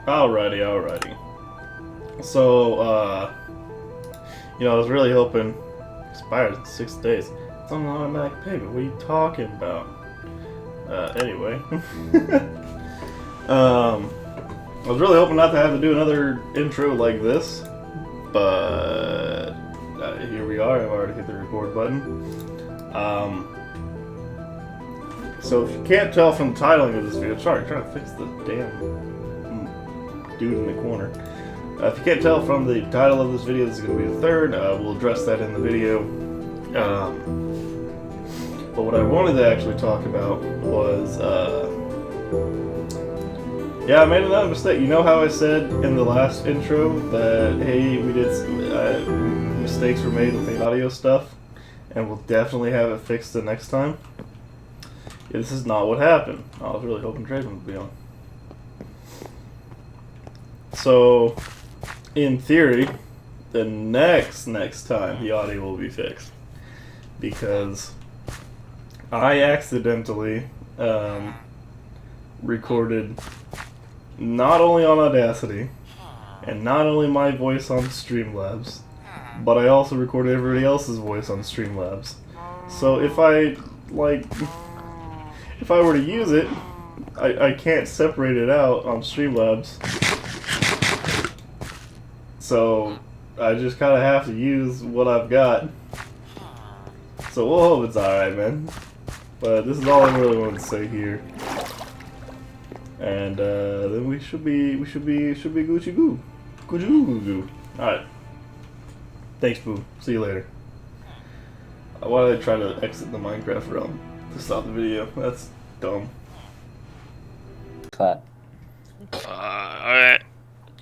Alrighty. So, I was really hoping expires in 6 days. It's on an automatic payment. What are you talking about? Anyway. I was really hoping not to have to do another intro like this, but here we are. I've already hit the record button. So if you can't tell from the titling of this video, sorry, I'm trying to fix the damn dude in the corner. If you can't tell from the title of this video, this is going to be the third. We'll address that in the video. But what I wanted to actually talk about was, I made another mistake. You know how I said in the last intro that, hey, we did mistakes were made with the audio stuff, and we'll definitely have it fixed the next time? Yeah, this is not what happened. I was really hoping Draven would be on. So, in theory, the next time the audio will be fixed, because I accidentally recorded not only on Audacity and not only my voice on Streamlabs, but I also recorded everybody else's voice on Streamlabs. So if I were to use it, I can't separate it out on Streamlabs. So I just kind of have to use what I've got. So we'll hope it's alright, man. But this is all I really wanted to say here. And then we should be Gucci goo. Alright. Thanks, Boo. See you later. Why did I try to exit the Minecraft realm to stop the video? That's dumb. Clap. Alright.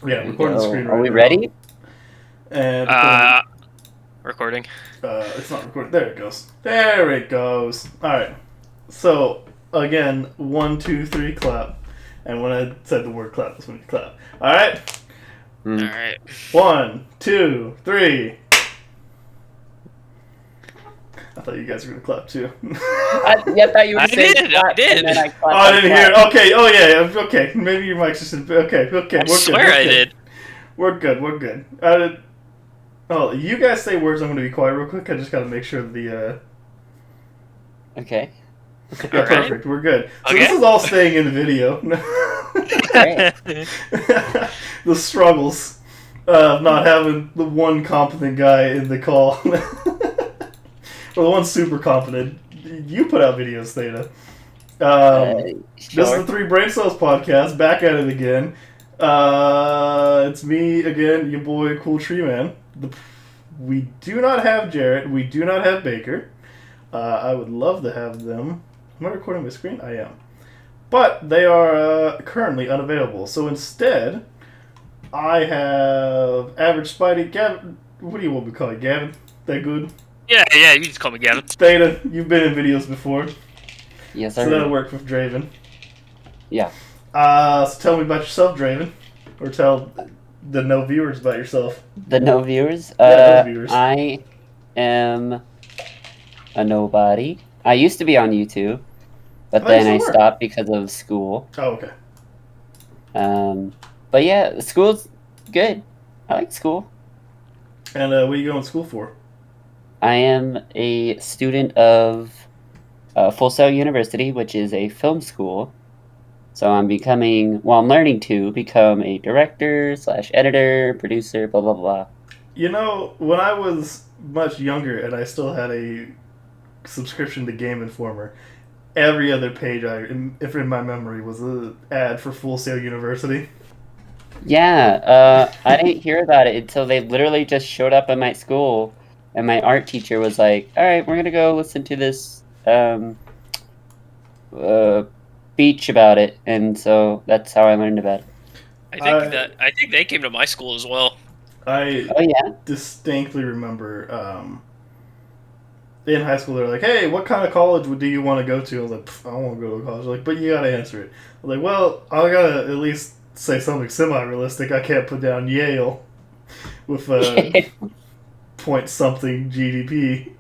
Yeah, recording the screen right now. Are we ready? And recording. It's not recording. There it goes. There it goes. Alright. So, again, 1, 2, 3, clap. And when I said the word clap, that's when you clap. Alright? Alright. 1, 2, 3. I thought you guys were gonna clap too. I thought you were saying clap, I did. and then I clapped. Oh, I didn't hear it. Okay, oh yeah, okay. Maybe your mic's just... Okay, we're good. I swear I did. We're good. Oh, you guys say words, I'm gonna be quiet real quick. I just gotta make sure the... Okay. Yeah, All right. perfect. We're good. So Okay. this is all staying in the video. The struggles of not having the one competent guy in the call. Or the one super competent. You put out videos, Theta. This is the Three Brain Cells podcast. Back at it again. It's me again, your boy Cool Tree Man. We do not have Jarrett. We do not have Baker. I would love to have them. Am I recording my screen? I am. But they are currently unavailable. So instead, I have Average.Spidey. Gavin, what do you want me to call you? Gavin? That good? Yeah, you just call me Gavin. Theta, you've been in videos before. Yes, So that'll work with Draven. Yeah. So tell me about yourself, Draven. Or tell the no viewers about yourself. The no viewers? Yeah, no viewers. I am a nobody. I used to be on YouTube, but then I stopped because of school. Oh, okay. But yeah, school's good. I like school. And what are you going to school for? I am a student of Full Sail University, which is a film school. So I'm learning to become a director / editor, producer, blah, blah, blah. You know, when I was much younger and I still had a subscription to Game Informer, every other page if in my memory was an ad for Full Sail University. Yeah, I didn't hear about it until they literally just showed up at my school, and my art teacher was like, all right, we're going to go listen to this speech about it, and so that's how I learned about it. I think they came to my school as well. I distinctly remember in high school they're like, hey, what kind of college do you want to go to? I was like, I don't want to go to college. They're like, but you got to answer it. I was like, well, I got to at least say something semi-realistic. I can't put down Yale with point something GDP.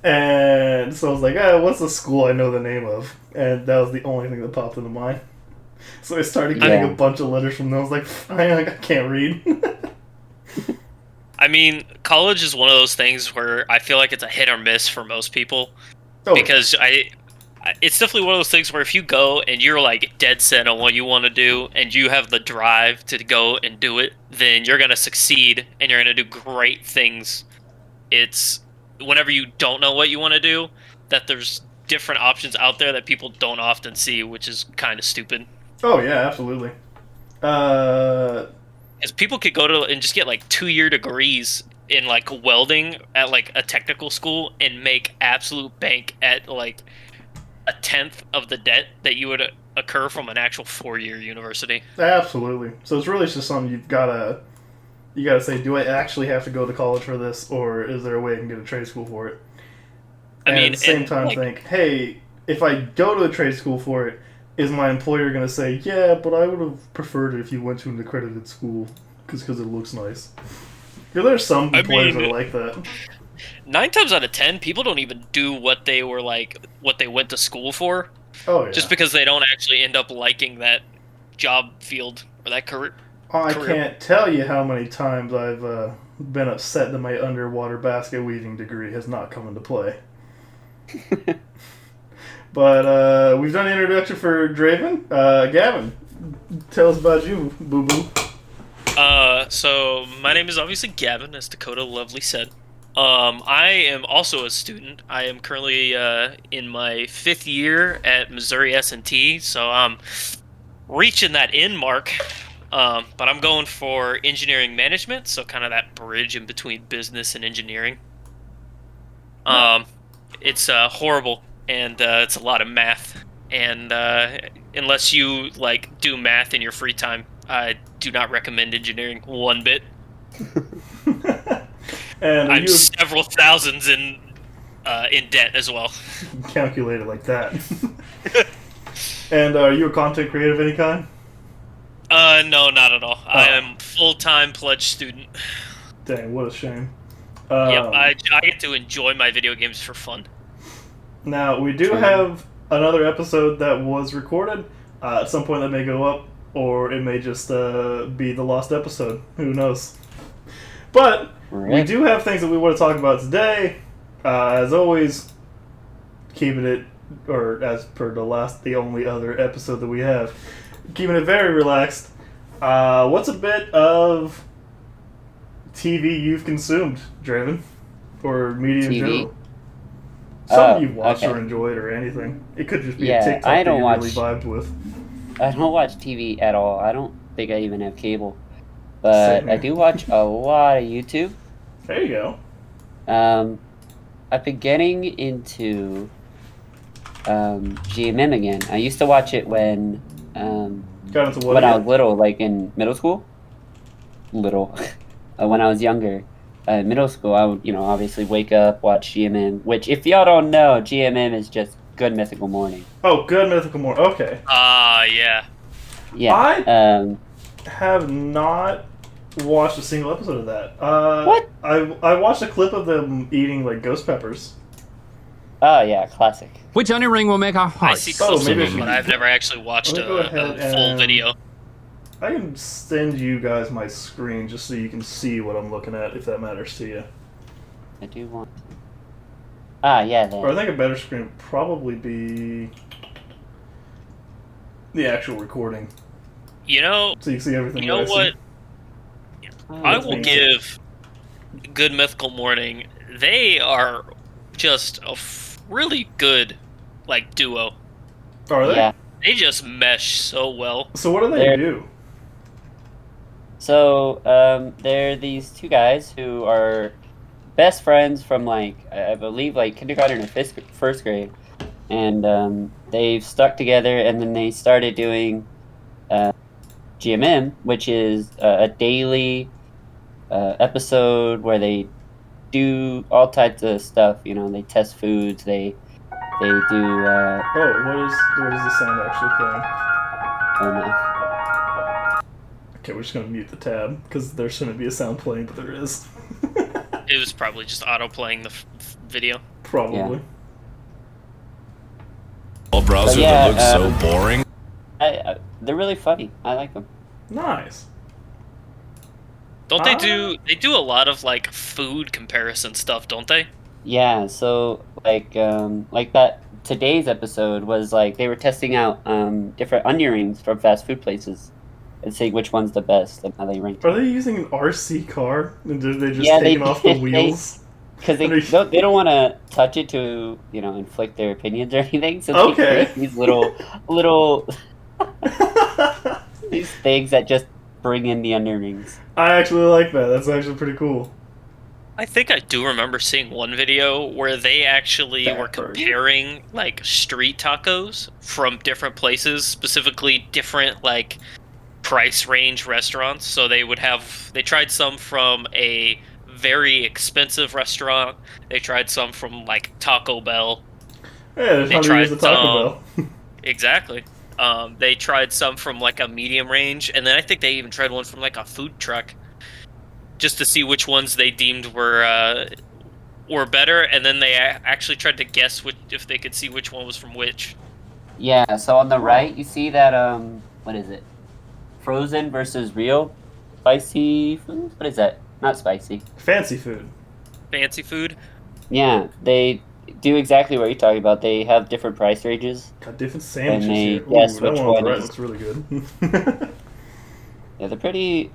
And so I was like, what's the school I know the name of? And that was the only thing that popped into mind. So I started getting a bunch of letters from them. I was like, I can't read. I mean, college is one of those things where I feel like it's a hit or miss for most people. Oh, because it's definitely one of those things where if you go and you're like dead set on what you want to do and you have the drive to go and do it, then you're going to succeed and you're going to do great things. It's whenever you don't know what you want to do, that there's different options out there that people don't often see, which is kind of stupid. Oh, yeah, absolutely. Because people could go to and just get like 2-year degrees in like welding at like a technical school and make absolute bank at like a tenth of the debt that you would occur from an actual 4-year university. Absolutely. So it's really just something you gotta say, do I actually have to go to college for this, or is there a way I can get a trade school for it? And at the same time, think, hey, if I go to a trade school for it, is my employer going to say, yeah, but I would have preferred it if you went to an accredited school because it looks nice? Because there's some employers that are like that. 9 times out of 10, people don't even do what they went to school for. Oh, yeah. Just because they don't actually end up liking that job field or that career. I can't tell you how many times I've been upset that my underwater basket weaving degree has not come into play. But we've done the introduction for Draven. Gavin, tell us about you, boo-boo. So my name is obviously Gavin, as Dakota lovely said. I am also a student. I am currently in my 5th year at Missouri S&T, so I'm reaching that end mark. But I'm going for engineering management, so kind of that bridge in between business and engineering. It's horrible, and it's a lot of math. And unless you like do math in your free time, I do not recommend engineering one bit. And I'm several thousands in debt as well. Calculated like that. And are you a content creator of any kind? No, not at all. I am full-time pledged student. Dang, what a shame. Yep, I get to enjoy my video games for fun. Now, we do have another episode that was recorded. At some point that may go up, or it may just be the lost episode. Who knows? But we do have things that we want to talk about today. As always, keeping it, or as per the only other episode that we have, keeping it very relaxed. What's a bit of TV you've consumed, Draven? Or media in general? Something you've watched or enjoyed or anything. It could just be a TikTok that you really vibed with. I don't watch TV at all. I don't think I even have cable. But I do watch a lot of YouTube. There you go. I've been getting into GMM again. I used to watch it when Got into what when I was little, like in middle school. When I was younger. Middle school, I would, obviously wake up, watch GMM, which, if y'all don't know, GMM is just Good Mythical Morning. Oh, Good Mythical Morning. Okay. Yeah. Yeah. I have not watched a single episode of that. What? I watched a clip of them eating, like, ghost peppers. Oh, yeah, classic. Which onion ring will make our I hearts? see clips of it, but I've never actually watched a full video. I can send you guys my screen just so you can see what I'm looking at, if that matters to you. I do want... yeah, then. Or I think a better screen would probably be the actual recording. So you can see everything. You know what? I will give Good Mythical Morning. They are just a really good, duo. Are they? Yeah. They just mesh so well. So what do they do? So, they're these two guys who are best friends from, I believe, kindergarten or first grade. And they've stuck together, and then they started doing GMM, which is a daily episode where they do all types of stuff. They test foods, they do... what is the sound actually playing? Oh, no. Okay, we're just going to mute the tab, because there shouldn't be a sound playing, but there is. It was probably just auto-playing the video. Probably. Yeah. A browser that looks so boring. They're really funny. I like them. Nice. Don't they do? They do a lot of like food comparison stuff, don't they? Yeah, so like that today's episode was like they were testing out different onion rings from fast food places and seeing which one's the best and how they rank. Are they using an RC car? And they just Yeah, taking off the wheels? Because they don't want to touch it to inflict their opinions or anything. So they create these little these things that just bring in the onion rings. I actually like that. That's actually pretty cool. I think I do remember seeing one video where they actually were comparing like street tacos from different places, specifically different like price range restaurants. So they tried some from a very expensive restaurant. They tried some from like Taco Bell. Yeah, they tried the Taco Bell. Exactly. They tried some from like a medium range, and then I think they even tried one from like a food truck, just to see which ones they deemed were better, and then they actually tried to guess if they could see which one was from which. Yeah. So on the right, you see that what is it? Frozen versus real spicy food. What is that? Not spicy. Fancy food. Fancy food. Yeah, they do exactly what you're talking about. They have different price ranges. Got different sandwiches and they here. guess Ooh, that which one on one the right is. looks really good. Yeah, they're pretty.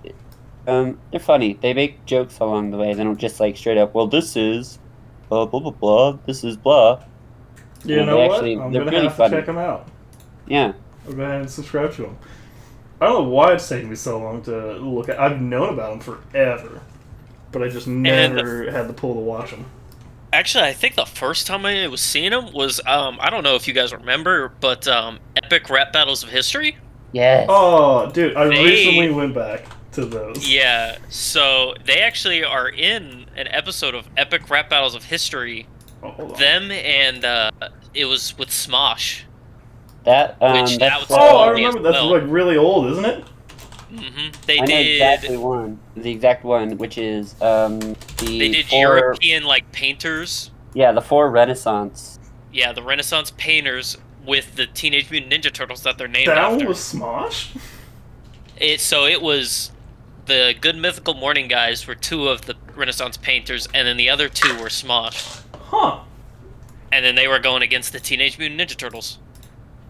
They're funny. They make jokes along the way. They don't just like straight up. Well, this is, blah blah blah. This is blah. You know what? I'm gonna have to check them out. Yeah. I'll go ahead and subscribe to them. I don't know why it's taken me so long to look at. I've known about them forever, but I just never had the pull to watch them. Actually, I think the first time I was seeing them was I don't know if you guys remember, but Epic Rap Battles of History. Yes. Oh, dude, I recently went back to those. Yeah, so they actually are in an episode of Epic Rap Battles of History. Oh, hold on. Them and it was with Smosh. That that was I remember. That's like really old, isn't it? Mm-hmm. I know exactly the exact one, which is They did European like painters. Yeah, the 4 Renaissance. Yeah, the Renaissance painters with the Teenage Mutant Ninja Turtles that they're named after. That one was Smosh? It was the Good Mythical Morning guys were 2 of the Renaissance painters, and then the other 2 were Smosh. Huh. And then they were going against the Teenage Mutant Ninja Turtles.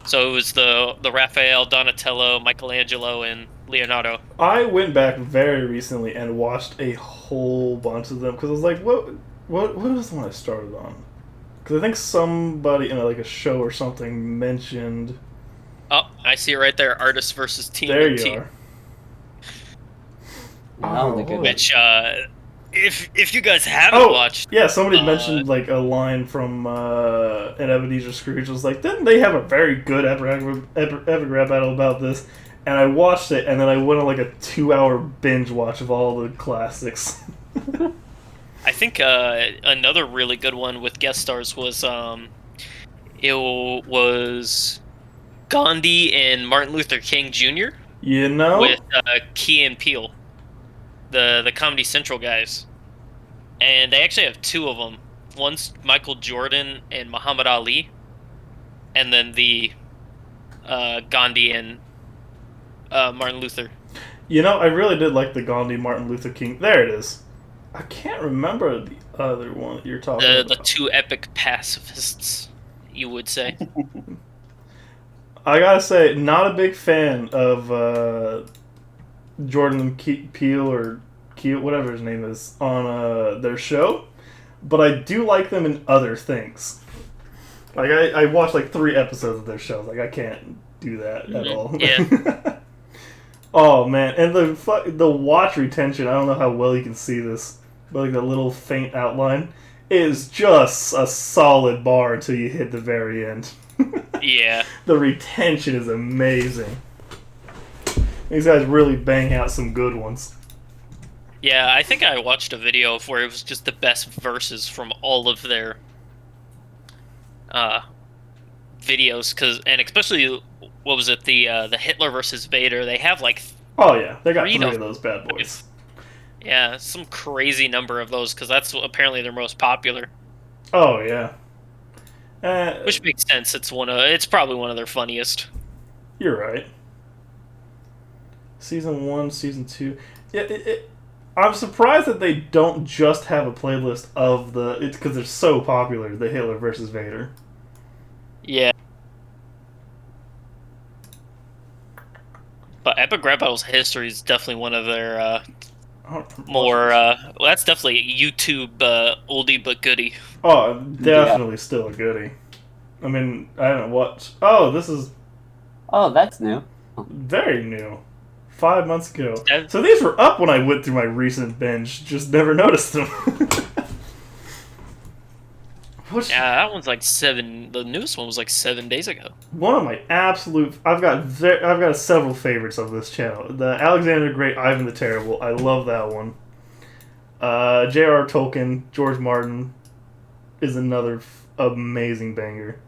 So it was the Raphael, Donatello, Michelangelo, and Leonardo. I went back very recently and watched a whole bunch of them because I was like, what was the one I started on? Because I think somebody in like a show or something mentioned. Oh, I see it right there. Artists versus Team. There you are. That was a good one. Which, if you guys haven't watched, yeah, somebody mentioned like a line from an Ebenezer Scrooge. Was like, didn't they have a very good epic rap battle about this? And I watched it, and then I went on like a 2-hour binge watch of all the classics. I think another really good one with guest stars was it was Gandhi and Martin Luther King Jr. You know, with Key and Peele, the Comedy Central guys, and they actually have 2 of them. One's Michael Jordan and Muhammad Ali, and then the Gandhi and Martin Luther. You know, I really did like the Gandhi Martin Luther King. There it is. I can't remember the other one that you're talking about. The 2 epic pacifists, you would say. I gotta say, not a big fan of Jordan Peele or Keel, whatever his name is, on their show, but I do like them in other things. Like I watched like 3 episodes of their show. Like I can't do that at all. Yeah. Oh man, and the watch retention. I don't know how well you can see this, but like the little faint outline is just a solid bar until you hit the very end. Yeah. The retention is amazing. These guys really bang out some good ones. Yeah, I think I watched a video of where it was just the best verses from all of their videos, and especially what was it, the Hitler versus Vader? They have like oh yeah, they got 3 of those bad boys. Yeah, some crazy number of those because that's apparently their most popular. Oh yeah, which makes sense. It's probably one of their funniest. You're right. Season 1, Season 2. Yeah, I'm surprised that they don't just have a playlist of the... It's because they're so popular, the Hitler versus Vader. Yeah. But Epic Rap Battles History is definitely one of their more... well, that's definitely a YouTube oldie but goodie. Oh, definitely still a goodie. I mean, I haven't watched... Oh, this is... Oh, that's new. Very new. 5 months ago. So these were up when I went through my recent binge. Just never noticed them. Yeah, that one's like 7... The newest one was like 7 days ago. One of my absolute... I've got several favorites of this channel. The Alexander the Great, Ivan the Terrible. I love that one. J.R.R. Tolkien, George Martin is another amazing banger.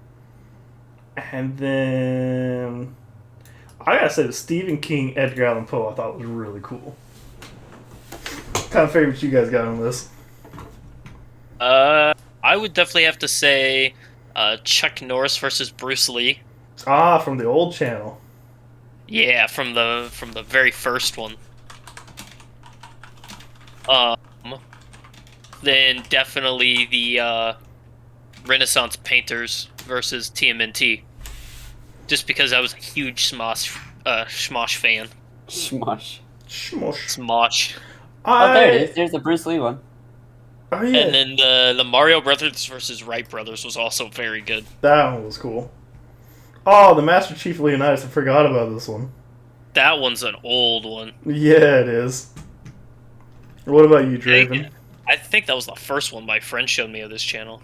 And then... I gotta say, the Stephen King, Edgar Allan Poe, I thought was really cool. What kind of favorites you guys got on this? I would definitely have to say Chuck Norris versus Bruce Lee. Ah, from the old channel. Yeah, from the very first one. Then definitely the Renaissance Painters versus TMNT. Just because I was a huge Smosh fan. Smosh. Smosh. Oh, there it is. There's the Bruce Lee one. Oh, yeah. And then the Mario Brothers versus Wright Brothers was also very good. That one was cool. Oh, the Master Chief Leonidas. I forgot about this one. That one's an old one. Yeah, it is. What about you, Draven? I think that was the first one my friend showed me of this channel.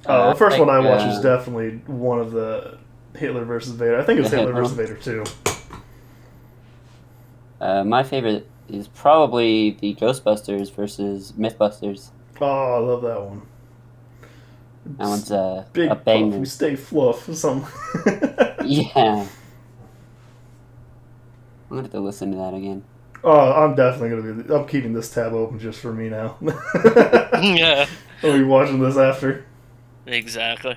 The first one I watched was definitely one of the Hitler versus Vader. I think it was Hitler versus Vader too. My favorite is probably the Ghostbusters versus Mythbusters. Oh, I love that one. That one's a big banger. Puff, we stay fluff or something. Yeah. I'm gonna have to listen to that again. Oh, I'm definitely gonna be. I'm keeping this tab open just for me now. Yeah. I'll be watching this after. Exactly.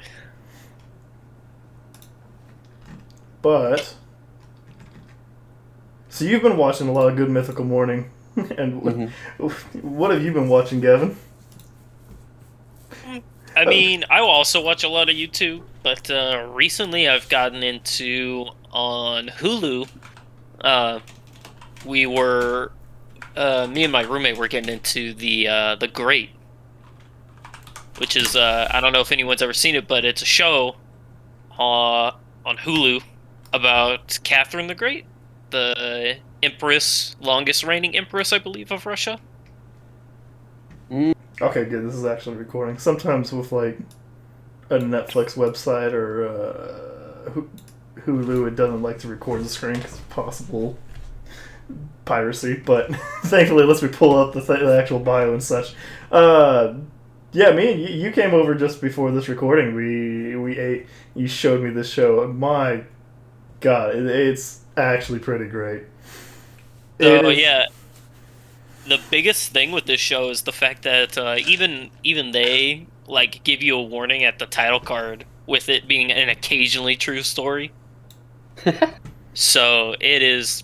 But so you've been watching a lot of Good Mythical Morning, and what have you been watching, Gavin? I mean, I also watch a lot of YouTube, but recently I've gotten into on Hulu. We were me and my roommate were getting into the Great, which is I don't know if anyone's ever seen it, but it's a show on Hulu about Catherine the Great, the empress, longest reigning empress, I believe, of Russia. Okay, good. This is actually recording. Sometimes with like a Netflix website or Hulu, it doesn't like to record the screen because of possible piracy. But thankfully, lets me pull up the actual bio and such. Yeah, me and you came over just before this recording. We ate. You showed me this show. My God, it's actually pretty great. So yeah, the biggest thing with this show is the fact that even they like give you a warning at the title card with it being an occasionally true story. So it is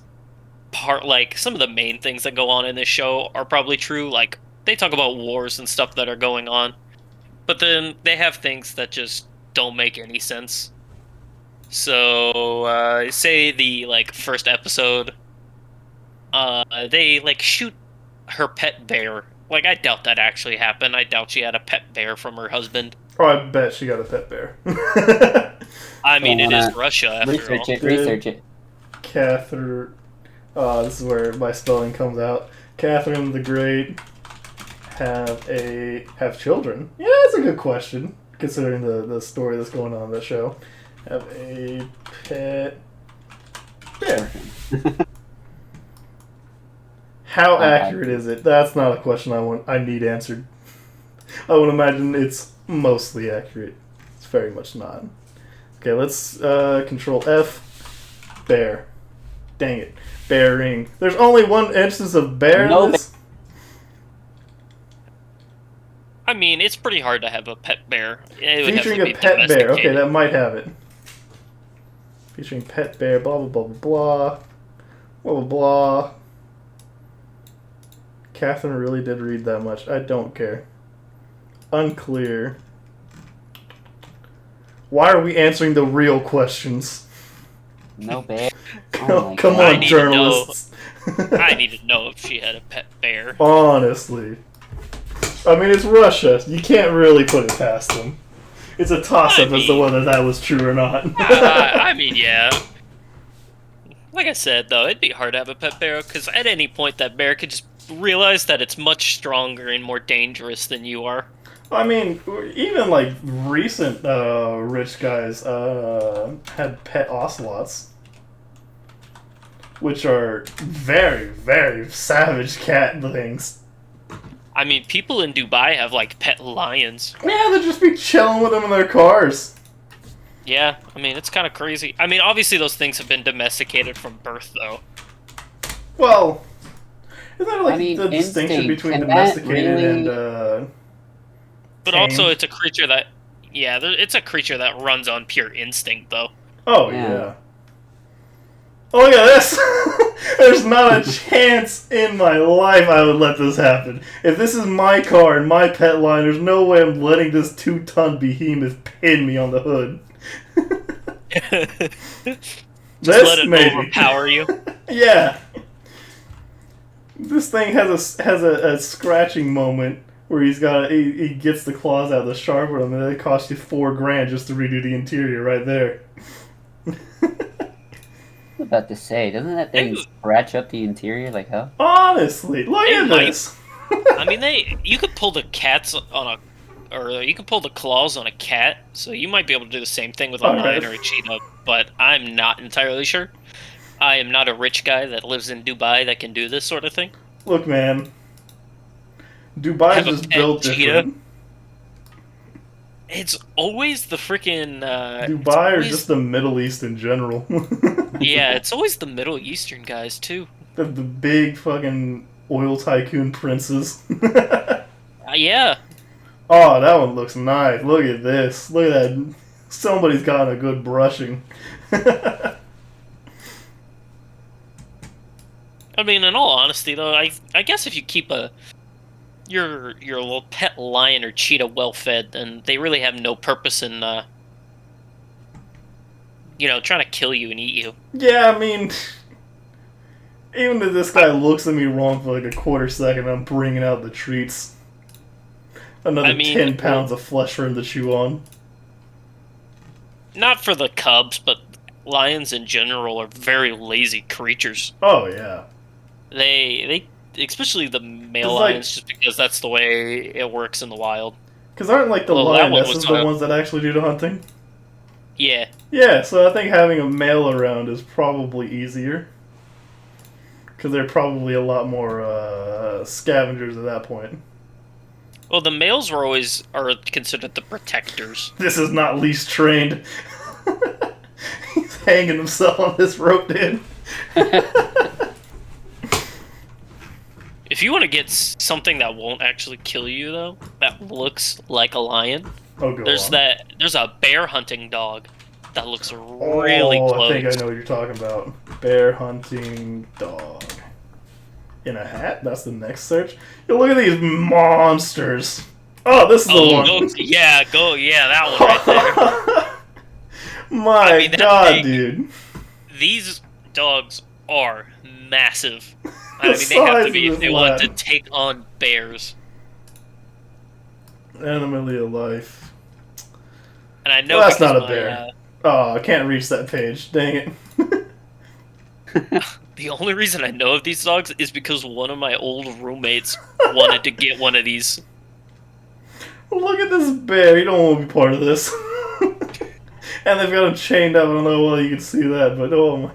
like some of the main things that go on in this show are probably true. Like they talk about wars and stuff that are going on, but then they have things that just don't make any sense. So say the like first episode, they like shoot her pet bear. Like I doubt that actually happened. I doubt she had a pet bear from her husband. Oh, I bet she got a pet bear. I mean, it is Russia after all. Research it. Catherine. This is where my spelling comes out. Catherine the Great have children? Yeah, that's a good question considering the story that's going on in the show. Have a pet bear. How accurate is it? That's not a question I need answered. I would imagine it's mostly accurate. It's very much not. Okay, let's control F. Bear. Dang it. Bearing. There's only one instance of bear in this? I mean, it's pretty hard to have a pet bear. Featuring a pet bear. Okay, that might have it. Featuring pet bear, blah, blah, blah, blah, blah. Blah, blah, blah. Catherine really did read that much. I don't care. Unclear. Why are we answering the real questions? No bear. Come on, journalists. I need to know if she had a pet bear. Honestly. I mean, it's Russia. You can't really put it past them. It's a toss-up as to whether that was true or not. I mean, yeah. Like I said, though, it'd be hard to have a pet bear, because at any point that bear could just realize that it's much stronger and more dangerous than you are. I mean, even, like, recent rich guys had pet ocelots, which are very, very savage cat things. I mean, people in Dubai have, like, pet lions. Yeah, they'd just be chilling with them in their cars. Yeah, I mean, it's kind of crazy. I mean, obviously those things have been domesticated from birth, though. Well, isn't that like the distinction between domesticated and But tamed? also, it's a creature that... Yeah, it's a creature that runs on pure instinct, though. Oh, yeah. Oh, look at this! There's not a chance in my life I would let this happen. If this is my car and my pet line, there's no way I'm letting this 2-ton behemoth pin me on the hood. Just let it overpower you. Yeah. This thing has a scratching moment where he gets the claws out of the sharp one, and it costs you $4,000 just to redo the interior right there. I was about to say, doesn't that thing scratch up the interior like hell? Honestly, look at this. I mean, you could pull the you could pull the claws on a cat, so you might be able to do the same thing with a lion or a cheetah, but I'm not entirely sure. I am not a rich guy that lives in Dubai that can do this sort of thing. Look, man. Dubai's just built different. It's always the freaking... Dubai or just the Middle East in general. Yeah, it's always the Middle Eastern guys, too. The big fucking oil tycoon princes. Yeah. Oh, that one looks nice. Look at this. Look at that. Somebody's gotten a good brushing. I mean, in all honesty, though, I guess if you keep your little pet lion or cheetah well fed, then they really have no purpose in trying to kill you and eat you. Yeah, I mean, even if this guy looks at me wrong for like a quarter second, I'm bringing out the treats. Another 10 pounds of flesh for him to chew on. Not for the cubs, but lions in general are very lazy creatures. Oh, yeah. They especially the male lions, just because that's the way it works in the wild. Because aren't like the lionesses the ones that actually do the hunting? Yeah. Yeah, so I think having a male around is probably easier. Because they're probably a lot more scavengers at that point. Well, the males are considered the protectors. This is not least trained. He's hanging himself on this rope, dude. If you want to get something that won't actually kill you, though, that looks like a lion, there's a bear hunting dog that looks really close. I think I know what you're talking about. Bear hunting dog. In a hat? That's the next search. Yo, look at these monsters. Oh, this is the one. Yeah, that one right there. My God, dude. These dogs are massive. I mean, they have to be if they want to take on bears. Animally alive. And I know that's not a bear. Oh, I can't reach that page. Dang it. The only reason I know of these dogs is because one of my old roommates wanted to get one of these. Look at this bear. You don't want to be part of this. And they've got him chained up. I don't know whether you can see that, but oh my.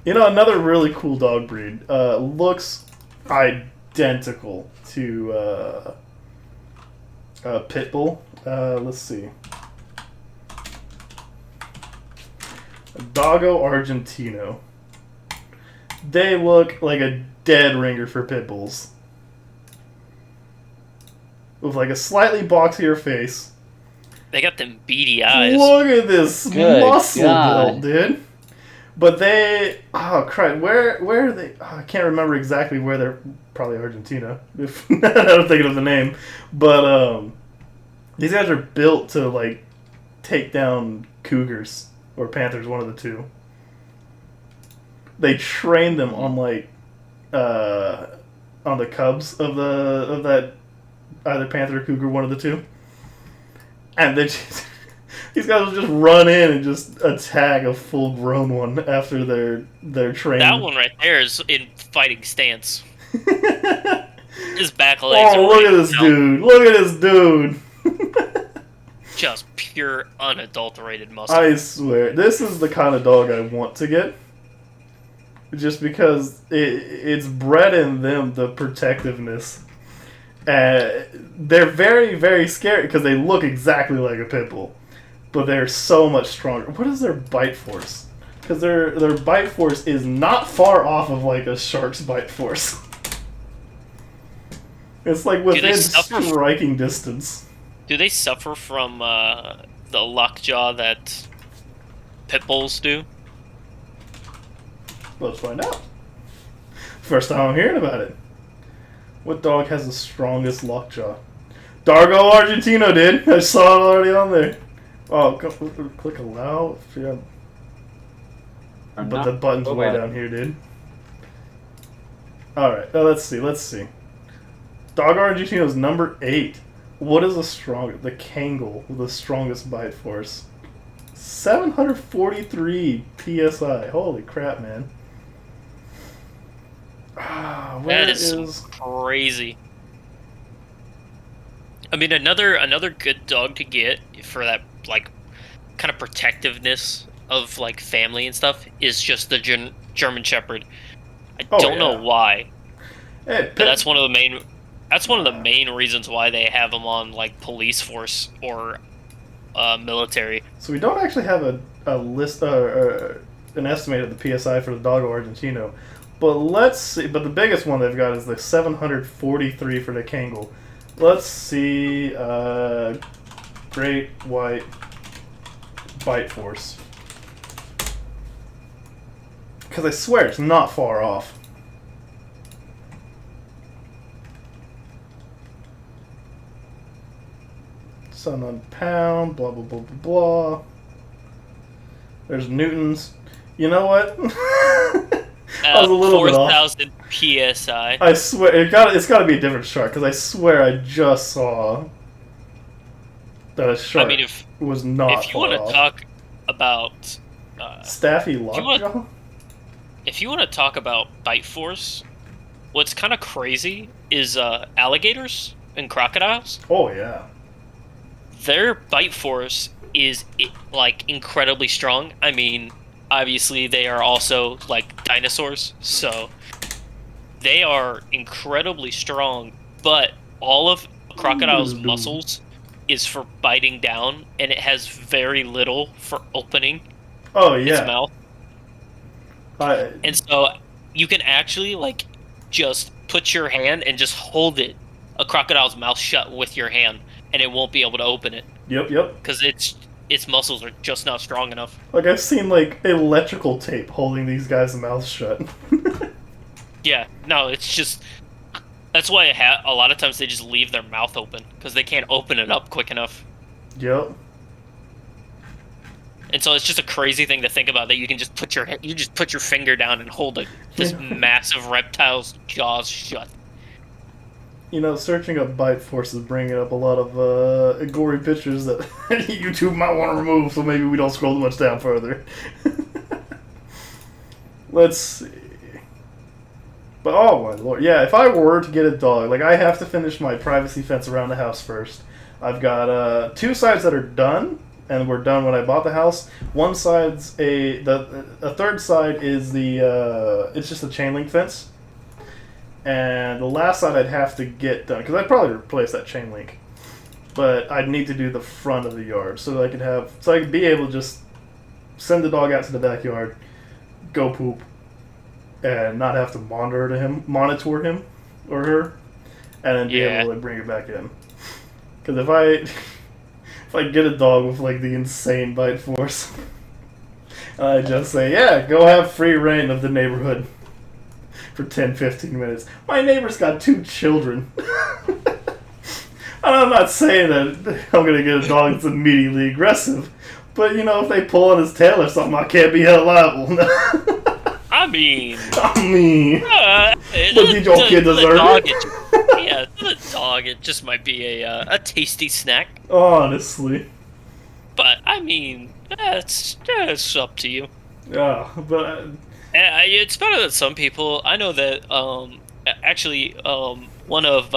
You know, another really cool dog breed. Looks identical to pit bull. Let's see. Doggo Argentino. They look like a dead ringer for pit bulls. With like a slightly boxier face. They got them beady eyes. Look at this Good muscle God. build, dude. But they, oh crap, where are they? Oh, I can't remember exactly where they're. Probably Argentina, if I'm thinking of the name. But these guys are built to like take down cougars or panthers, one of the two. They train them on like on the cubs of that either panther or cougar, one of the two, and they just, these guys will just run in and just attack a full grown one after they're trained. That one right there is in fighting stance. His back legs. Oh, look at this dude! Look at this dude! Just pure unadulterated muscle. I swear, this is the kind of dog I want to get. Just because it's bred in them the protectiveness. They're very, very scary because they look exactly like a pit bull, but they're so much stronger. What is their bite force? Because their bite force is not far off of like a shark's bite force. It's like within striking distance. Do they suffer from the lockjaw that pit bulls do? Let's find out. First time I'm hearing about it. What dog has the strongest lockjaw? Dargo Argentino did. I saw it already on there. Oh, click allow. Yeah. But the button's way down here, dude. Alright, let's see. Dog Argentino's number 8. What is the strongest? The Kangal with the strongest bite force. 743 PSI. Holy crap, man. That is crazy. I mean, another good dog to get for that like kind of protectiveness of like family and stuff is just the German Shepherd. I don't know why, but that's one of the main. That's one of the main reasons why they have them on like police force or military. So we don't actually have a list an estimate of the PSI for the Doggo Argentino, but let's see. But the biggest one they've got is the 743 for the Kangal. Let's see. Great White bite force, because I swear it's not far off. Sun on pound, blah blah blah blah blah. There's newtons. You know what? I was a little bit off. 4,000 psi. I swear it's got to be a different shark, because I swear I just saw that a shark was not. If you want to talk about Staffy Lockjaw, if you want to talk about bite force, what's kind of crazy is alligators and crocodiles. Oh yeah. Their bite force is like incredibly strong. I mean, obviously they are also like dinosaurs, so they are incredibly strong, but all of a crocodile's muscles is for biting down, and it has very little for opening its mouth. And so you can actually like just put your hand and just hold a crocodile's mouth shut with your hand, and it won't be able to open it. Yep. Because its muscles are just not strong enough. Like, I've seen like electrical tape holding these guys' mouths shut. Yeah, no, it's just that's why a lot of times they just leave their mouth open because they can't open it up quick enough. Yep. And so it's just a crazy thing to think about that you can just put your finger down and hold this massive reptile's jaws shut. You know, searching up bite force is bringing up a lot of gory pictures that YouTube might want to remove, so maybe we don't scroll too much down further. Let's see. But oh my lord, yeah, if I were to get a dog, like I have to finish my privacy fence around the house first. I've got 2 sides that are done, and were done when I bought the house. One side's a third side is it's just a chain link fence. And the last side I'd have to get done, because I'd probably replace that chain link. But I'd need to do the front of the yard, so I could be able to just send the dog out to the backyard, go poop, and not have to monitor him or her, and then be able to bring it back in. Because If I get a dog with like the insane bite force, I just say, yeah, go have free reign of the neighborhood for 10-15 minutes. My neighbor's got 2 children. I'm not saying that I'm going to get a dog that's immediately aggressive, but you know, if they pull on his tail or something, I can't be held liable. I mean, but did your kid deserve it? Yeah, the dog, it just might be a tasty snack. Honestly. But, I mean, it's up to you. Yeah, but... It's better than some people. I know that, actually, one of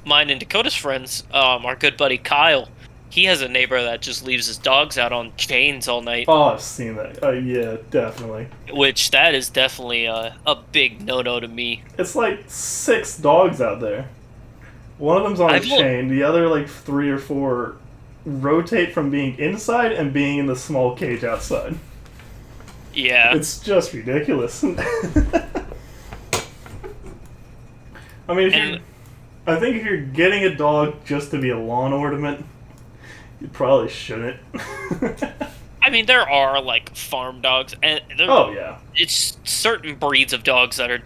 mine and Dakota's friends, our good buddy Kyle, he has a neighbor that just leaves his dogs out on chains all night. Oh, I've seen that. Yeah, definitely. Which, that is definitely a big no-no to me. It's like 6 dogs out there. One of them's on a chain, the other like 3 or 4 rotate from being inside and being in the small cage outside. Yeah. It's just ridiculous. I mean, I think if you're getting a dog just to be a lawn ornament, you probably shouldn't. I mean, there are, like, farm dogs, and oh, yeah. It's certain breeds of dogs that are,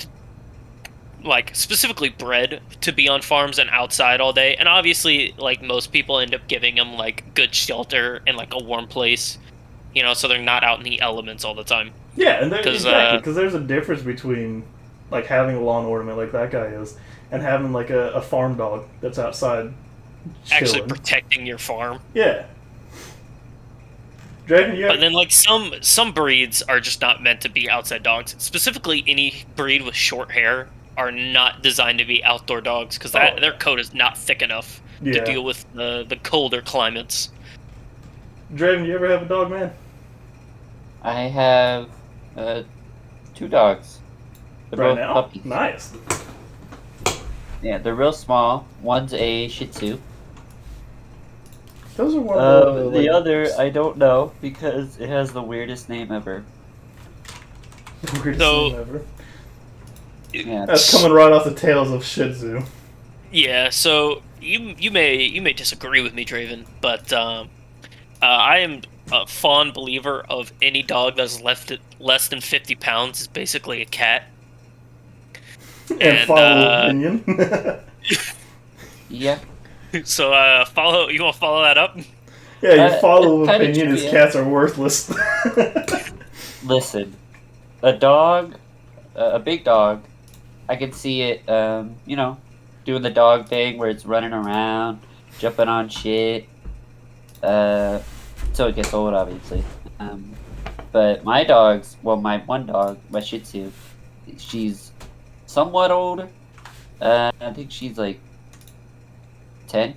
like, specifically bred to be on farms and outside all day, and obviously, like, most people end up giving them, like, good shelter and, like, a warm place, you know, so they're not out in the elements all the time. Yeah, and exactly, because there's a difference between, like, having a lawn ornament like that guy is, and having, like, a farm dog that's outside chilling. Actually protecting your farm. Yeah. Draven, But then, like, some breeds are just not meant to be outside dogs. Specifically, any breed with short hair are not designed to be outdoor dogs, because their coat is not thick enough to deal with the colder climates. Draven, you ever have a dog, man? I have 2 dogs. They're right both now? puppies. Nice. Yeah, they're real small. One's a Shih Tzu. Those are one of the other, I don't know, because it has the weirdest name ever. The weirdest name ever. Yeah, that's coming right off the tails of Shih Tzu. Yeah, so you may disagree with me, Draven, but I am a fond believer of any dog that's less than 50 pounds is basically a cat. And follow opinion. Yeah. So you want to follow that up? Yeah, your follow opinion is cats are worthless. Listen, a dog, a big dog, I can see it, you know, doing the dog thing where it's running around, jumping on shit, so it gets old, obviously. But my dogs, well, my one dog, my Shih Tzu, she's somewhat old. I think she's like 10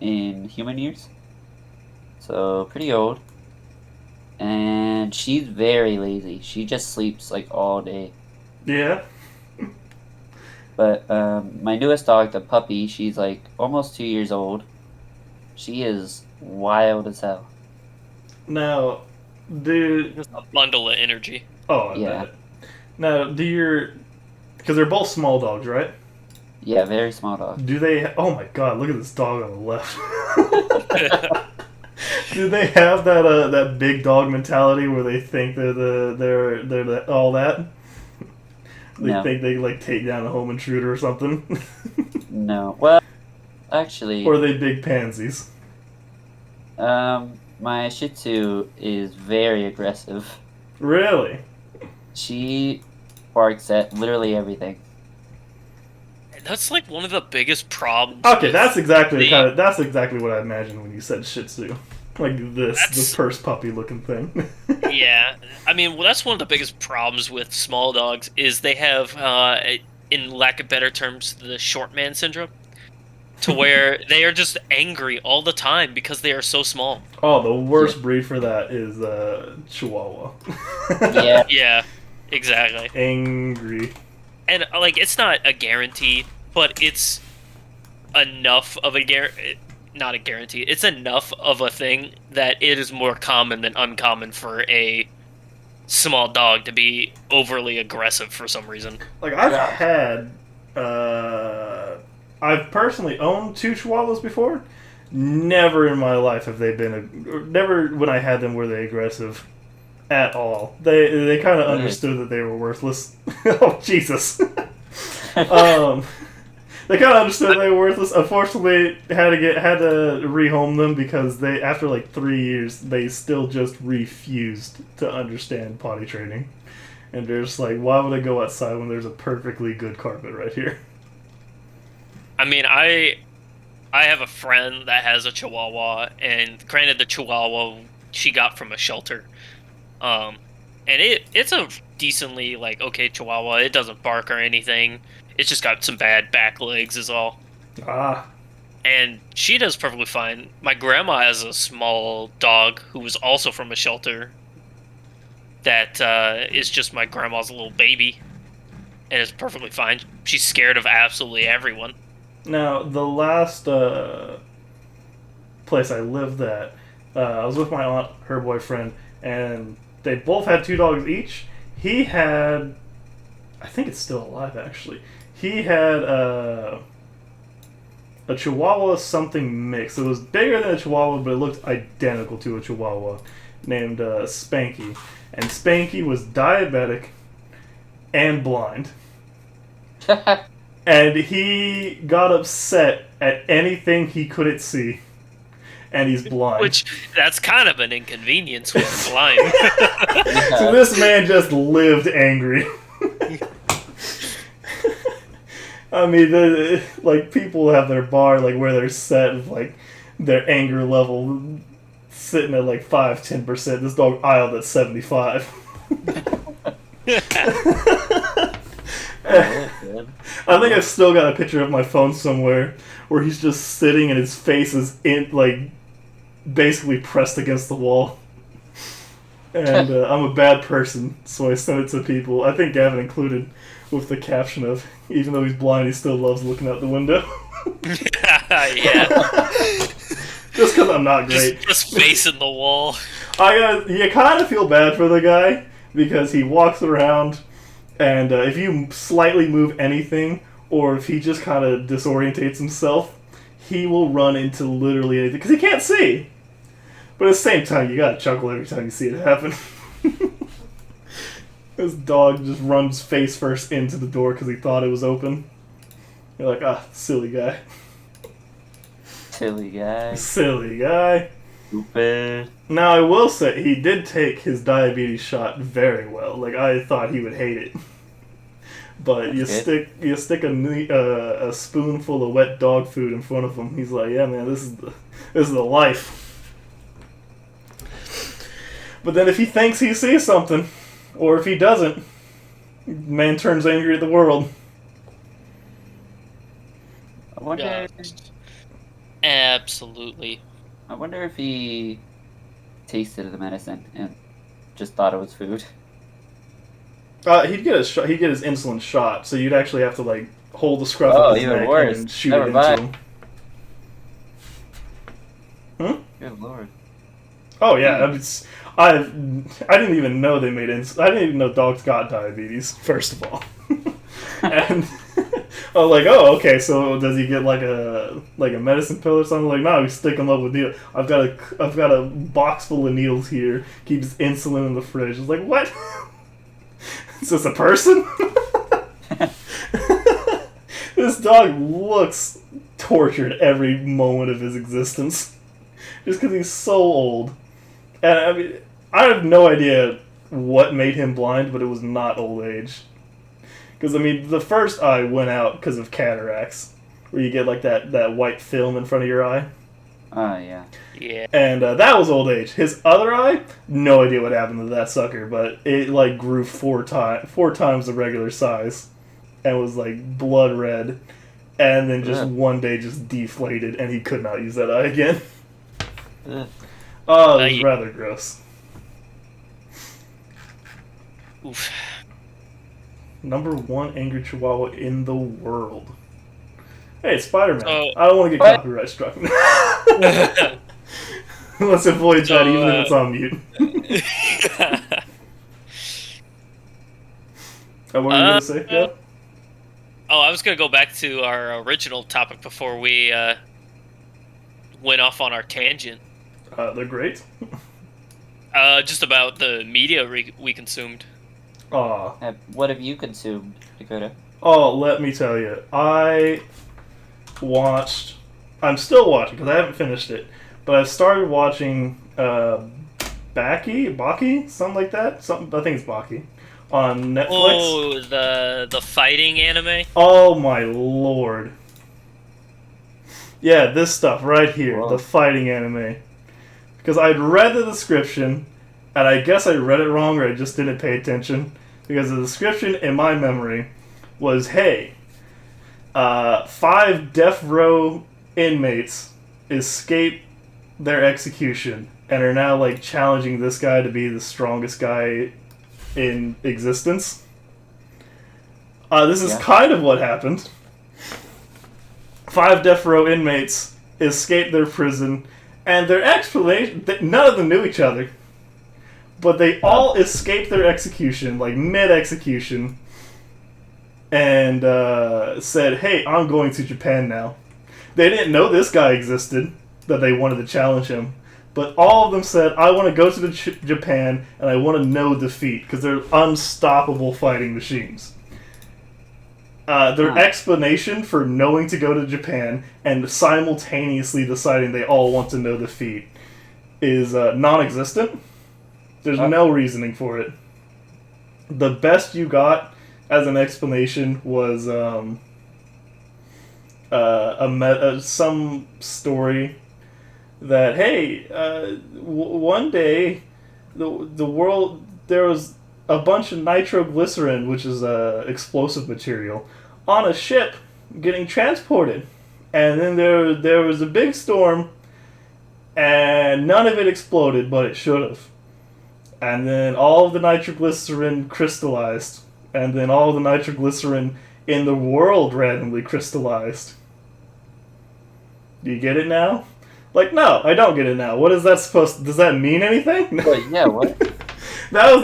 in human years, so pretty old. And she's very lazy. She just sleeps like all day. Yeah. But my newest dog, the puppy, she's like almost 2 years old. She is wild as hell. Now, Just a bundle of energy. Oh, I Yeah. bet. Now, because they're both small dogs, right? Yeah, very small dog. Do they? Oh my God! Look at this dog on the left. Do they have that big dog mentality where they think they're all that? They think they like take down a home intruder or something. No, well, actually, Or are they big pansies? my Shih Tzu is very aggressive. Really? She barks at literally everything. That's like one of the biggest problems. Okay, that's exactly that's exactly what I imagined when you said Shih Tzu. Like the purse puppy looking thing. Yeah, I mean, well, that's one of the biggest problems with small dogs is they have, in lack of better terms, the short man syndrome, to where they are just angry all the time because they are so small. Oh, the worst breed for that is Chihuahua. Yeah. Yeah, exactly. Angry. And like, it's not a guarantee, but it's enough of not a guarantee. It's enough of a thing that it is more common than uncommon for a small dog to be overly aggressive for some reason. Like, I've personally owned 2 Chihuahuas before, Never in my life have they been... Never when I had them were they aggressive. At all. They kind of understood that they were worthless. Oh, Jesus. They kind of understood they were worthless. Unfortunately, had to rehome them because they, after like 3 years, they still just refused to understand potty training. And they're just like, why would I go outside when there's a perfectly good carpet right here? I mean, I have a friend that has a Chihuahua, and granted, the Chihuahua she got from a shelter. And it's a decently, like, okay Chihuahua. It doesn't bark or anything. It's just got some bad back legs is all. Ah. And she does perfectly fine. My grandma has a small dog who was also from a shelter that is just my grandma's little baby. And it's perfectly fine. She's scared of absolutely everyone. Now, the last place I lived at, I was with my aunt, her boyfriend, and they both had 2 dogs each. He had... I think it's still alive, actually. He had a Chihuahua something mix. It was bigger than a Chihuahua, but it looked identical to a Chihuahua, named Spanky. And Spanky was diabetic and blind. And he got upset at anything he couldn't see. And he's blind. Which, that's kind of an inconvenience when you're blind. So this man just lived angry. I mean, like, people have their bar, like, where they're set of, like, their anger level sitting at, like, 5-10%. This dog aisled at 75. I think I've still got a picture of my phone somewhere where he's just sitting and his face is in, like, basically pressed against the wall. And I'm a bad person, so I sent it to people. I think Gavin included, with the caption of, even though he's blind, he still loves looking out the window. Yeah. Just because I'm not great. Just facing the wall. You kind of feel bad for the guy, because he walks around, and if you slightly move anything, or if he just kind of disorientates himself, he will run into literally anything, because he can't see. But at the same time, you gotta chuckle every time you see it happen. This dog just runs face first into the door because he thought it was open. You're like, ah, silly guy. Silly guy. Silly guy. Stupid. Now, I will say, he did take his diabetes shot very well. Like, I thought he would hate it. But you stick a spoonful of wet dog food in front of him. He's like, yeah, man, this is the life. But then if he thinks he sees something, or if he doesn't, man turns angry at the world. I wonder. Absolutely. I wonder if he tasted the medicine and just thought it was food. He'd get his insulin shot, so you'd actually have to like hold the scruff of his neck worse. and shoot Never it mind. into him. Good lord. Oh yeah, I didn't even know they made insulin. I didn't even know dogs got diabetes. First of all, and I was like, oh okay, so does he get like a medicine pill or something? Like, no, we stick him up with needles. I've got a box full of needles here. Keep his insulin in the fridge. I was like, what? Is this a person? This dog looks tortured every moment of his existence. Just because he's so old. And I mean, I have no idea what made him blind, but it was not old age. Because, I mean, the first eye went out because of cataracts, where you get like that white film in front of your eye. Oh, yeah. Yeah. And that was old age. His other eye, no idea what happened to that sucker, but it like grew four times the regular size, and was like blood red, and then just one day just deflated, and he could not use that eye again. Oh, it was rather gross. Oof. Number 1 angry chihuahua in the world. Hey, it's Spider-Man. I don't want to get What? copyright struck. Let's avoid that even if it's on mute. What were you going to say? Yeah? Oh, I was going to go back to our original topic before we went off on our tangent. They're great. Just about the media we consumed. Aw. What have you consumed, Dakota? Oh, let me tell you. I'm still watching, because I haven't finished it, but I've started watching, Baki? Something like that? I think it's Baki. On Netflix. Oh, the fighting anime? Oh my lord. Yeah, this stuff right here, Whoa. the fighting anime. Because I'd read the description, and I guess I read it wrong or I just didn't pay attention. Because the description in my memory was, hey, 5 death row inmates escape their execution and are now like challenging this guy to be the strongest guy in existence. This is kind of what happened. 5 death row inmates escaped their prison, and their explanation, none of them knew each other, but they all escaped their execution, like mid-execution, and said, hey, I'm going to Japan now. They didn't know this guy existed, that they wanted to challenge him, but all of them said, I want to go to Japan, and I want to know defeat, because they're unstoppable fighting machines. Their explanation for knowing to go to Japan and simultaneously deciding they all want to know defeat is non-existent. There's no reasoning for it. The best you got as an explanation was some story that, hey, one day the world, there was a bunch of nitroglycerin, which is explosive material, on a ship getting transported, and then there was a big storm, and none of it exploded, but it should have. And then all of the nitroglycerin crystallized, and then all of the nitroglycerin in the world randomly crystallized. Do you get it now? Like, no, I don't get it now. What is that supposed to... Does that mean anything? Wait, yeah, what? That was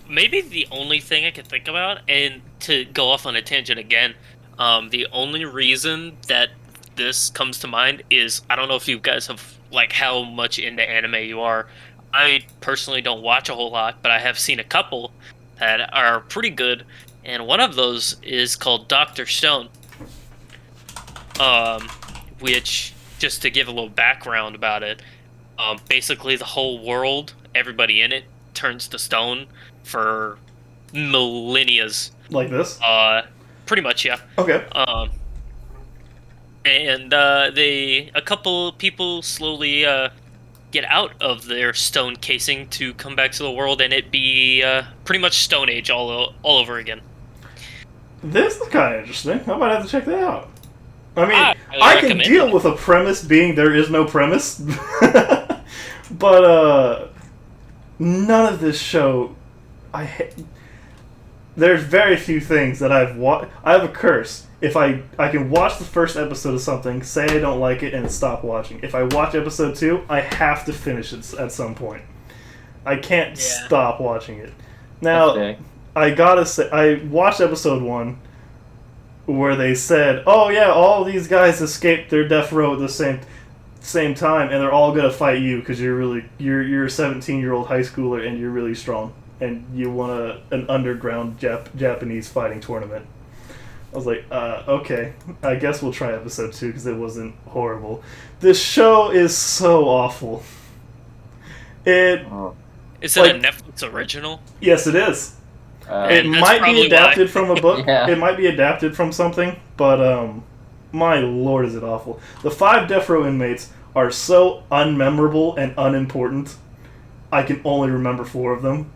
maybe the only thing I could think about, and to go off on a tangent again, the only reason that this comes to mind is, I don't know if you guys have, like, how much into anime you are. I personally don't watch a whole lot, but I have seen a couple that are pretty good, and one of those is called Dr. Stone. Which, just to give a little background about it, basically the whole world, everybody in it, turns to stone for millennias. like this? Pretty much, yeah. Okay. And a couple people slowly get out of their stone casing to come back to the world, and it be pretty much Stone Age all over again. This is kind of interesting. I might have to check that out. I mean, I can recommend deal it. with a premise being there is no premise, but none of this show. There's very few things that I've watched. I have a curse. If I can watch the first episode of something, say I don't like it, and stop watching. If I watch episode 2, I have to finish it at some point. I can't stop watching it. Now, I gotta say, I watched episode 1, where they said, "Oh yeah, all these guys escaped their death row at the same time, and they're all gonna fight you because you're a 17-year-old high schooler and you're really strong, and you won an underground Japanese fighting tournament." I was like, okay, I guess we'll try episode 2 because it wasn't horrible. This show is so awful. Is it a Netflix original? Yes, it is. It might be adapted from a book. Yeah. It might be adapted from something, but my lord, is it awful. The 5 death row inmates are so unmemorable and unimportant. I can only remember 4 of them.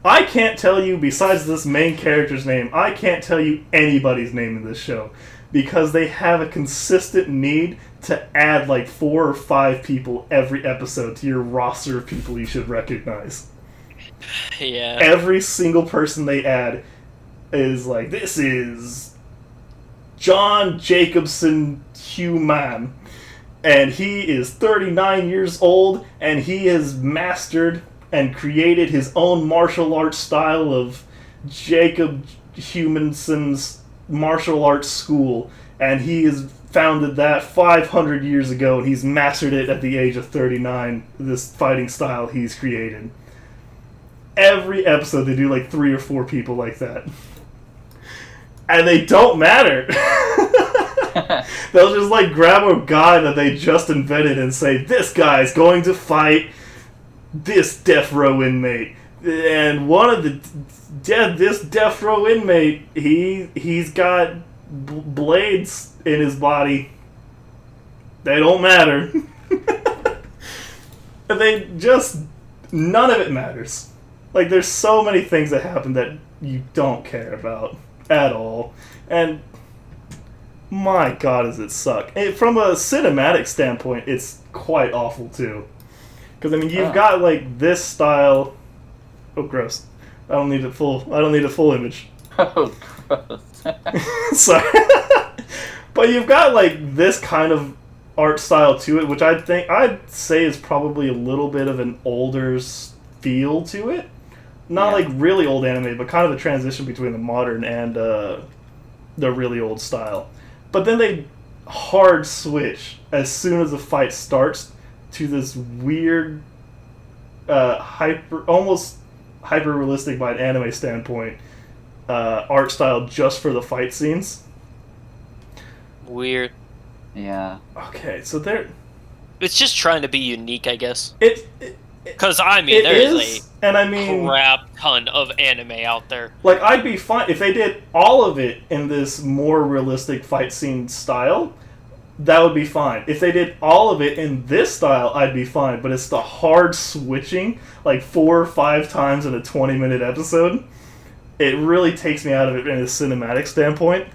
I can't tell you, besides this main character's name, I can't tell you anybody's name in this show, because they have a consistent need to add like 4 or 5 people every episode to your roster of people you should recognize. Yeah. Every single person they add is like, this is John Jacobson Human, and he is 39 years old, and he has mastered and created his own martial arts style of Jacob Humanson's martial arts school, and he is founded that 500 years ago, and he's mastered it at the age of 39, this fighting style he's created. Every episode they do like 3 or 4 people like that. And they don't matter. They'll just like grab a guy that they just invented and say, this guy's going to fight this death row inmate. And one of this death row inmate, he's got blades in his body. They don't matter. They just, none of it matters. Like, there's so many things that happen that you don't care about at all. And my god, does it suck. And from a cinematic standpoint, it's quite awful too. Because I mean, you've got like this style. Oh, gross! I don't need a full image. Oh, gross. Sorry, but you've got like this kind of art style to it, which I'd say is probably a little bit of an older feel to it. Not like really old anime, but kind of a transition between the modern and the really old style. But then they hard switch as soon as the fight starts to this weird, almost hyper realistic by an anime standpoint, art style just for the fight scenes. Weird. Yeah. Okay, so It's just trying to be unique, I guess. Because it there's is, and I mean, crap ton of anime out there. like, I'd be fine if they did all of it in this more realistic fight scene style. That would be fine. If they did all of it in this style, I'd be fine. But it's the hard switching, like 4 or 5 times in a 20-minute episode. It really takes me out of it in a cinematic standpoint.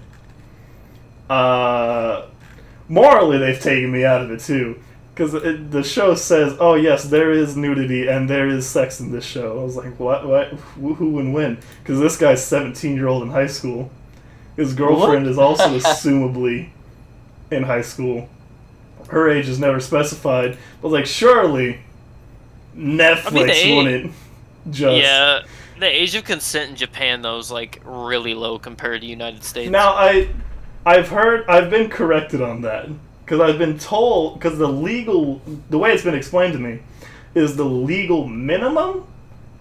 Morally, they've taken me out of it too. Because the show says, oh yes, there is nudity and there is sex in this show. I was like, what? Who and when? Because this guy's 17-year-old in high school. His girlfriend is also assumably in high school. Her age is never specified. But like, surely Netflix wouldn't just... Yeah, the age of consent in Japan, though, is like really low compared to the United States. Now, I've been corrected on that. Because I've been told, because the way it's been explained to me, is the legal minimum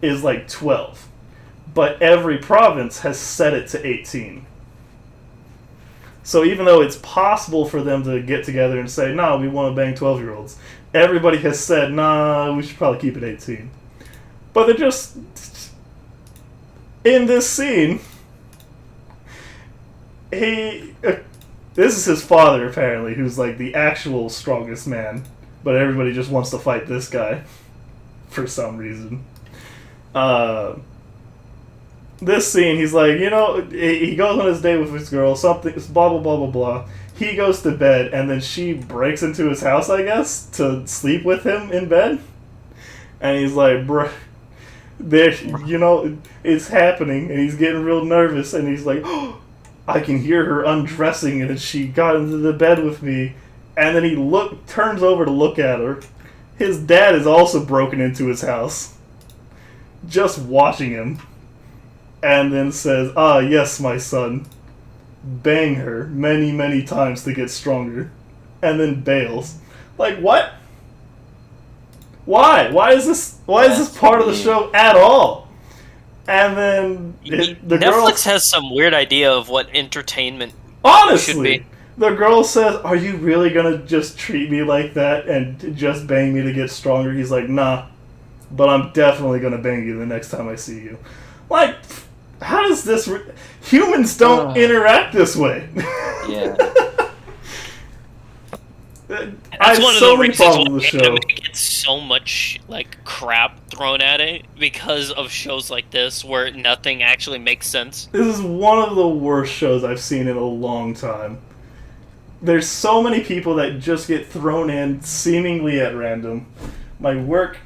is like 12. But every province has set it to 18. So even though it's possible for them to get together and say, nah, we want to bang 12-year-olds, everybody has said, nah, we should probably keep it 18. But they're just... In this scene, this is his father, apparently, who's like the actual strongest man. But everybody just wants to fight this guy. For some reason. This scene, he's like, he goes on his date with his girl, something, blah, blah, blah, blah, blah. He goes to bed, and then she breaks into his house, I guess, to sleep with him in bed. And he's like, bruh, it's happening, and he's getting real nervous, and he's like, oh, I can hear her undressing, and she got into the bed with me. And then he turns over to look at her. His dad is also broken into his house, just watching him. And then says, ah, yes, my son. Bang her many, many times to get stronger. And then bails. Like, what? Why? Why is this part of the show at all? And then Netflix has some weird idea of what entertainment honestly should be. The girl says, are you really gonna just treat me like that and just bang me to get stronger? He's like, nah, but I'm definitely gonna bang you the next time I see you. Like, how does this... Humans don't interact this way. Yeah. That's one of the reasons why anime gets so much like crap thrown at it, because of shows like this where nothing actually makes sense. This is one of the worst shows I've seen in a long time. There's so many people that just get thrown in seemingly at random. My work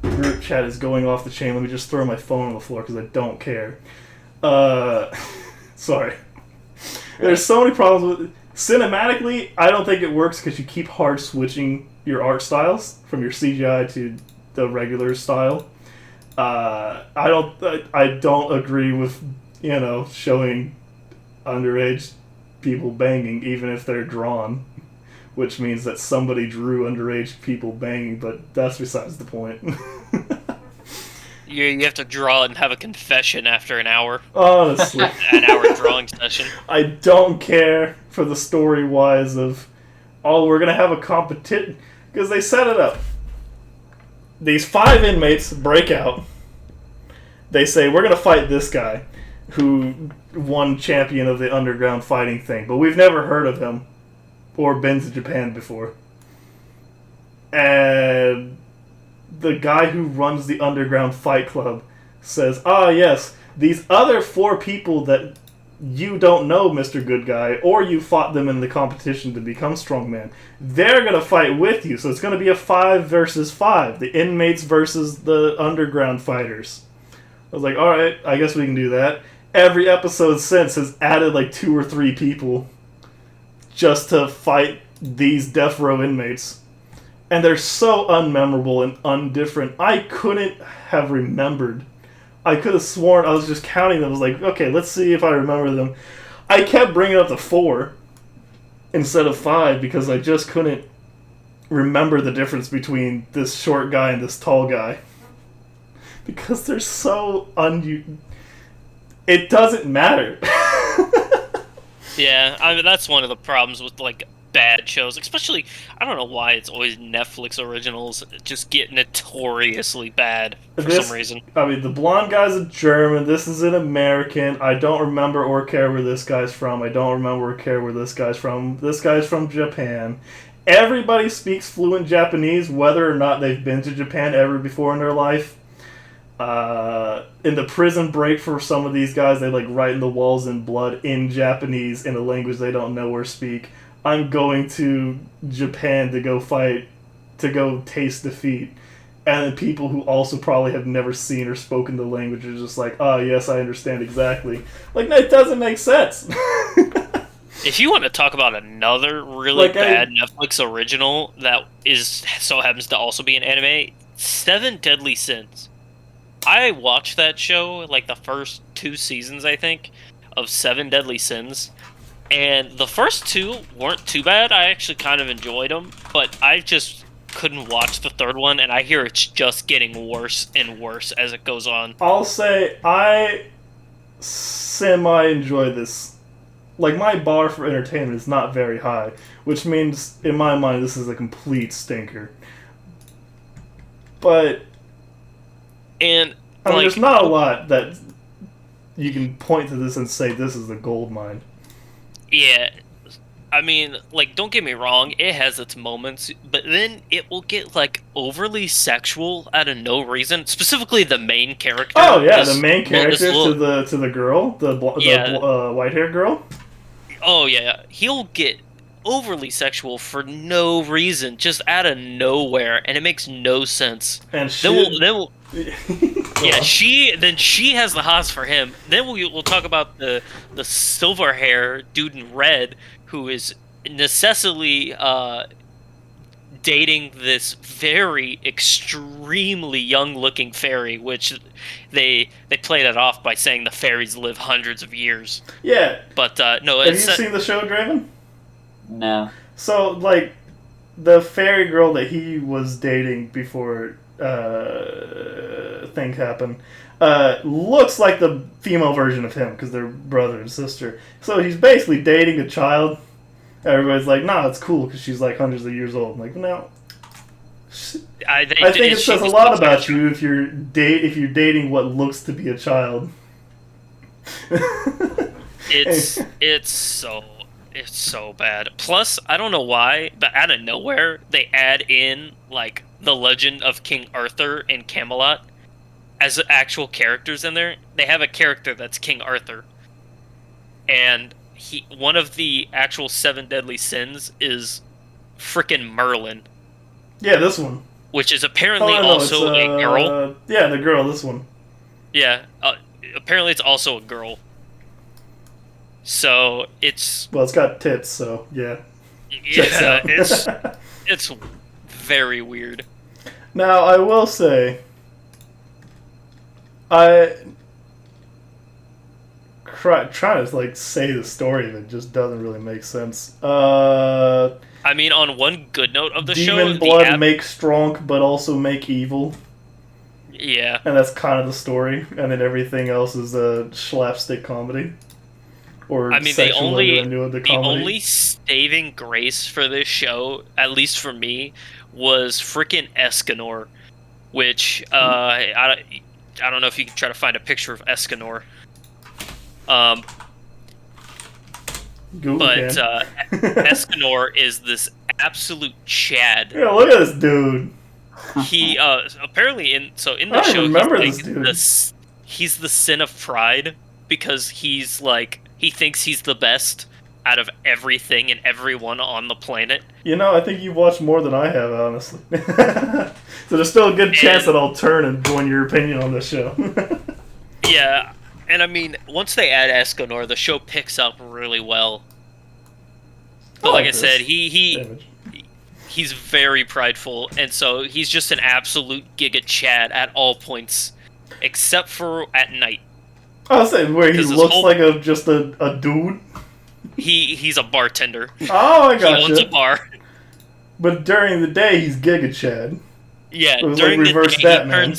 group chat is going off the chain. Let me just throw my phone on the floor because I don't care. Sorry. There's so many problems with it. Cinematically, I don't think it works because you keep hard switching your art styles from your CGI to the regular style. I don't agree with showing underage people banging, even if they're drawn, which means that somebody drew underage people banging, but that's besides the point. You have to draw and have a confession after an hour. Honestly. An hour drawing session. I don't care for the story-wise of, oh, we're going to have a competition, because they set it up. These 5 inmates break out. They say, we're going to fight this guy who won champion of the underground fighting thing, but we've never heard of him or been to Japan before. And the guy who runs the underground fight club says, yes, these other 4 people that you don't know, Mr. Good Guy, or you fought them in the competition to become strongman, they're going to fight with you. So it's going to be a 5 versus 5. The inmates versus the underground fighters. I was like, alright, I guess we can do that. Every episode since has added like 2 or 3 people just to fight these death row inmates. And they're so unmemorable and undifferent. I couldn't have remembered. I could have sworn I was just counting them. I was like, okay, let's see if I remember them. I kept bringing up the 4 instead of 5 because I just couldn't remember the difference between this short guy and this tall guy. Because they're so it doesn't matter. Yeah, I mean, that's one of the problems with, like, bad shows. Especially, I don't know why it's always Netflix originals just get notoriously bad for some reason. I mean, the blonde guy's a German, this is an American, I don't remember or care where this guy's from, I don't remember or care where this guy's from. This guy's from Japan. Everybody speaks fluent Japanese, whether or not they've been to Japan ever before in their life. In the prison break for some of these guys, they like write in the walls in blood in Japanese in a language they don't know or speak. I'm going to Japan to go fight, to go taste defeat. And then people who also probably have never seen or spoken the language are just like, oh yes, I understand exactly. Like, that doesn't make sense. If you want to talk about another really bad Netflix original that so happens to also be an anime, 7 Deadly Sins. I watched that show, like the first 2 seasons, I think, of 7 Deadly Sins. And the first 2 weren't too bad. I actually kind of enjoyed them. But I just couldn't watch the 3rd one, and I hear it's just getting worse and worse as it goes on. I'll say I semi-enjoy this. Like, my bar for entertainment is not very high, which means, in my mind, this is a complete stinker. But And I mean, there's not a lot that you can point to this and say this is a gold mine. Yeah, I mean, like, don't get me wrong, it has its moments, but then it will get, like, overly sexual out of no reason. Specifically, the main character. Oh yeah, the main character to the girl, the white-haired girl. Oh yeah, he'll get overly sexual for no reason, just out of nowhere, and it makes no sense. And yeah, she has the hots for him. Then we'll talk about the silver hair dude in red who is necessarily dating this very extremely young looking fairy, which they play that off by saying the fairies live hundreds of years. Yeah, but no. Have you seen the show, Draven? No. So, like, the fairy girl that he was dating before things happen looks like the female version of him because they're brother and sister. So he's basically dating a child. Everybody's like, nah, it's cool because she's like hundreds of years old. I'm like, no. I think it says a lot about you if you're dating what looks to be a child. It's so bad. Plus, I don't know why, but out of nowhere, they add in, like, the legend of King Arthur and Camelot as actual characters in there. They have a character that's King Arthur. And one of the actual 7 deadly sins is frickin' Merlin. Yeah, this one. Which is apparently also a girl. Yeah, the girl, this one. Yeah, apparently it's also a girl. So it's... Well, it's got tits, so yeah. Yeah, it's very weird. Now, I will say, trying to like say the story that just doesn't really make sense. I mean, on one good note of the show, Demon blood make strong, but also make evil. Yeah. And that's kind of the story, and then everything else is a slapstick comedy. Or I mean, the comedy. only saving grace for this show, at least for me, was freaking Escanor, which I don't know if you can try to find a picture of Escanor. Google but Escanor is this absolute Chad. Yeah, look at this dude. He apparently in the I show remember he's this dude. He's the sin of pride because he's like he thinks he's the best out of everything and everyone on the planet. You know, I think you've watched more than I have, honestly. So there's still a good chance that I'll turn and join your opinion on this show. Yeah, and I mean, once they add Escanor, the show picks up really well. But like I said, he's very prideful, and so he's just an absolute Giga Chad at all points, except for at night. I'll say where he looks like just a dude. He's a bartender. Oh, I gotcha. He owns a bar. But during the day, he's Giga Chad. Yeah, it was during like reverse the day Batman.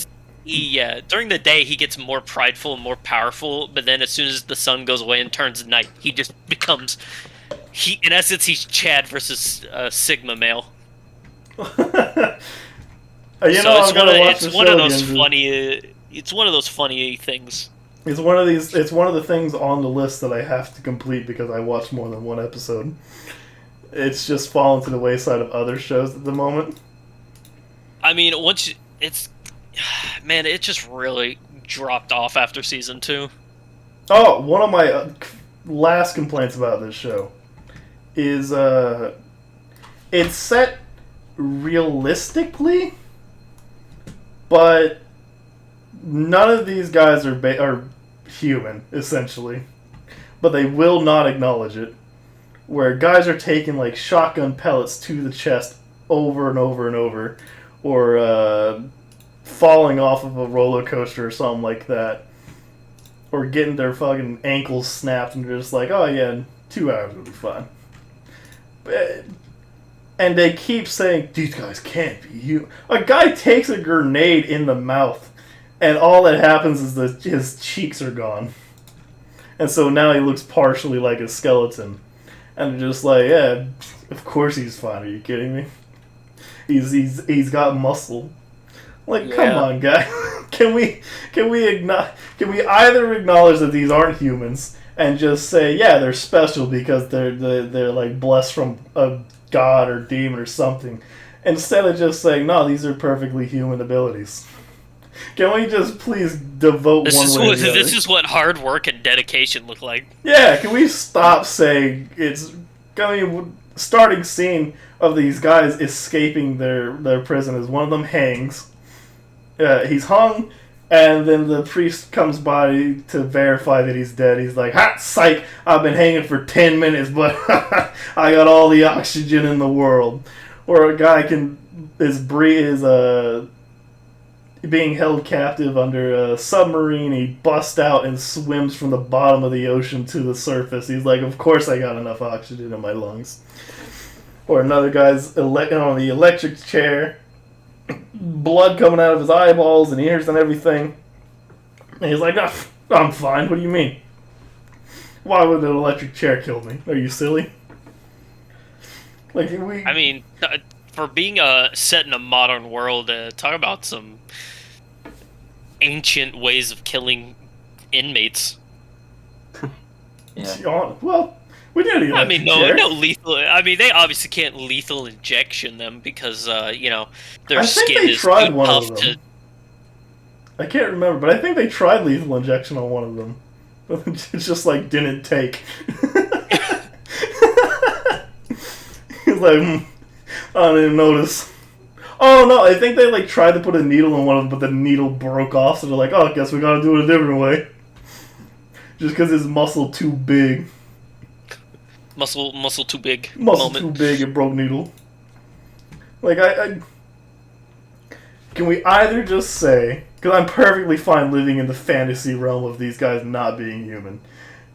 during the day he gets more prideful and more powerful, but then as soon as the sun goes away and turns night, he just becomes in essence he's Chad versus Sigma male. It's one of those funny things. It's one of the things on the list that I have to complete because I watch more than one episode. It's just fallen to the wayside of other shows at the moment. I mean, it just really dropped off after season 2. Oh, one of my last complaints about this show is it's set realistically, but none of these guys are human, essentially. But they will not acknowledge it. Where guys are taking like shotgun pellets to the chest over and over and over, or falling off of a roller coaster or something like that, or getting their fucking ankles snapped and they're just like, oh yeah, in 2 hours will be fine. And they keep saying, these guys can't be you. A guy takes a grenade in the mouth, and all that happens is that his cheeks are gone. And so now he looks partially like a skeleton. And they're just like, yeah, of course he's fine. Are you kidding me? He's got muscle. Like, come on, guy. Can we either acknowledge that these aren't humans and just say, yeah, they're special because they're like blessed from a god or demon or something, instead of just saying, no, these are perfectly human abilities. Can we just please devote one way or the other? This is what hard work and dedication look like. Yeah, can we stop saying starting scene of these guys escaping their prison is one of them hangs. He's hung, and then the priest comes by to verify that he's dead. He's like, ha, psych, I've been hanging for 10 minutes, but I got all the oxygen in the world. Or a guy is being held captive under a submarine. He busts out and swims from the bottom of the ocean to the surface. He's like, of course I got enough oxygen in my lungs. Or another guy's on the electric chair, blood coming out of his eyeballs and ears and everything. And he's like, oh, I'm fine, what do you mean? Why would an electric chair kill me? Are you silly? I mean, for being set in a modern world, talk about some ancient ways of killing inmates. Yeah. Well, we did. I mean, no lethal. I mean, they obviously can't lethal injection them because their skin is too tough to. I can't remember, but I think they tried lethal injection on one of them. It's just like didn't take. He's like, I didn't notice. Oh no, I think they tried to put a needle in one of them, but the needle broke off, so they're like, oh, I guess we gotta do it a different way. Just because his muscle too big. Muscle too big. Muscle too big, it broke needle. I can we either just say, because I'm perfectly fine living in the fantasy realm of these guys not being human.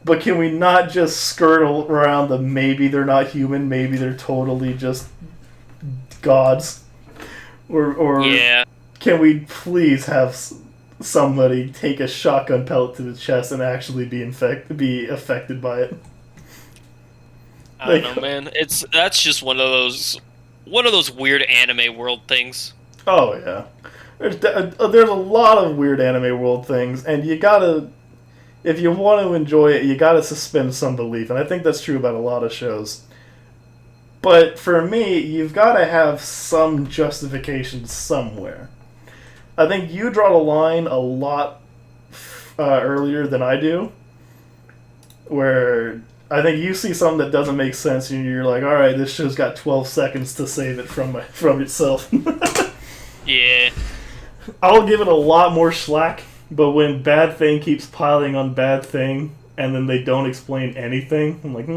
But can we not just skirt around the maybe they're not human, maybe they're totally just gods? Or Yeah. can we please have somebody take a shotgun pellet to the chest and actually be affected by it? I don't know, man. That's just one of those weird anime world things. Oh yeah, there's a lot of weird anime world things, and you gotta, if you want to enjoy it, you gotta suspend some belief, and I think that's true about a lot of shows. But for me, you've gotta have some justification somewhere. I think you draw the line a lot earlier than I do, where I think you see something that doesn't make sense, and you're like, all right, this show's got 12 seconds to save it from itself. Yeah. I'll give it a lot more slack, but when bad thing keeps piling on bad thing, and then they don't explain anything, I'm like,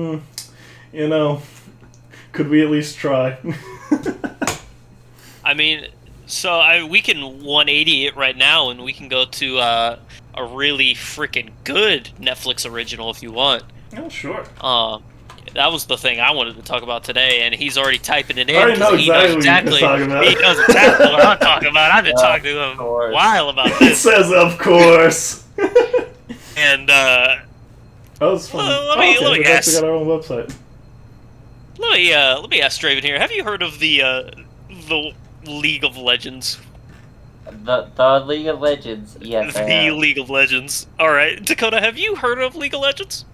could we at least try? I mean, so we can 180 it right now, and we can go to a really freaking good Netflix original if you want. Oh, sure. That was the thing I wanted to talk about today, and he's already typing it in. I already know exactly what you're talking about. He knows exactly what I'm talking about. I've been talking to him a while about It this. says, of course. And That was fun. let me We've ask. actually got our own website. let me ask Draven here. Have you heard of the League of Legends? The League of Legends, yes, I The have. League of Legends. All right, Dakota, have you heard of League of Legends?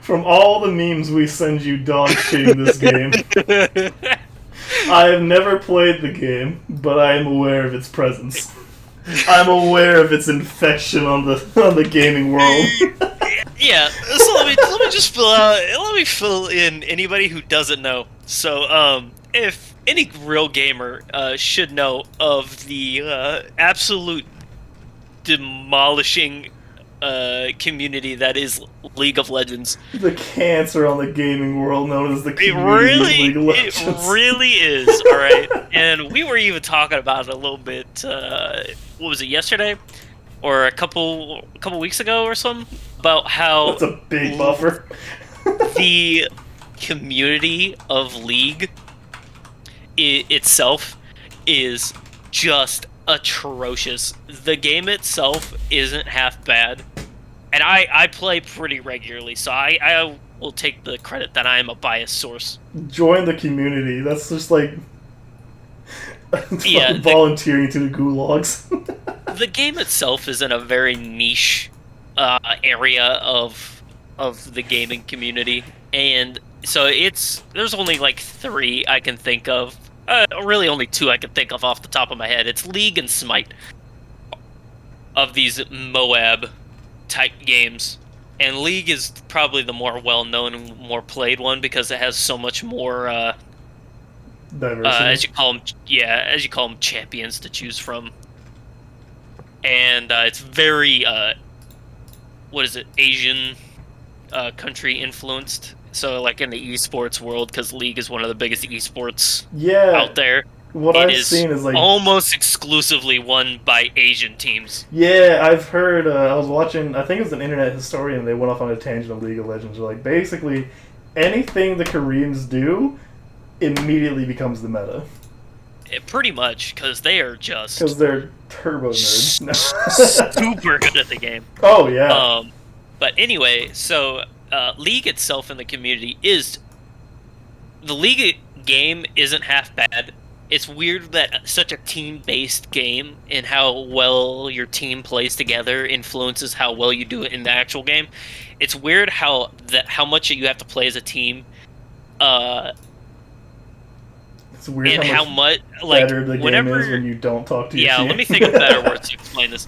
From all the memes we send you dog shitting this game, I have never played the game, but I am aware of its presence. I'm aware of its infection on the gaming world. Yeah, so let me fill in anybody who doesn't know. So, if any real gamer should know of the absolute demolishing community that is League of Legends. The cancer on the gaming world known as the community of League of Legends. It really is, alright? And we were even talking about it a little bit, what was it, yesterday? Or a couple weeks ago or something? About how That's a big buffer. the community of League itself is just atrocious. The game itself isn't half bad, and I play pretty regularly, so I will take the credit that I am a biased source. Join the community. That's just like Yeah, volunteering to the gulags. The game itself is in a very niche area of the gaming community, and so there's only like 3 I can think of. Really only 2 I can think of off the top of my head. It's League and Smite of these Moab type games. And League is probably the more well-known and more played one because it has so much more Diversity. as you call them champions to choose from. And it's very Asian country influenced. So, like in the esports world, because League is one of the biggest esports out there, what it I've is seen is like almost exclusively won by Asian teams. Yeah, I've heard. I was watching. I think it was an internet historian. They went off on a tangent of League of Legends. Like basically, anything the Koreans do immediately becomes the meta Pretty much, because they are just because they're turbo nerds. super good at the game. Oh yeah. But anyway, so League itself in the community is the League game isn't half bad. It's weird that such a team-based game and how well your team plays together influences how well you do it in the actual game. It's weird how much you have to play as a team. It's weird and how much like better the whenever game is when you don't talk to your team. let me think of better words to explain this.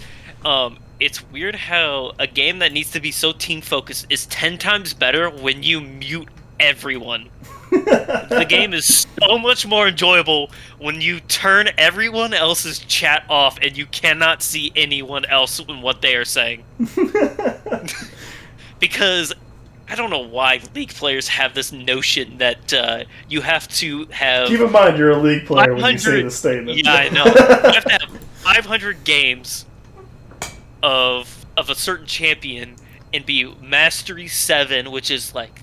It's weird how a game that needs to be so team focused is 10 times better when you mute everyone. The game is so much more enjoyable when you turn everyone else's chat off and you cannot see anyone else in what they are saying. Because I don't know why League players have this notion that you have to have... Keep in mind you're a League player when you say the statement. Yeah, I know. You have to have 500 games of a certain champion and be Mastery 7, which is like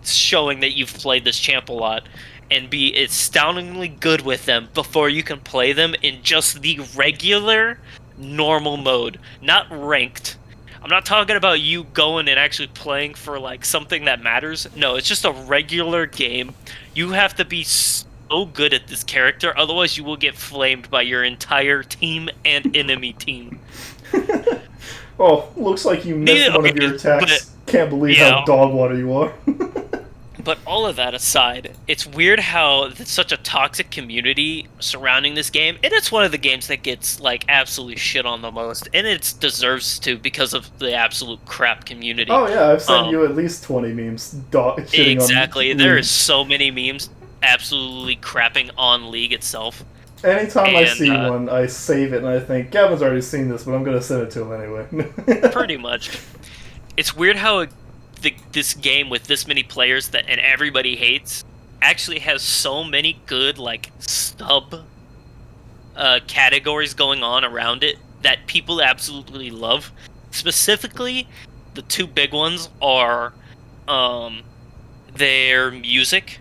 showing that you've played this champ a lot, and be astoundingly good with them before you can play them in just the regular, normal mode, not ranked. I'm not talking about you going and actually playing for like something that matters. No, it's just a regular game. You have to be so good at this character, otherwise you will get flamed by your entire team and enemy team. Oh, looks like you missed one of your attacks. Can't believe how dog water you are. But all of that aside, it's weird how there's such a toxic community surrounding this game, and it's one of the games that gets like absolutely shit on the most, and it deserves to because of the absolute crap community. Oh yeah, I've sent you at least 20 memes shitting exactly. on There is so many memes absolutely crapping on League itself. Anytime I see one, I save it and I think, Gavin's already seen this, but I'm going to send it to him anyway. Pretty much. It's weird how this game with this many players that and everybody hates actually has so many good like sub categories going on around it that people absolutely love. Specifically, the two big ones are their music.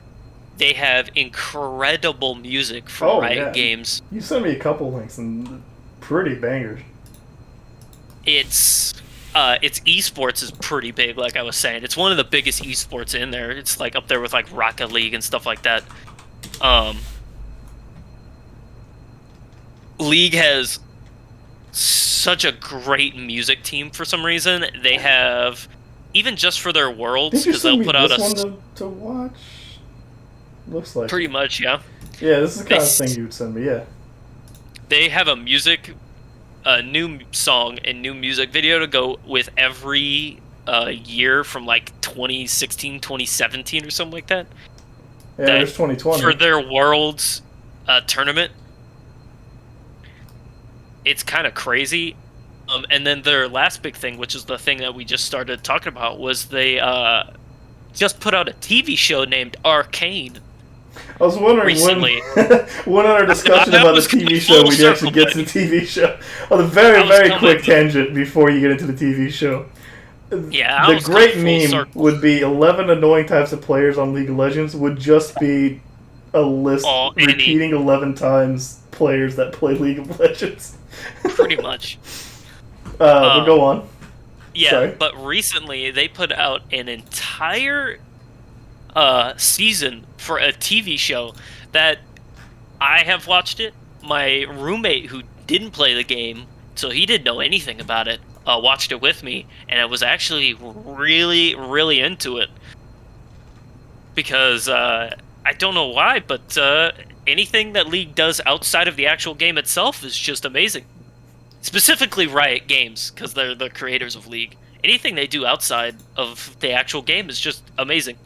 They have incredible music from Riot Games. You sent me a couple links and pretty bangers. It's esports is pretty big, like I was saying. It's one of the biggest esports in there. It's like up there with like Rocket League and stuff like that. League has such a great music team for some reason. They have, even just for their worlds, because they'll put out a one to watch. Looks like pretty much, yeah. Yeah, this is the kind of thing you'd send me. Yeah. They have a new song and new music video to go with every year from like 2016, 2017 or something like that. Yeah, there's 2020. For their Worlds tournament. It's kind of crazy. And then their last big thing, which is the thing that we just started talking about, was they just put out a TV show named Arcane. I was wondering recently. when in our discussion about the TV show we'd actually get to the TV show. On a very quick tangent before you get into the TV show. Yeah, the great meme would be 11 annoying types of players on League of Legends would just be a list repeating 11 times players that play League of Legends. Pretty much. But go on. Yeah, Sorry. But recently they put out an entire season for a TV show that I have watched it. My roommate, who didn't play the game, so he didn't know anything about it, watched it with me, and I was actually really, really into it. Because, I don't know why, but anything that League does outside of the actual game itself is just amazing. Specifically Riot Games, because they're the creators of League. Anything they do outside of the actual game is just amazing.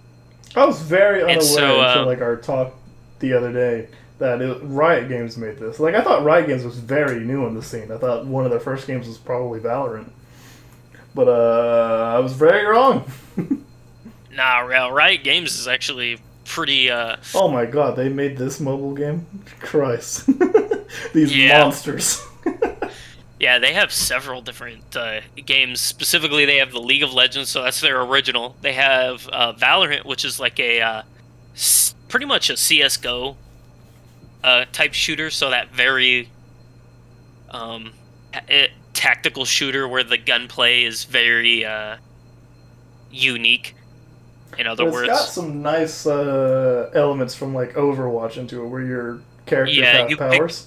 I was very unaware until like our talk the other day that Riot Games made this. Like I thought Riot Games was very new in the scene. I thought one of their first games was probably Valorant. But I was very wrong. Nah, Riot Games is actually pretty Oh my god, they made this mobile game? Christ. These monsters. Yeah, they have several different games. Specifically, they have the League of Legends, so that's their original. They have Valorant, which is like a pretty much a CS:GO type shooter. So that very tactical shooter where the gunplay is very unique. In other words, it's got some nice elements from like Overwatch into it, where your characters have powers.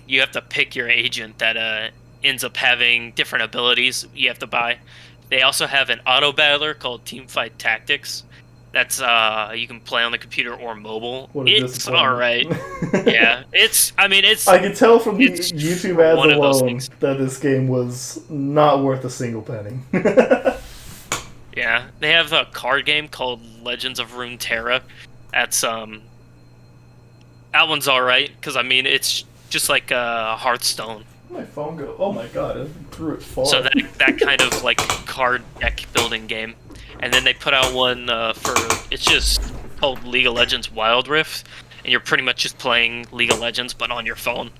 You have to pick your agent that ends up having different abilities you have to buy. They also have an auto battler called Teamfight Tactics. That's you can play on the computer or mobile. It's alright. Yeah, I can tell from the YouTube ads alone that this game was not worth a single penny. Yeah, they have a card game called Legends of Runeterra. That's that one's alright because it's just like Hearthstone. Where'd my phone go? Oh my god, I threw it far. So that kind of like card deck building game. And then they put out one it's just called League of Legends Wild Rift, and you're pretty much just playing League of Legends but on your phone.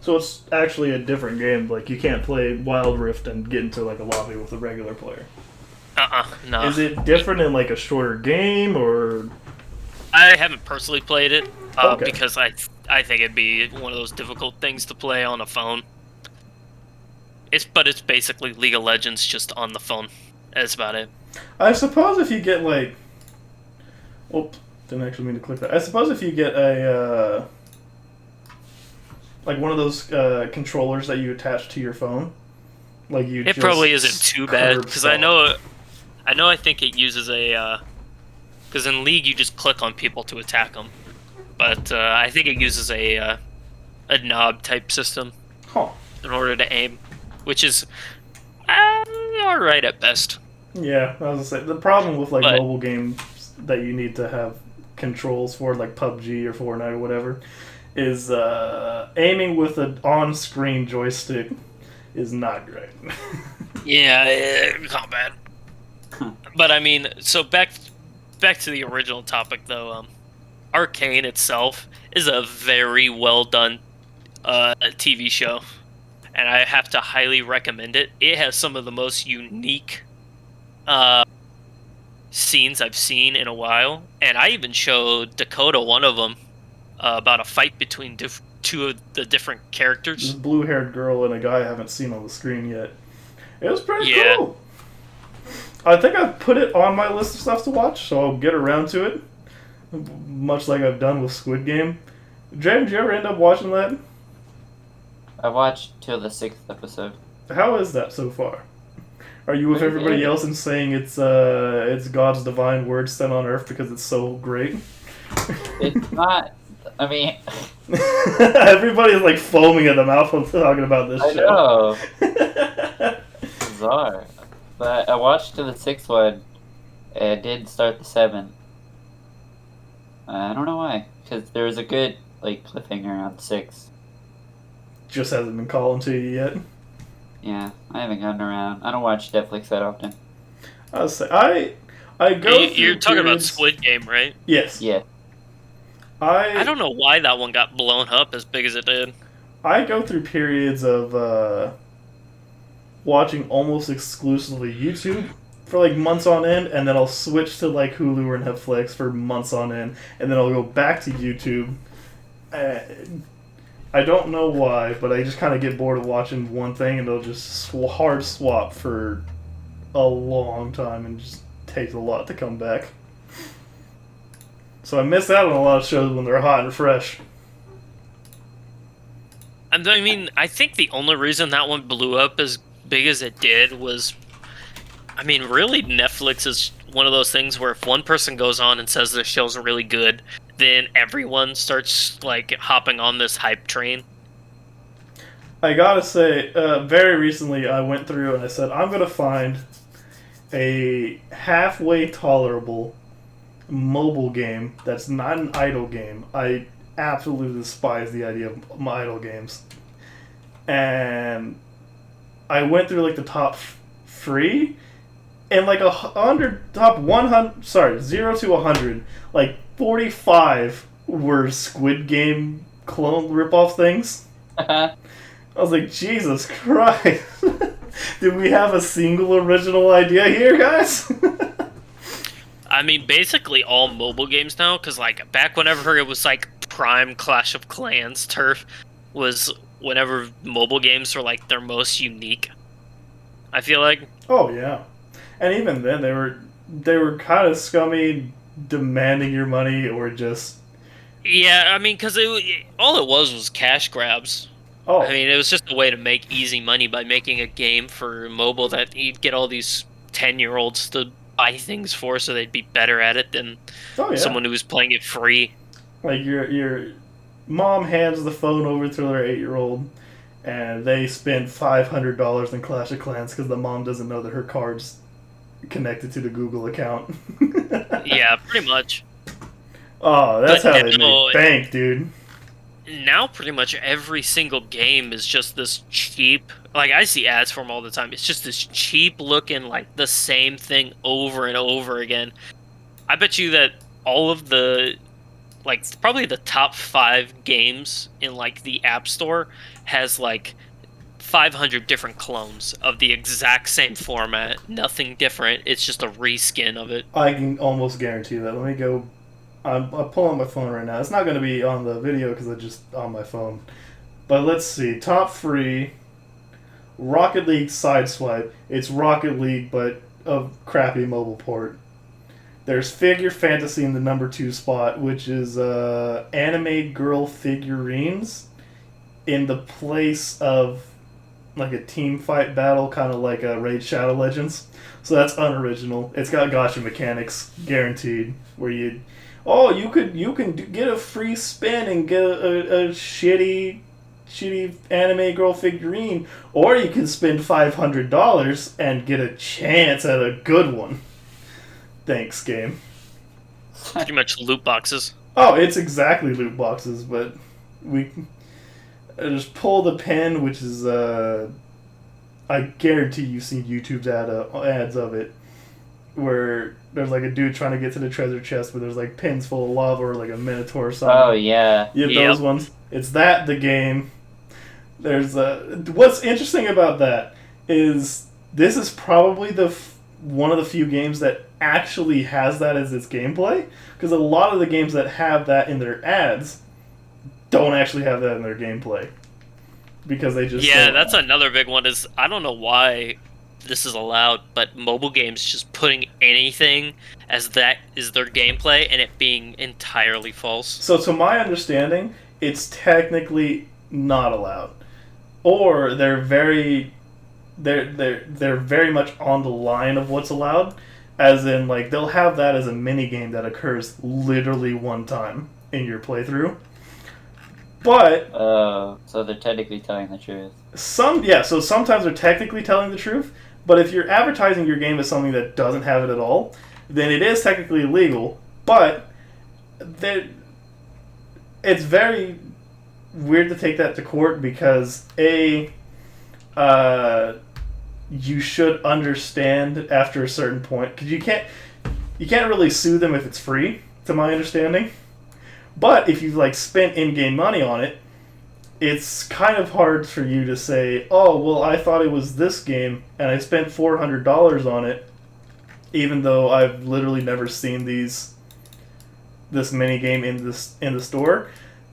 So it's actually a different game. Like, you can't play Wild Rift and get into, like, a lobby with a regular player. No. Is it different in, like, a shorter game, or... I haven't personally played it, Okay. because I think it'd be one of those difficult things to play on a phone. But it's basically League of Legends just on the phone. That's about it. I suppose if you get, like... Oops, didn't actually mean to click that. I suppose if you get a, like one of those controllers that you attach to your phone, like you. It just probably isn't too bad, because I curb know. I think it uses a. Because in League you just click on people to attack them, but I think it uses a knob type system Huh. in order to aim, which is all right at best. Yeah, I was gonna say the problem with like But- mobile games that you need to have controls for, like PUBG or Fortnite or whatever, is aiming with an on-screen joystick is not great. Yeah, it's not bad. But I mean, so back to the original topic though. Arcane itself is a very well done TV show, and I have to highly recommend it. It has some of the most unique scenes I've seen in a while, and I even showed Dakota one of them about a fight between two of the different This characters. blue-haired girl and a guy I haven't seen on the screen yet. It was pretty Yeah. cool. I think I've put it on my list of stuff to watch, so I'll get around to it. Much like I've done with Squid Game. Jay, did you ever end up watching that? I watched till the 6th episode. How is that so far? Are you with Pretty everybody good. else in saying it's God's divine word sent on earth because it's so great? It's not. I mean, Everybody's like foaming at the mouth when talking about this I show. know. Bizarre. But I watched to the 6th one, and didn't start the 7th. I don't know why, because there was a good like cliffhanger on 6. Just hasn't been calling to you yet. Yeah, I haven't gotten around. I don't watch Netflix that often. I was say I go. You're through talking about periods- Squid Game, right? Yes. Yeah, I don't know why that one got blown up as big as it did. I go through periods of watching almost exclusively YouTube for like months on end, and then I'll switch to like Hulu or Netflix for months on end, and then I'll go back to YouTube. I don't know why, but I just kind of get bored of watching one thing, and it'll just hard swap for a long time, and just takes a lot to come back. So I miss out on a lot of shows when they're hot and fresh. I mean, I think the only reason that one blew up as big as it did was, I mean, really, Netflix is one of those things where if one person goes on and says their show's really good, then everyone starts like hopping on this hype train. I gotta say, very recently I went through and I said, I'm gonna find a halfway tolerable mobile game that's not an idle game. I absolutely despise the idea of idle games. And I went through like the top 3, and like top 100, 0 to 100, like 45 were Squid Game clone ripoff things. I was like, Jesus Christ. Did we have a single original idea here, guys? I mean, basically all mobile games now, because like back whenever it was like prime Clash of Clans turf was whenever mobile games were like their most unique. I feel like. Oh yeah, and even then they were kind of scummy, demanding your money or just. Yeah, I mean, because all it was cash grabs. Oh, I mean, it was just a way to make easy money by making a game for mobile that you'd get all these 10-year-olds to buy things for so they'd be better at it than oh yeah. someone who was playing it free. Like your mom hands the phone over to their 8-year-old, and they spend $500 in Clash of Clans because the mom doesn't know that her card's connected to the Google account. Yeah, pretty much. Oh, that's But how they no, make bank, dude. Now pretty much every single game is just this cheap, like I see ads for them all the time. It's just this cheap looking, like the same thing over and over again. I bet you that all of the like probably the top 5 games in like the App Store has like 500 different clones of the exact same format. Nothing different. It's just a reskin of it. I can almost guarantee that. Let me go. I'm pulling my phone right now. It's not going to be on the video because it's just on my phone. But let's see. Top 3. Rocket League Sideswipe. It's Rocket League, but a crappy mobile port. There's Figure Fantasy in the number 2 spot, which is anime girl figurines in the place of like a team fight battle, kind of like a Raid Shadow Legends. So that's unoriginal. It's got gacha mechanics guaranteed, where you can get a free spin and get a shitty anime girl figurine, or you can spend $500 and get a chance at a good one. Thanks, game. Pretty much loot boxes. Oh, it's exactly loot boxes, but we just pull the pin, which is I guarantee you've seen YouTube's ads of it, where there's like a dude trying to get to the treasure chest, where there's like pins full of lava or like a minotaur or something. Oh yeah. You have those ones. It's the game. There's what's interesting about that is this is probably one of the few games that actually has that as its gameplay, because a lot of the games that have that in their ads don't actually have that in their gameplay, because they just that's another big one. Is I don't know why this is allowed, but mobile games just putting anything as that is their gameplay and it being entirely false. So to my understanding, it's technically not allowed, or they're very much on the line of what's allowed, as in like they'll have that as a mini game that occurs literally one time in your playthrough. But so they're technically telling the truth. So sometimes they're technically telling the truth, but if you're advertising your game as something that doesn't have it at all, then it is technically illegal. But it's very weird to take that to court, because you should understand after a certain point, because you can't really sue them if it's free, to my understanding. But if you've like spent in-game money on it, it's kind of hard for you to say, oh, well, I thought it was this game and I spent $400 on it, even though I've literally never seen this mini game in the store.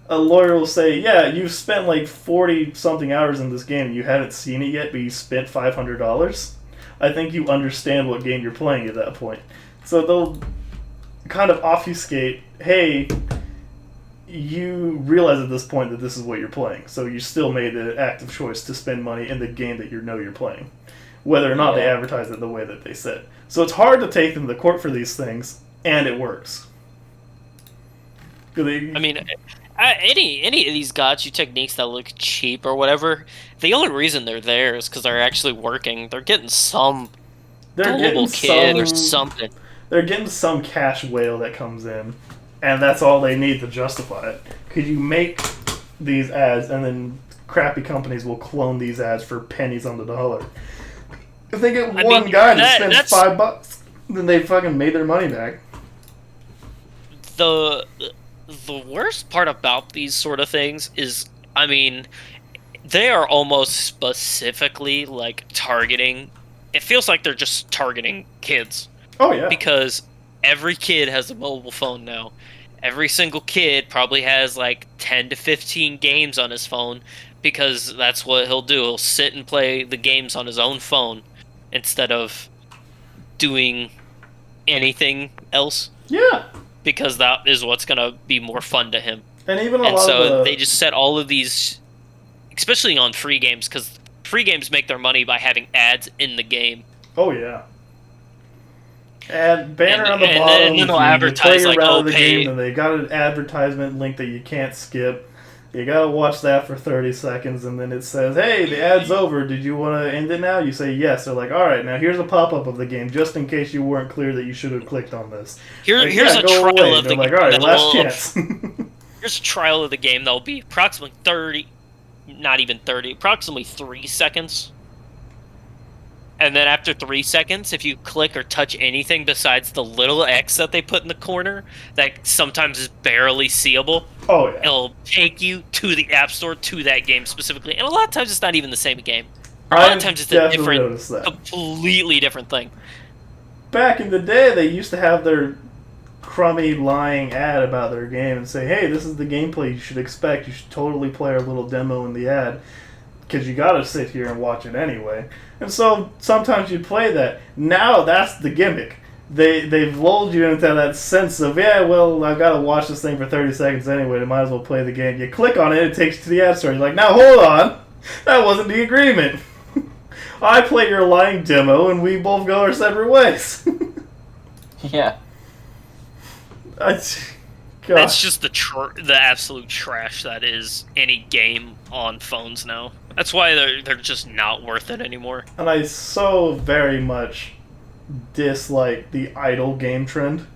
A lawyer will say, yeah, you've spent like 40-something hours in this game and you haven't seen it yet, but you spent $500. I think you understand what game you're playing at that point. So they'll kind of obfuscate, hey, you realize at this point that this is what you're playing, so you still made the active choice to spend money in the game that you're playing, whether or not they advertise it the way that they said. So it's hard to take them to court for these things, and it works. I mean, any of these gacha techniques that look cheap or whatever, the only reason they're there is because they're actually working. They're getting some global kid or something. They're getting some cash whale that comes in, and that's all they need to justify it. Could you make these ads, and then crappy companies will clone these ads for pennies on the dollar? If they get one guy that spends $5, then they fucking made their money back. The worst part about these sort of things is, I mean, they are almost specifically like targeting. It feels like they're just targeting kids. Oh yeah. Because every kid has a mobile phone now. Every single kid probably has like 10 to 15 games on his phone, because that's what he'll do. He'll sit and play the games on his own phone instead of doing anything else. Yeah. Because that is what's going to be more fun to him. And even a lot of they just set all of these, especially on free games, because free games make their money by having ads in the game. Oh yeah. And banner on the bottom. And then they'll advertise like, the game, and they got an advertisement link that you can't skip. You gotta watch that for 30 seconds, and then it says, "Hey, the ad's over. Did you want to end it now?" You say yes. They're like, "All right, now here's a pop-up of the game, just in case you weren't clear that you should have clicked on this." Here's a trial of the game. Like, all right, last chance. Here's a trial of the game that'll be approximately 30, not even 30, approximately 3 seconds. And then after 3 seconds, if you click or touch anything besides the little X that they put in the corner, that sometimes is barely seeable, Oh yeah. it'll take you to the App Store, to that game specifically. And a lot of times it's not even the same game. A lot of times it's a different, completely different thing. Back in the day, they used to have their crummy lying ad about their game and say, hey, this is the gameplay you should expect. You should totally play our little demo in the ad, because you gotta sit here and watch it anyway. And so sometimes you play that. Now that's the gimmick. They've lulled you into that sense of, yeah, well, I've got to watch this thing for 30 seconds anyway, I might as well play the game. You click on it, it takes you to the App Store. You're like, now hold on, that wasn't the agreement. I play your lying demo and we both go our separate ways. Yeah. That's just the absolute trash that is any game on phones now. That's why they're just not worth it anymore. And I so very much dislike the idle game trend,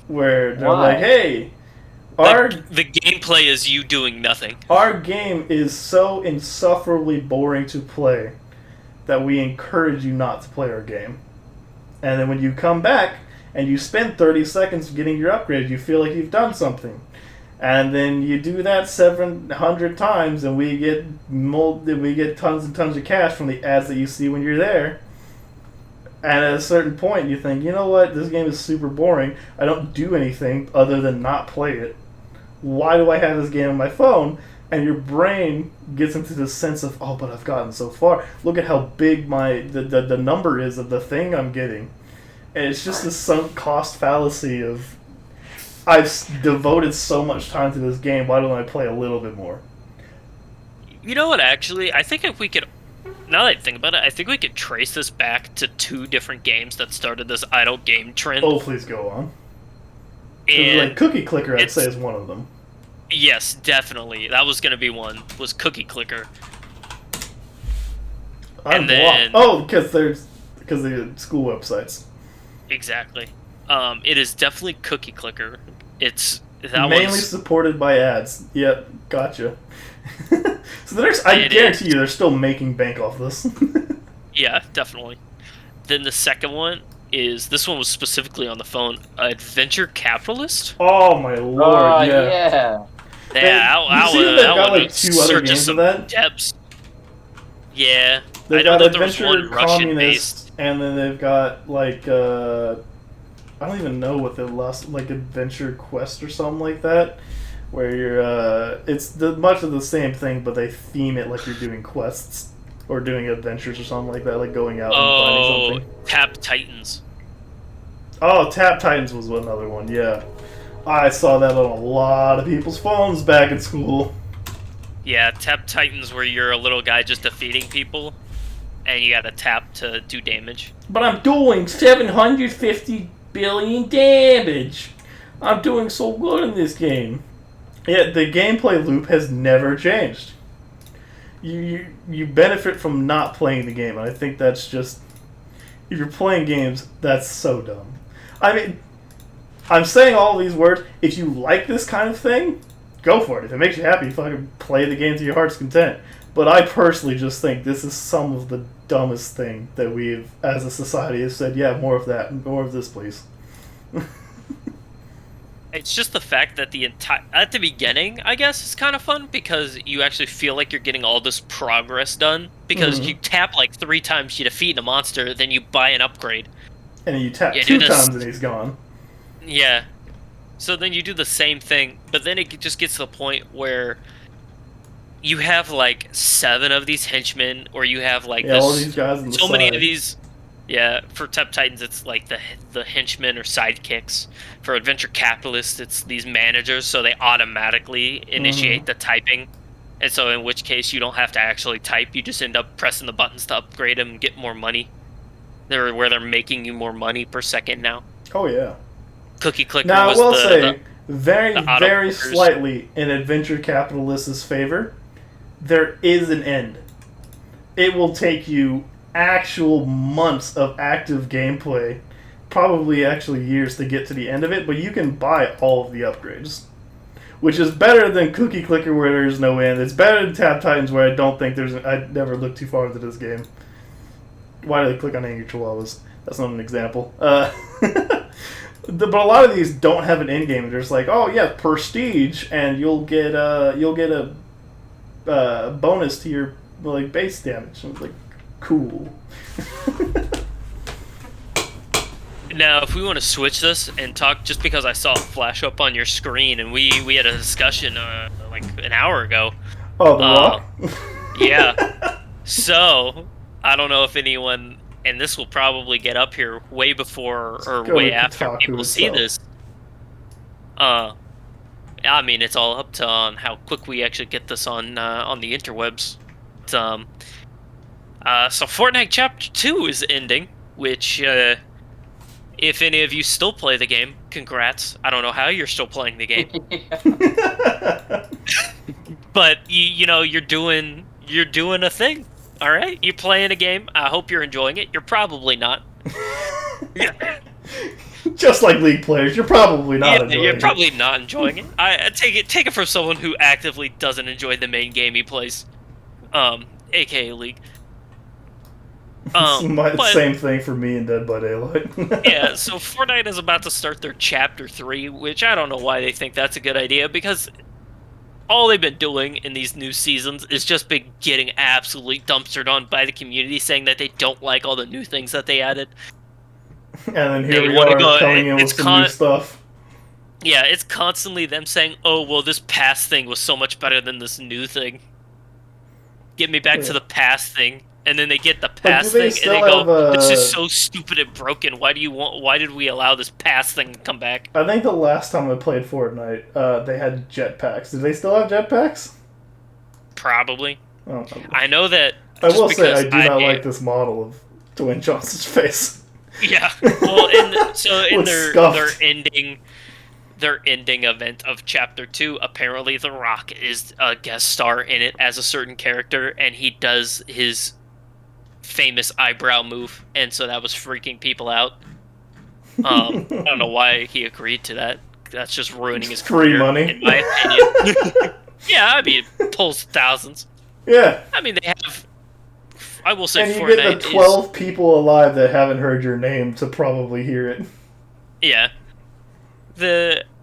where they're like, hey, the gameplay is you doing nothing. Our game is so insufferably boring to play that we encourage you not to play our game. And then when you come back and you spend 30 seconds getting your upgrade, you feel like you've done something. And then you do that 700 times, and we get tons and tons of cash from the ads that you see when you're there. And at a certain point, you think, you know what, this game is super boring. I don't do anything other than not play it. Why do I have this game on my phone? And your brain gets into this sense of, oh, but I've gotten so far. Look at how big the number is of the thing I'm getting. And it's just this sunk cost fallacy of, I've devoted so much time to this game, why don't I play a little bit more? You know what, actually, I think if we could, now that I think about it, I think we could trace this back to 2 different games that started this idle game trend. Oh, please go on. And like Cookie Clicker, I'd say, is one of them. Yes, definitely. That was going to be one, was Cookie Clicker. And then... Oh, because they're school websites. Exactly. It is definitely Cookie Clicker. It's mainly supported by ads. Yep, gotcha. So I guarantee you they're still making bank off this. Yeah, definitely. Then the second one is, this one was specifically on the phone, Adventure Capitalist. Oh my lord, yeah. That got like 2 other games of that? Depths. Yeah. They've got Adventure Communist, and then they've got like I don't even know what the last, like Adventure Quest or something like that, where you're it's much of the same thing, but they theme it like you're doing quests or doing adventures or something like that, like going out and finding something. Tap Titans. Oh, Tap Titans was another one. Yeah, I saw that on a lot of people's phones back in school. Yeah, Tap Titans, where you're a little guy just defeating people, and you gotta tap to do damage. But I'm doing 750 billion damage. I'm doing so good in this game. Yeah, the gameplay loop has never changed. You benefit from not playing the game, and I think that's just, if you're playing games, that's so dumb. I mean, I'm saying all these words. If you like this kind of thing, go for it. If it makes you happy, fucking play the game to your heart's content. But I personally just think this is some of the dumbest thing that we've, as a society, have said, yeah, more of that, more of this, please. It's just the fact that at the beginning, I guess, is kind of fun, because you actually feel like you're getting all this progress done, because you tap like 3 times, you defeat a monster, then you buy an upgrade. And then you tap 2 times and he's gone. Yeah. So then you do the same thing, but then it just gets to the point where you have like 7 of these henchmen, or you have like all these guys on the so side. many of these. Yeah, for Tap Titans, it's like the henchmen or sidekicks. For Adventure Capitalists, it's these managers, so they automatically initiate the typing. And so in which case you don't have to actually type, you just end up pressing the buttons to upgrade them and get more money. Where they're making you more money per second now. Oh yeah. Cookie Clicker now, was I will say, very workers. slightly in Adventure Capitalist's favor, there is an end. It will take you actual months of active gameplay, probably actually years to get to the end of it, but you can buy all of the upgrades, which is better than Cookie Clicker where there's no end. It's better than Tap Titans where I don't think I'd never look too far into this game. Why do they click on angry chihuahuas? That's not an example. But a lot of these don't have an end game. They're just like, oh yeah, prestige, and you'll get a bonus to your like base damage. And it's like, cool. Now, if we want to switch this and talk, just because I saw it flash up on your screen, and we had a discussion like an hour ago. Oh, The Rock? Yeah. So, I don't know if anyone, and this will probably get up here way before or way after Kotaku people see this. I mean, it's all up to on how quick we actually get this on the interwebs. So Fortnite Chapter 2 is ending, which, if any of you still play the game, congrats. I don't know how you're still playing the game. But, you know, you're doing a thing, all right? You're playing a game. I hope you're enjoying it. You're probably not. Just like League players, you're probably not enjoying it. You're probably not enjoying it. I take it from someone who actively doesn't enjoy the main game he plays, aka League. Same thing for me and Dead by Daylight. Yeah, so Fortnite is about to start their Chapter 3, which I don't know why they think that's a good idea, because all they've been doing in these new seasons is just been getting absolutely dumpstered on by the community, saying that they don't like all the new things that they added. And then here we are coming in with some new stuff. Yeah, it's constantly them saying, oh, well, this past thing was so much better than this new thing. Get me back to the past thing. And then they get the past thing, and they go, this is so stupid and broken. Why did we allow this past thing to come back? I think the last time I played Fortnite, they had jetpacks. Do they still have jetpacks? Probably. Oh, I know that... I will say, I do not like this model of Dwayne Johnson's face. Yeah. Well, in their ending event of Chapter 2, apparently The Rock is a guest star in it as a certain character, and he does his famous eyebrow move, and so that was freaking people out. I don't know why he agreed to that. That's just ruining his career, money, in my opinion. Yeah, I mean, it pulls thousands. Yeah. I mean, they have... I will say and you Fortnite get the 12 people alive that haven't heard your name to probably hear it. Yeah.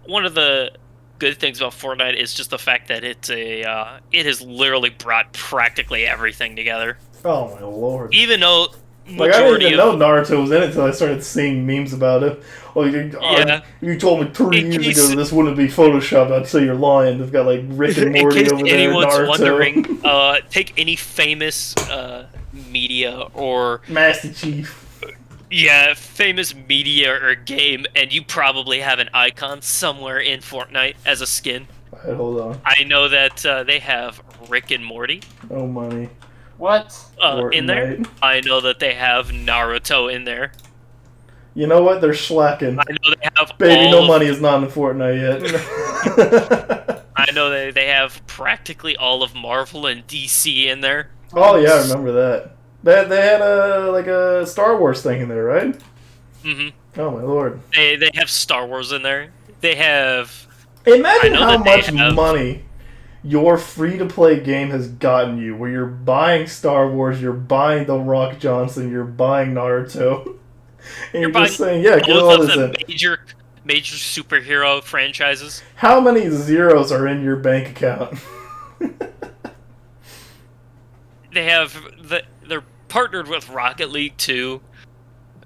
One of the good things about Fortnite is just the fact that it has literally brought practically everything together. Oh my lord! Even though I didn't even know Naruto was in it until I started seeing memes about it. Oh, you told me 3 years ago this wouldn't be photoshopped. I'd say you're lying. They've got like Rick and Morty over there. Anyone's Naruto. wondering, take any famous media or Master Chief. Yeah, famous media or game, and you probably have an icon somewhere in Fortnite as a skin. Alright, hold on. I know that they have Rick and Morty. Oh, money. What? In there. I know that they have Naruto in there. You know what? They're slacking. I know they have Baby, no money is not in Fortnite yet. I know they have practically all of Marvel and DC in there. Oh yeah, I remember that. They had a Star Wars thing in there, right? Mm-hmm. Oh my lord. They have Star Wars in there. They have... Imagine how much money your free-to-play game has gotten you, where you're buying Star Wars, you're buying The Rock Johnson, you're buying Naruto. And you're just saying, yeah, get all this in. Major superhero franchises. How many zeros are in your bank account? They're partnered with Rocket League too.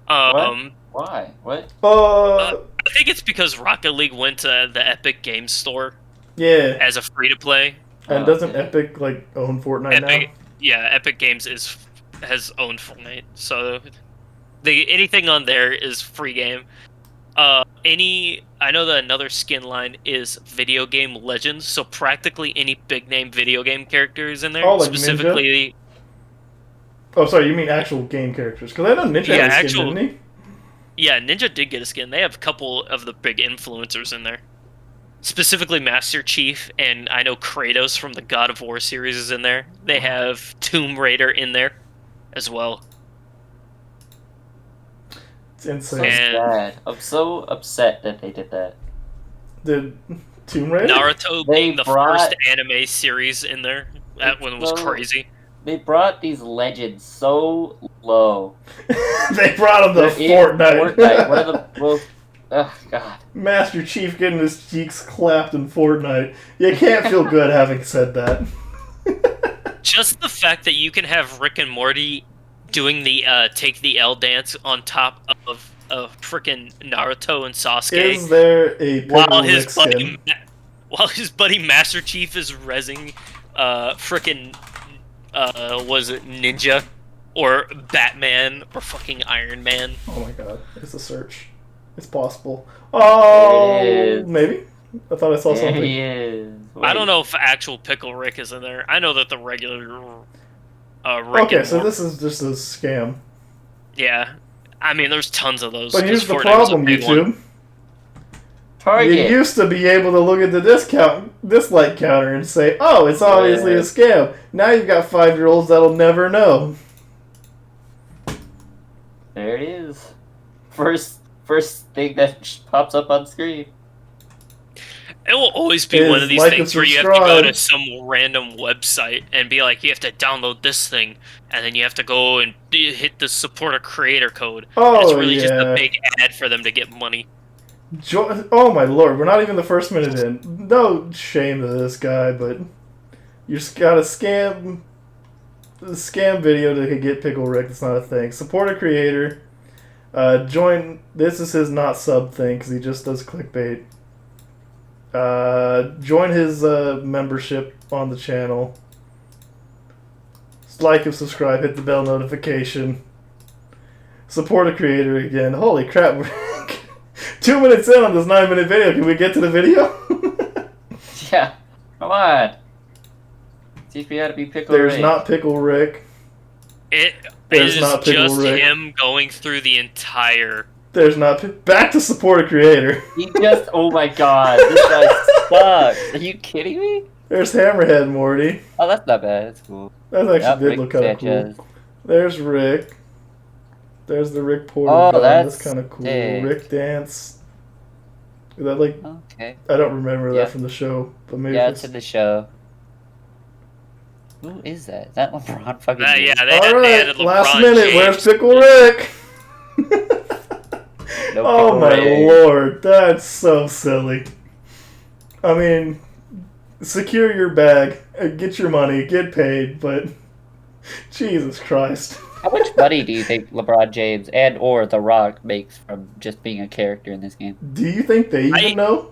What? Why? What? I think it's because Rocket League went to the Epic Games Store. Yeah. As a free-to-play. And doesn't Epic own Fortnite now? Yeah, Epic Games has owned Fortnite, so anything on there is free game. I know that another skin line is Video Game Legends, so practically any big name video game character is in there. Oh, like specifically. Ninja? Oh, sorry, you mean actual game characters? Because I know Ninja had a skin, didn't he? Yeah, Ninja did get a skin. They have a couple of the big influencers in there. Specifically Master Chief, and I know Kratos from the God of War series is in there. They have Tomb Raider in there as well. It's insane. So sad. I'm so upset that they did that. Did Tomb Raider? Naruto being the first anime series in there. That one was crazy. they brought these legends so low. They brought him to They're in Fortnite. One of the most. Oh God. Master Chief getting his cheeks clapped in Fortnite. You can't feel good having said that. Just the fact that you can have Rick and Morty doing the take the L dance on top of frickin' Naruto and Sasuke. Is there a while Rick skin? While his buddy Master Chief is rezzing frickin' was it Ninja or Batman or fucking Iron Man? Oh my god, it's a search. It's possible. Oh, maybe? I thought I saw There something. he is. I don't know if actual Pickle Rick is in there. I know that the regular Rick Okay, and so Morty. this is just a scam. Yeah. I mean, there's tons of those. But here's 'cause the Fortnite was a problem, big YouTube. one. Target. You used to be able to look at the dislike counter and say, oh, it's obviously a scam. Now you've got 5-year-olds that'll never know. There it is. First thing that pops up on screen. It will always be Is one of these like things and where you have to go to subscribe. some random website and be like, you have to download this thing, and then you have to go and hit the support a creator code. And it's Oh, really just a yeah. big ad for them to get money. Oh my lord, we're not even the first minute in. No shame to this guy, but you just got a scam video to get Pickle Rick. It's not a thing. Support a creator. Join. This is his not sub thing because he just does clickbait. Join his membership on the channel. Like and subscribe. Hit the bell notification. Support a creator again. Holy crap! 2 minutes in on this 9-minute video. Can we get to the video? Yeah. Come on. Teach me how to be Pickle There's Rick. not Pickle Rick. It There's is not Pickle just Rick. him going through the entire. There's not. Back to support a creator. He just. Oh my God. This guy sucks. Are you kidding me? There's Hammerhead Morty. Oh, that's not bad. That's cool. That actually Yep, did Rick look kind of cool. Sanchez. There's Rick. There's the Rick Porter Oh, gun. that's kind of cool. sick. Rick Dance. Is that like? Okay. I don't remember Yeah. that from the show, but maybe. Yeah, it's it's in the show. Who is that? Is that LeBron fucking Yeah, James? they All they added right, LeBron last minute. James. Where's Pickle Rick? No Oh Pickle my Rick. lord, that's so silly. I mean, secure your bag, get your money, get paid, but Jesus Christ. How much money do you think LeBron James and or The Rock makes from just being a character in this game? Do you think they even I- know?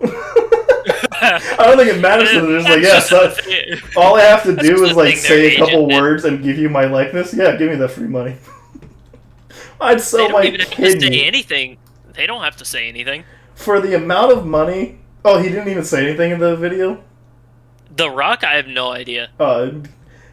I don't think it matters to them. They're just like, That's yes, just the thing. all I have to That's do just is the like thing, say their a couple agent did. words and give you my likeness. Yeah, give me that free money. I'd They sell don't my even have to say kidney anything. They don't have to say anything. for the amount of money. Oh, he didn't even say anything in the video. The Rock, I have no idea.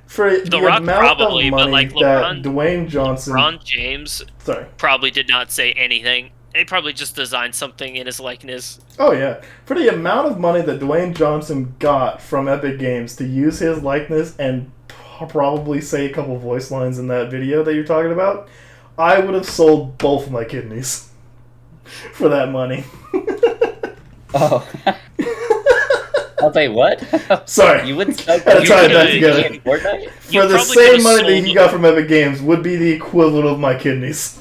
For the Rock amount probably, of but, money like, that Dwayne Johnson. Ron James Sorry. probably did not say anything. They probably just designed something in his likeness. Oh yeah, for the amount of money that Dwayne Johnson got from Epic Games to use his likeness and probably say a couple voice lines in that video that you're talking about, I would have sold both my kidneys for that money. Oh. I'll say what? Sorry. You wouldn't sell Had to tie it back You together. in Fortnite? You For the probably same could've money that sold he got from Epic Games would be the equivalent of my kidneys.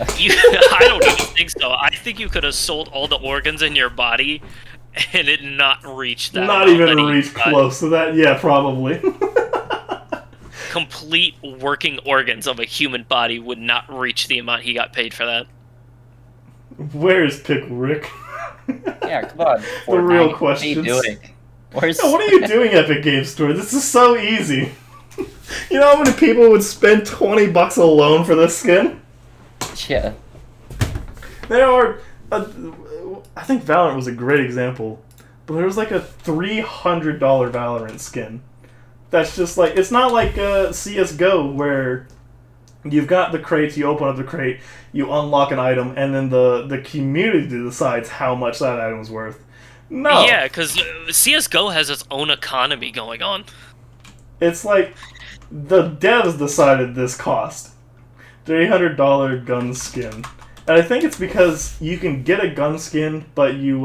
I don't even think so. I think you could have sold all the organs in your body and it not reach that. Not amount even that he reach got. close to that. Yeah, probably. Complete working organs of a human body would not reach the amount he got paid for that. Where is Pickle Rick? Yeah, come on. The real Fortnite. questions. What are you doing? Where's... Yeah, what are you doing, Epic Games Store? This is so easy. You know how many people would spend $20 alone for this skin? Yeah. There are... I think Valorant was a great example. But there was like a $300 Valorant skin. That's just like... It's not like CSGO where you've got the crates, you open up the crate, you unlock an item, and then the community decides how much that item is worth. No. Yeah, because CSGO has its own economy going on. It's like the devs decided this cost $300 gun skin, and I think it's because you can get a gun skin, but you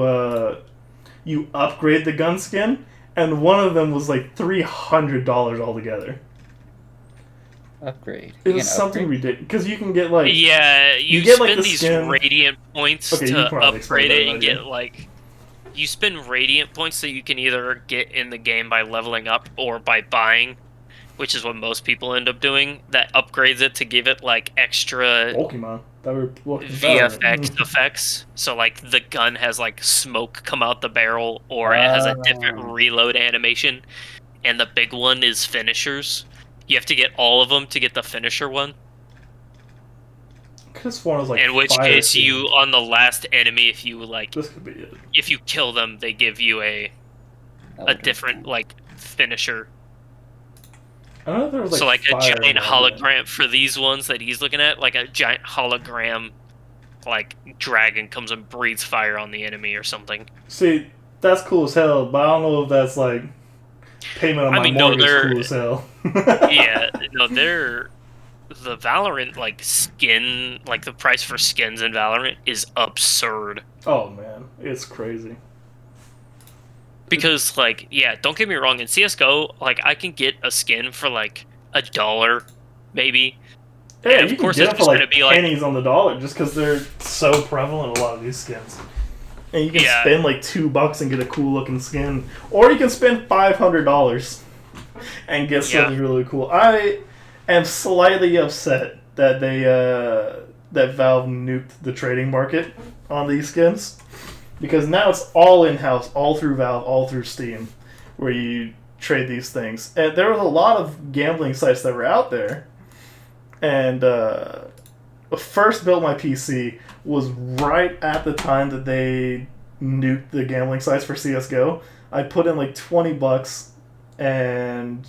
upgrade the gun skin, and one of them was like $300 altogether. Upgrade. It was something ridiculous because you can get like Yeah, you get, like, spend the these skin. radiant points Okay, you to probably upgrade explained that it and idea. get like. You spend radiant points that you can either get in the game by leveling up or by buying, which is what most people end up doing. That upgrades it to give it like extra Pokemon that were looking VFX effects. So like the gun has like smoke come out the barrel, or it has a different reload animation. And the big one is finishers. You have to get all of them to get the finisher one. Could have sworn it was like In which fire case, themed. you on the last enemy, if you like, This could be it. if you kill them, they give you a different like finisher. I don't know if there was like So like a fire giant involved in it. hologram for these ones that he's looking at, like a giant hologram, like dragon comes and breathes fire on the enemy or something. See, that's cool as hell, but I don't know if that's like payment on my mortgage cool as hell. Yeah, no, they're the Valorant like skin, like the price for skins in Valorant is absurd. Oh man, it's crazy. Because like, yeah, don't get me wrong, in CS:GO, like I can get a skin for like $1, maybe. Yeah, And you of course can get it's it for just like gonna be like pennies on the dollar just because they're so prevalent. A lot of these skins, and you can Yeah. spend like $2 and get a cool looking skin, or you can spend $500 and get something really cool. I am slightly upset that they that Valve nuked the trading market on these skins, because now it's all in-house, all through Valve, all through Steam, where you trade these things. And there was a lot of gambling sites that were out there, and first built my PC was right at the time that they nuked the gambling sites for CSGO. I put in like $20, and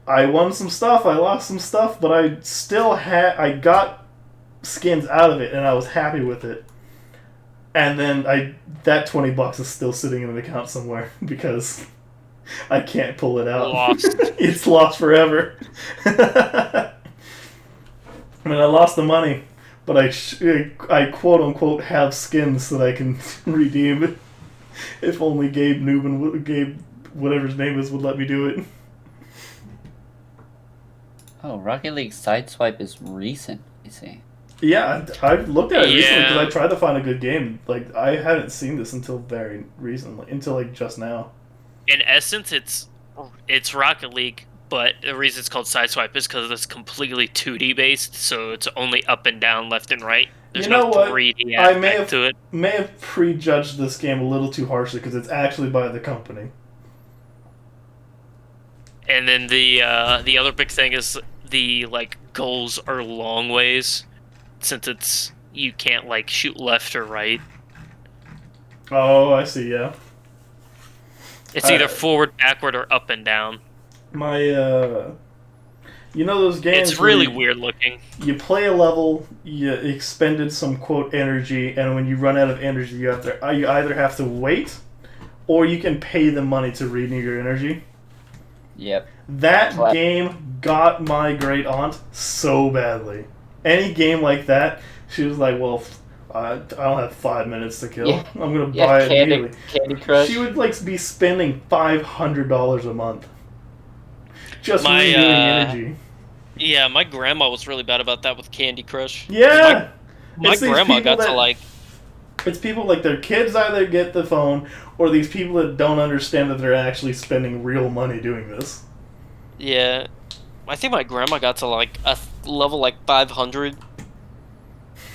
I won some stuff, I lost some stuff, but I got skins out of it, and I was happy with it. And then that $20 is still sitting in an account somewhere because I can't pull it out. Lost. It's lost forever. I mean, I lost the money, but I quote unquote have skins that I can redeem. If only Gabe whatever his name is, would let me do it. Oh, Rocket League Sideswipe is recent, you see. Yeah, I looked at it recently because Yeah. I tried to find a good game. Like, I hadn't seen this until very recently, until like just now. in essence, it's Rocket League, but the reason it's called Sideswipe is because it's completely 2D based, so it's only up and down, left and right. There's You know no what? 3D I aspect to it. may have prejudged this game a little too harshly because it's actually by the company. And then the other big thing is the like goals are long ways, since you can't like shoot left or right. Oh, I see. Yeah, It's either forward, backward, or up and down. my you know those games. It's really where weird looking. You play a level, you expended some quote energy, and when you run out of energy, you either have to wait, or you can pay the money to renew your energy. Yep. That game got my great aunt so badly. Any game like that, she was like, "Well, I don't have 5 minutes to kill. Yeah. I'm gonna buy it immediately." Candy Crush. She would like be spending $500 a month just My, renewing energy. Yeah, my grandma was really bad about that with Candy Crush. Yeah, My It's these grandma people got to that- like. It's people like their kids either get the phone, or these people that don't understand that they're actually spending real money doing this. Yeah, I think my grandma got to like a level like 500.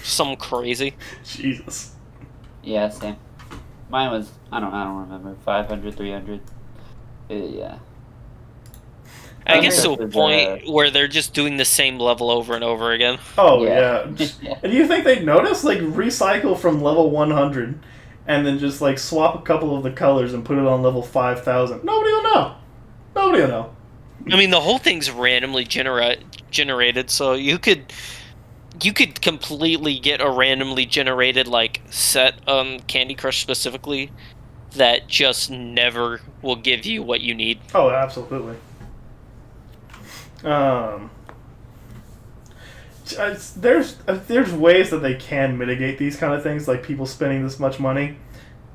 Something crazy. Jesus. Yeah, same. Mine was, I don't remember, 500, 300. Yeah. I guess to a think point where they're just doing the same level over and over again. Oh Yeah. yeah. And do you think they'd notice? Like recycle from level 100, and then just like swap a couple of the colors and put it on level 5,000. Nobody will know. Nobody will know. I mean, the whole thing's randomly generated, so you could completely get a randomly generated like set on Candy Crush specifically that just never will give you what you need. Oh, absolutely. There's ways that they can mitigate these kind of things, like people spending this much money.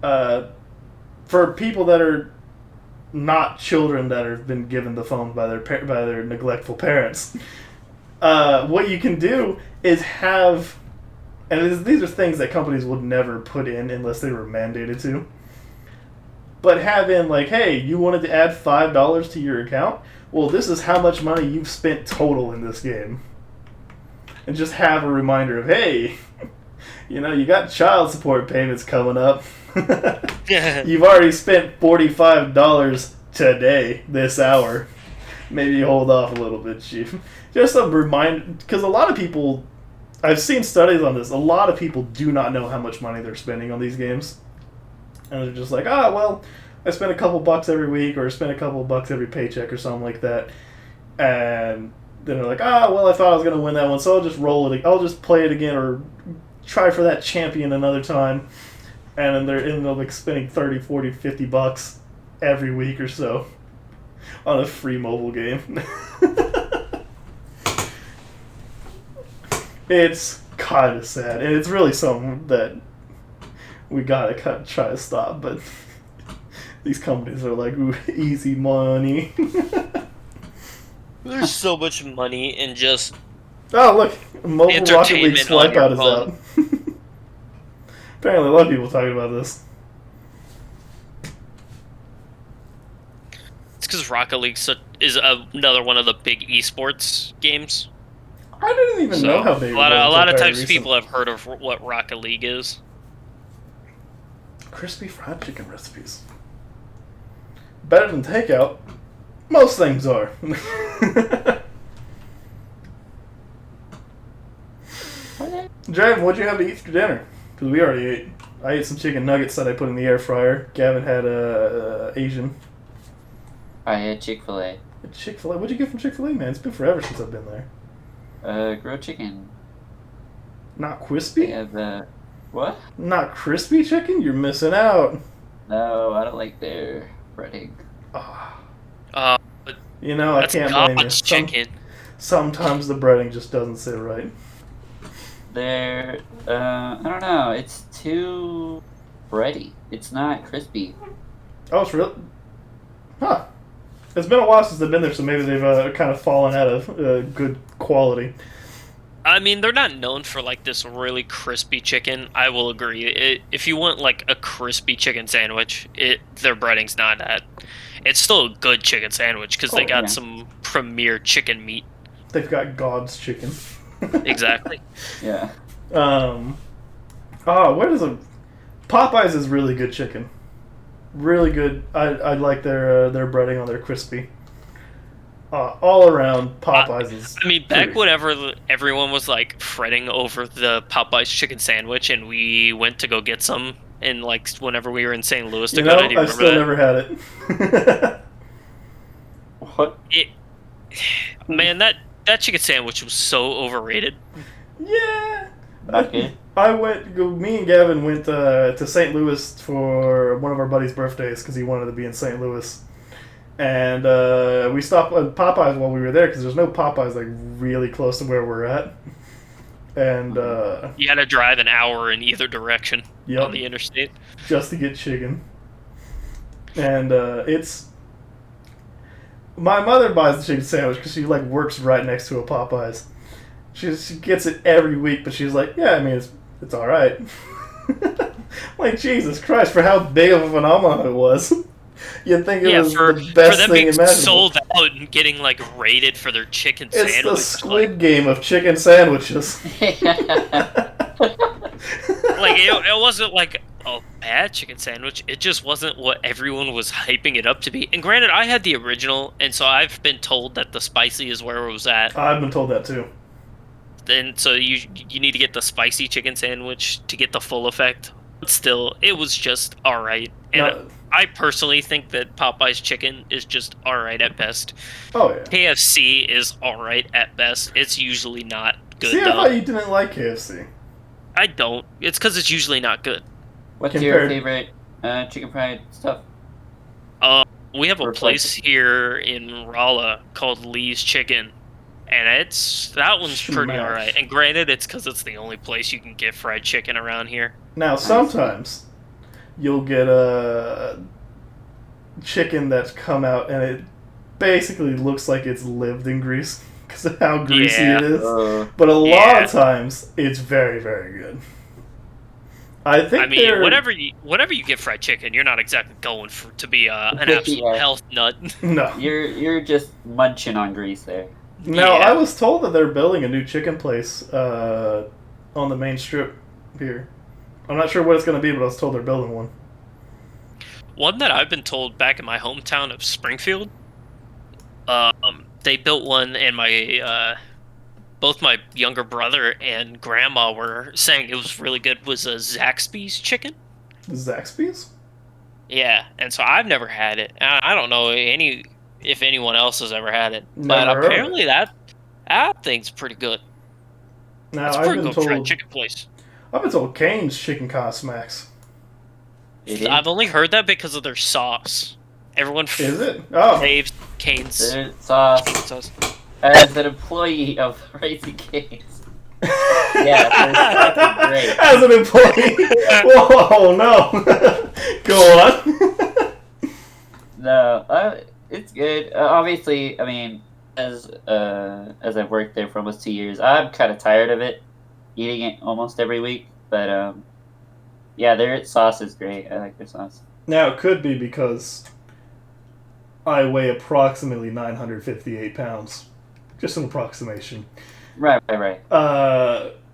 For people that are not children that have been given the phone by their neglectful parents, what you can do is have, and these are things that companies would never put in unless they were mandated to. But have in like, hey, you wanted to add $5 to your account? Well, this is how much money you've spent total in this game. And just have a reminder of, hey, you got child support payments coming up. You've already spent $45 today, this hour. Maybe hold off a little bit, Chief. Just a reminder, because a lot of people, I've seen studies on this, a lot of people do not know how much money they're spending on these games. And they're just like, well, I spend a couple bucks every week, or I spend a couple bucks every paycheck, or something like that. And then they're like, well, I thought I was going to win that one, so I'll just roll it. I'll just play it again, or try for that champion another time. And then they're ending up like spending 30, 40, 50 bucks every week or so on a free mobile game. It's kind of sad, and it's really something that we gotta kind of try to stop, but these companies are like, ooh, easy money. There's so much money in just Oh, look, mobile Rocket League entertainment on your Swipeout is phone. out. Apparently a lot of people talking about this. It's because Rocket League is another one of the big esports games. I didn't even know how big it was. A lot of until very times recent. people have heard of what Rocket League is. Crispy fried chicken recipes. Better than takeout. Most things are. Draven, what'd you have to eat for dinner? Because we already ate. I ate some chicken nuggets that I put in the air fryer. Gavin had Asian. I had Chick-fil-A. Chick-fil-A? What'd you get from Chick-fil-A, man? It's been forever since I've been there. Grilled chicken. Not crispy? They have what? Not crispy chicken? You're missing out. No, I don't like their breading. Ah. But I that's can't blame you. God's chicken. Sometimes the breading just doesn't sit right. They're, I don't know, it's too bready. It's not crispy. Oh, it's real? Huh. It's been a while since they've been there, so maybe they've kind of fallen out of good quality. I mean, they're not known for like this really crispy chicken. I will agree. If you want like a crispy chicken sandwich, their breading's not that. It's still a good chicken sandwich because they got some premier chicken meat. They've got God's chicken. Exactly. Yeah. Where does Popeyes is really good chicken. Really good. I like their breading on their crispy. All around, Popeyes is. I mean, back whenever everyone was like fretting over the Popeyes chicken sandwich, and we went to go get some, and like whenever we were in St. Louis to go, do you I've still never had it. What? Man, that chicken sandwich was so overrated. Yeah. Okay. Me and Gavin went to St. Louis for one of our buddies' birthdays because he wanted to be in St. Louis. And we stopped at Popeyes while we were there because there's no Popeyes like really close to where we're at. And you had to drive an hour in either direction on the interstate just to get chicken. And it's my mother buys the chicken sandwich because she like works right next to a Popeyes. She gets it every week, but she's like, yeah, I mean it's all right. Like Jesus Christ, for how big of a phenomenon it was. You'd think it was the best for them thing being imaginable. sold out and getting like rated for their chicken It's sandwich. the Squid Game of chicken sandwiches. Like it wasn't like a bad chicken sandwich. It just wasn't what everyone was hyping it up to be. And granted, I had the original, and so I've been told that the spicy is where it was at. I've been told that too. Then so you need to get the spicy chicken sandwich to get the full effect. But still, it was just all right. And I personally think that Popeye's chicken is just all right at best. Oh yeah. KFC is all right at best. It's usually not good. See, I thought you didn't like KFC. I don't. It's because it's usually not good. What's your favorite chicken fried stuff? We have a place here in Rolla called Lee's Chicken, and that one's pretty all right. And granted, it's because it's the only place you can get fried chicken around here. Now, sometimes you'll get a chicken that's come out and it basically looks like it's lived in grease. because of how greasy Yeah. it is. But a lot Yeah. of times, it's very, very good. I think I mean, whenever you get fried chicken, you're not exactly going to be an absolute Yeah. health nut. No. You're just munching on grease there. Now, Yeah. I was told that they're building a new chicken place on the main strip here. I'm not sure what it's going to be, but I was told they're building one. One that I've been told back in my hometown of Springfield, they built one, and my both my younger brother and grandma were saying it was really good. Was a Zaxby's chicken. Zaxby's? Yeah, and so I've never had it. I don't know if anyone else has ever had it, Never but heard of apparently that thing's pretty good. Now, It's a I've pretty been good fried told chicken place. Cane's chicken kind of smacks. It is. I've only heard that because of their sauce. Everyone Is it? Oh. saves Cane's Their sauce. chicken sauce. As an employee of Raising Cane's. Yeah, their sauce is great. As an employee. Whoa, no. Go on. No, it's good. Obviously, I mean, as I've worked there for almost 2 years, I'm kind of tired of it, eating it almost every week. But yeah, their sauce is great. I like their sauce. Now, it could be because I weigh approximately 958 pounds. Just an approximation. Right.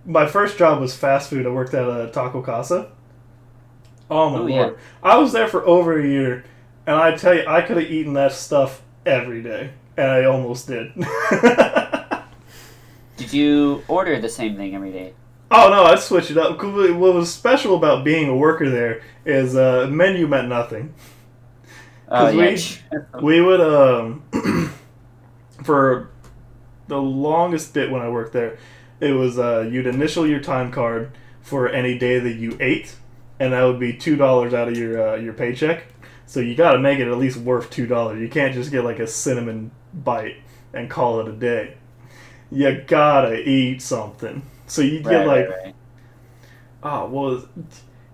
My first job was fast food. I worked at a taco casa. Oh my Ooh, lord. yeah. I was there for over a year, and I tell you, I could have eaten that stuff every day. And I almost did. Did you order the same thing every day? Oh no, I'd switch it up. 'Cause what was special about being a worker there is menu meant nothing. Oh, yeah. We would, for the longest bit when I worked there, it was you'd initial your time card for any day that you ate, and that would be $2 out of your paycheck. So you got to make it at least worth $2. You can't just get like a cinnamon bite and call it a day. You gotta eat something. So you get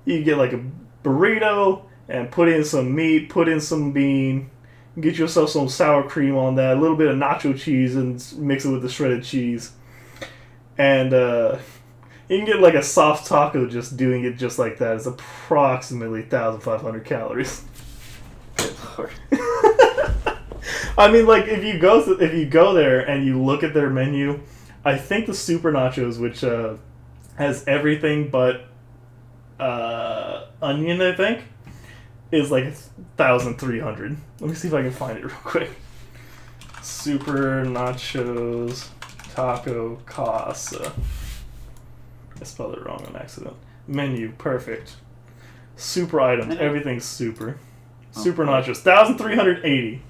you get like a burrito and put in some meat, put in some bean, get yourself some sour cream on that, a little bit of nacho cheese, and mix it with the shredded cheese. And you can get like a soft taco just doing it just like that. It's approximately 1,500 calories. Good Lord. I mean, like if you go there and you look at their menu, I think the super nachos, which has everything but onion, I think, is like 1,300. Let me see if I can find it real quick. Super nachos taco casa. I spelled it wrong on accident. Menu, perfect. Super items, everything's super. Super nachos, 1,380.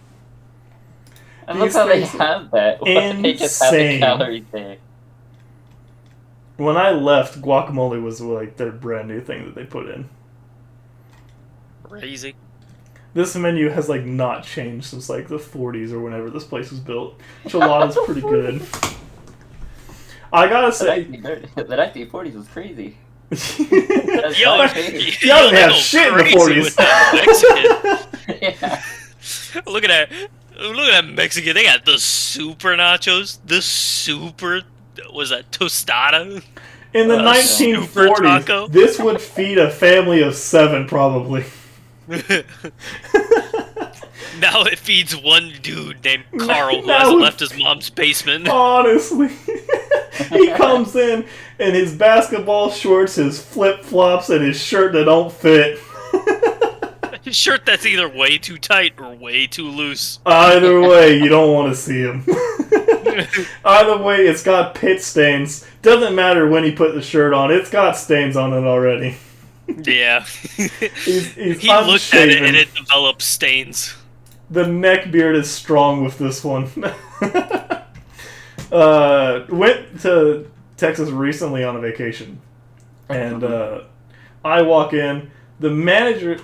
I love how they have that. Why they just have the calories there? When I left, guacamole was like their brand new thing that they put in. Crazy. This menu has like not changed since like the 40s or whenever this place was built. Enchilada's pretty good. I gotta say, The 1940s was crazy. Yo, y'all didn't have shit in the 40s. With that Mexican. Yeah. Look at that Mexican. They got the super nachos. The super, was that tostada? In the super 1940s, taco. this would feed a family of 7 probably. Now it feeds one dude named Carl who Now hasn't it- left his mom's basement. Honestly. He comes in his basketball shorts, his flip-flops, and his shirt that don't fit. His shirt that's either way too tight or way too loose. Either way, you don't want to see him. Either way, it's got pit stains. Doesn't matter when he put the shirt on, it's got stains on it already. Yeah. He's He looked at it unshaven. and it developed stains. The neck beard is strong with this one. Went to Texas recently on a vacation, and I walk in. The manager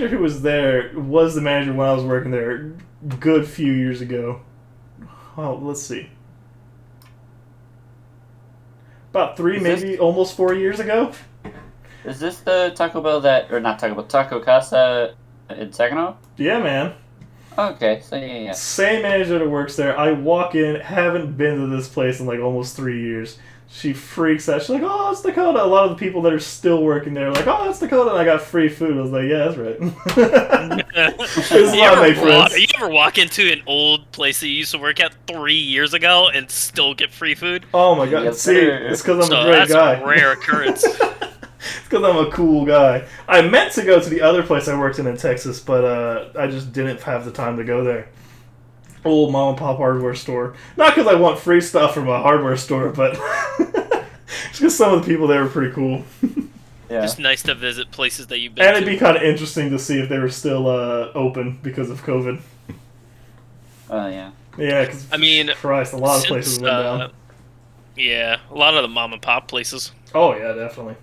who was there was the manager when I was working there a good few years ago. Oh, let's see. About 3, maybe almost 4 years ago. Is this the Taco Bell or not Taco Bell, Taco Casa in Saginaw? Yeah, man. Okay, so yeah. Same manager that works there. I walk in, haven't been to this place in like almost 3 years. She freaks out. She's like, "Oh, it's Dakota." A lot of the people that are still working there are like, "Oh, it's Dakota," and I got free food. I was like, "Yeah, that's right." You ever walk into an old place that you used to work at 3 years ago and still get free food? Oh my god! Yes, See, sir. it's because I'm a great that's guy. a rare occurrence. It's because I'm a cool guy. I meant to go to the other place I worked in Texas, but I just didn't have the time to go there. Old mom and pop hardware store. Not because I want free stuff from a hardware store, but just because some of the people there were pretty cool. Yeah. Just nice to visit places that you've been And to. it'd be kind of interesting to see if they were still open because of COVID. Oh yeah. Yeah, because I mean, Christ, a lot of places went down. Yeah, a lot of the mom and pop places. Oh yeah, definitely.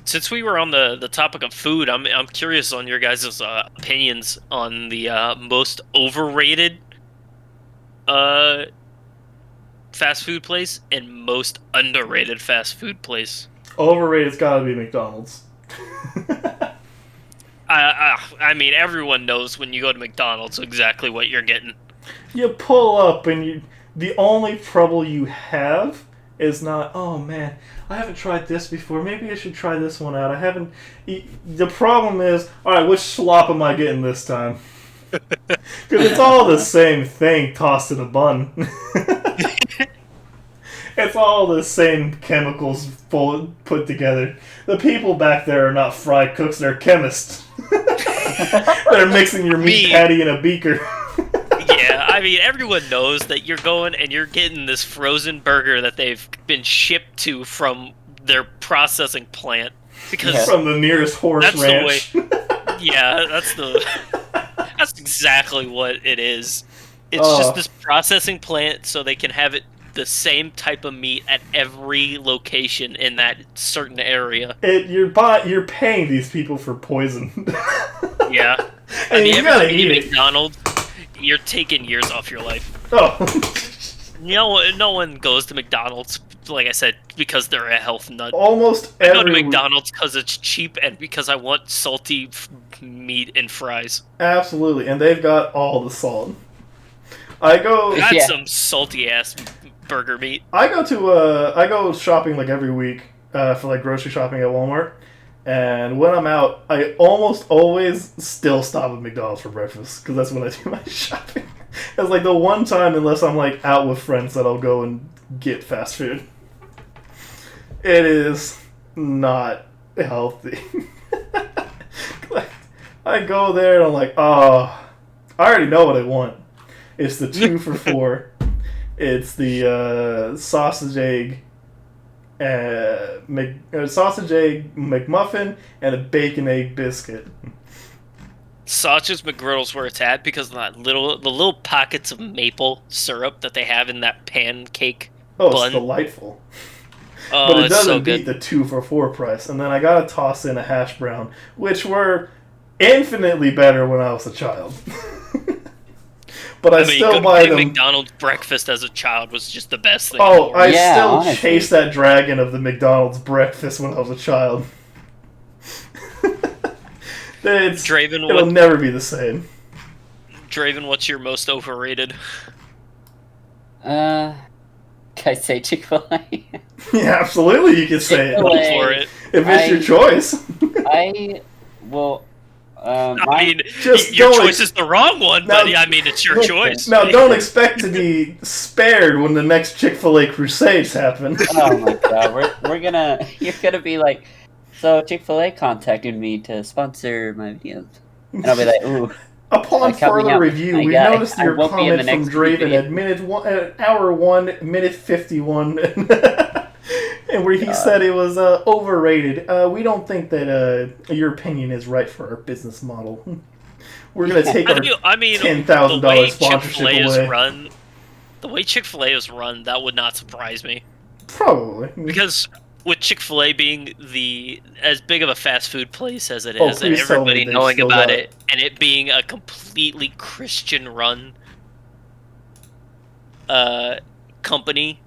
Since we were on the topic of food, I'm curious on your guys' opinions on the most overrated fast food place and most underrated fast food place. Overrated's got to be McDonald's. I mean, everyone knows when you go to McDonald's exactly what you're getting. You pull up and the only trouble you have is not, "Oh man, I haven't tried this before. Maybe I should try this one out. I haven't." The problem is, all right, which slop am I getting this time? Because it's all the same thing tossed in a bun. It's all the same chemicals put together. The people back there are not fry cooks; they're chemists. They're mixing your meat patty in a beaker. Yeah, I mean, everyone knows that you're going and you're getting this frozen burger that they've been shipped to from their processing plant. Because from the nearest horse ranch. The way, yeah, that's exactly what it is. It's just this processing plant so they can have it the same type of meat at every location in that certain area. You're paying these people for poison. Yeah. I mean, every time you eat McDonald's, you're taking years off your life. Oh. No one goes to McDonald's, like I said, because they're a health nut. Almost I go to McDonald's because it's cheap and because I want salty meat and fries. Absolutely, and they've got all the salt. I go. That's some salty ass burger meat. I go shopping like every week for like grocery shopping at Walmart, and when I'm out, I almost always still stop at McDonald's for breakfast because that's when I do my shopping. It's like the one time, unless I'm like out with friends, that I'll go and get fast food. It is not healthy. I go there and I'm like, oh, I already know what I want. It's the 2 for $4. It's the sausage egg McMuffin and a bacon egg biscuit. Sausage McGriddle's where it's at because of the little pockets of maple syrup that they have in that pancake bun. It's delightful. Oh, but it doesn't so beat the 2 for $4 price. And then I gotta toss in a hash brown, which were infinitely better when I was a child. But I still buy them. McDonald's breakfast as a child was just the best thing. Oh, I still honestly. chase that dragon of the McDonald's breakfast when I was a child. It'll never be the same. Draven, what's your most overrated? Can I say Chick-fil-A? Yeah, absolutely, you can say it. Go for it. If it's your choice. I mean, your choice is the wrong one, but I mean, it's your choice. Now, don't expect to be spared when the next Chick-fil-A Crusades happen. Oh my god, you're gonna be like, so Chick-fil-A contacted me to sponsor my videos. And I'll be like, ooh. Upon further review, we've noticed your comment from Draven at hour 1, minute 51, and where he said it was overrated. We don't think that your opinion is right for our business model. We're going to take our $10,000 sponsorship away. The way Chick-fil-A is run, that would not surprise me. Probably. Because with Chick-fil-A being as big of a fast food place as it is, and everybody knowing about it, and it being a completely Christian-run company,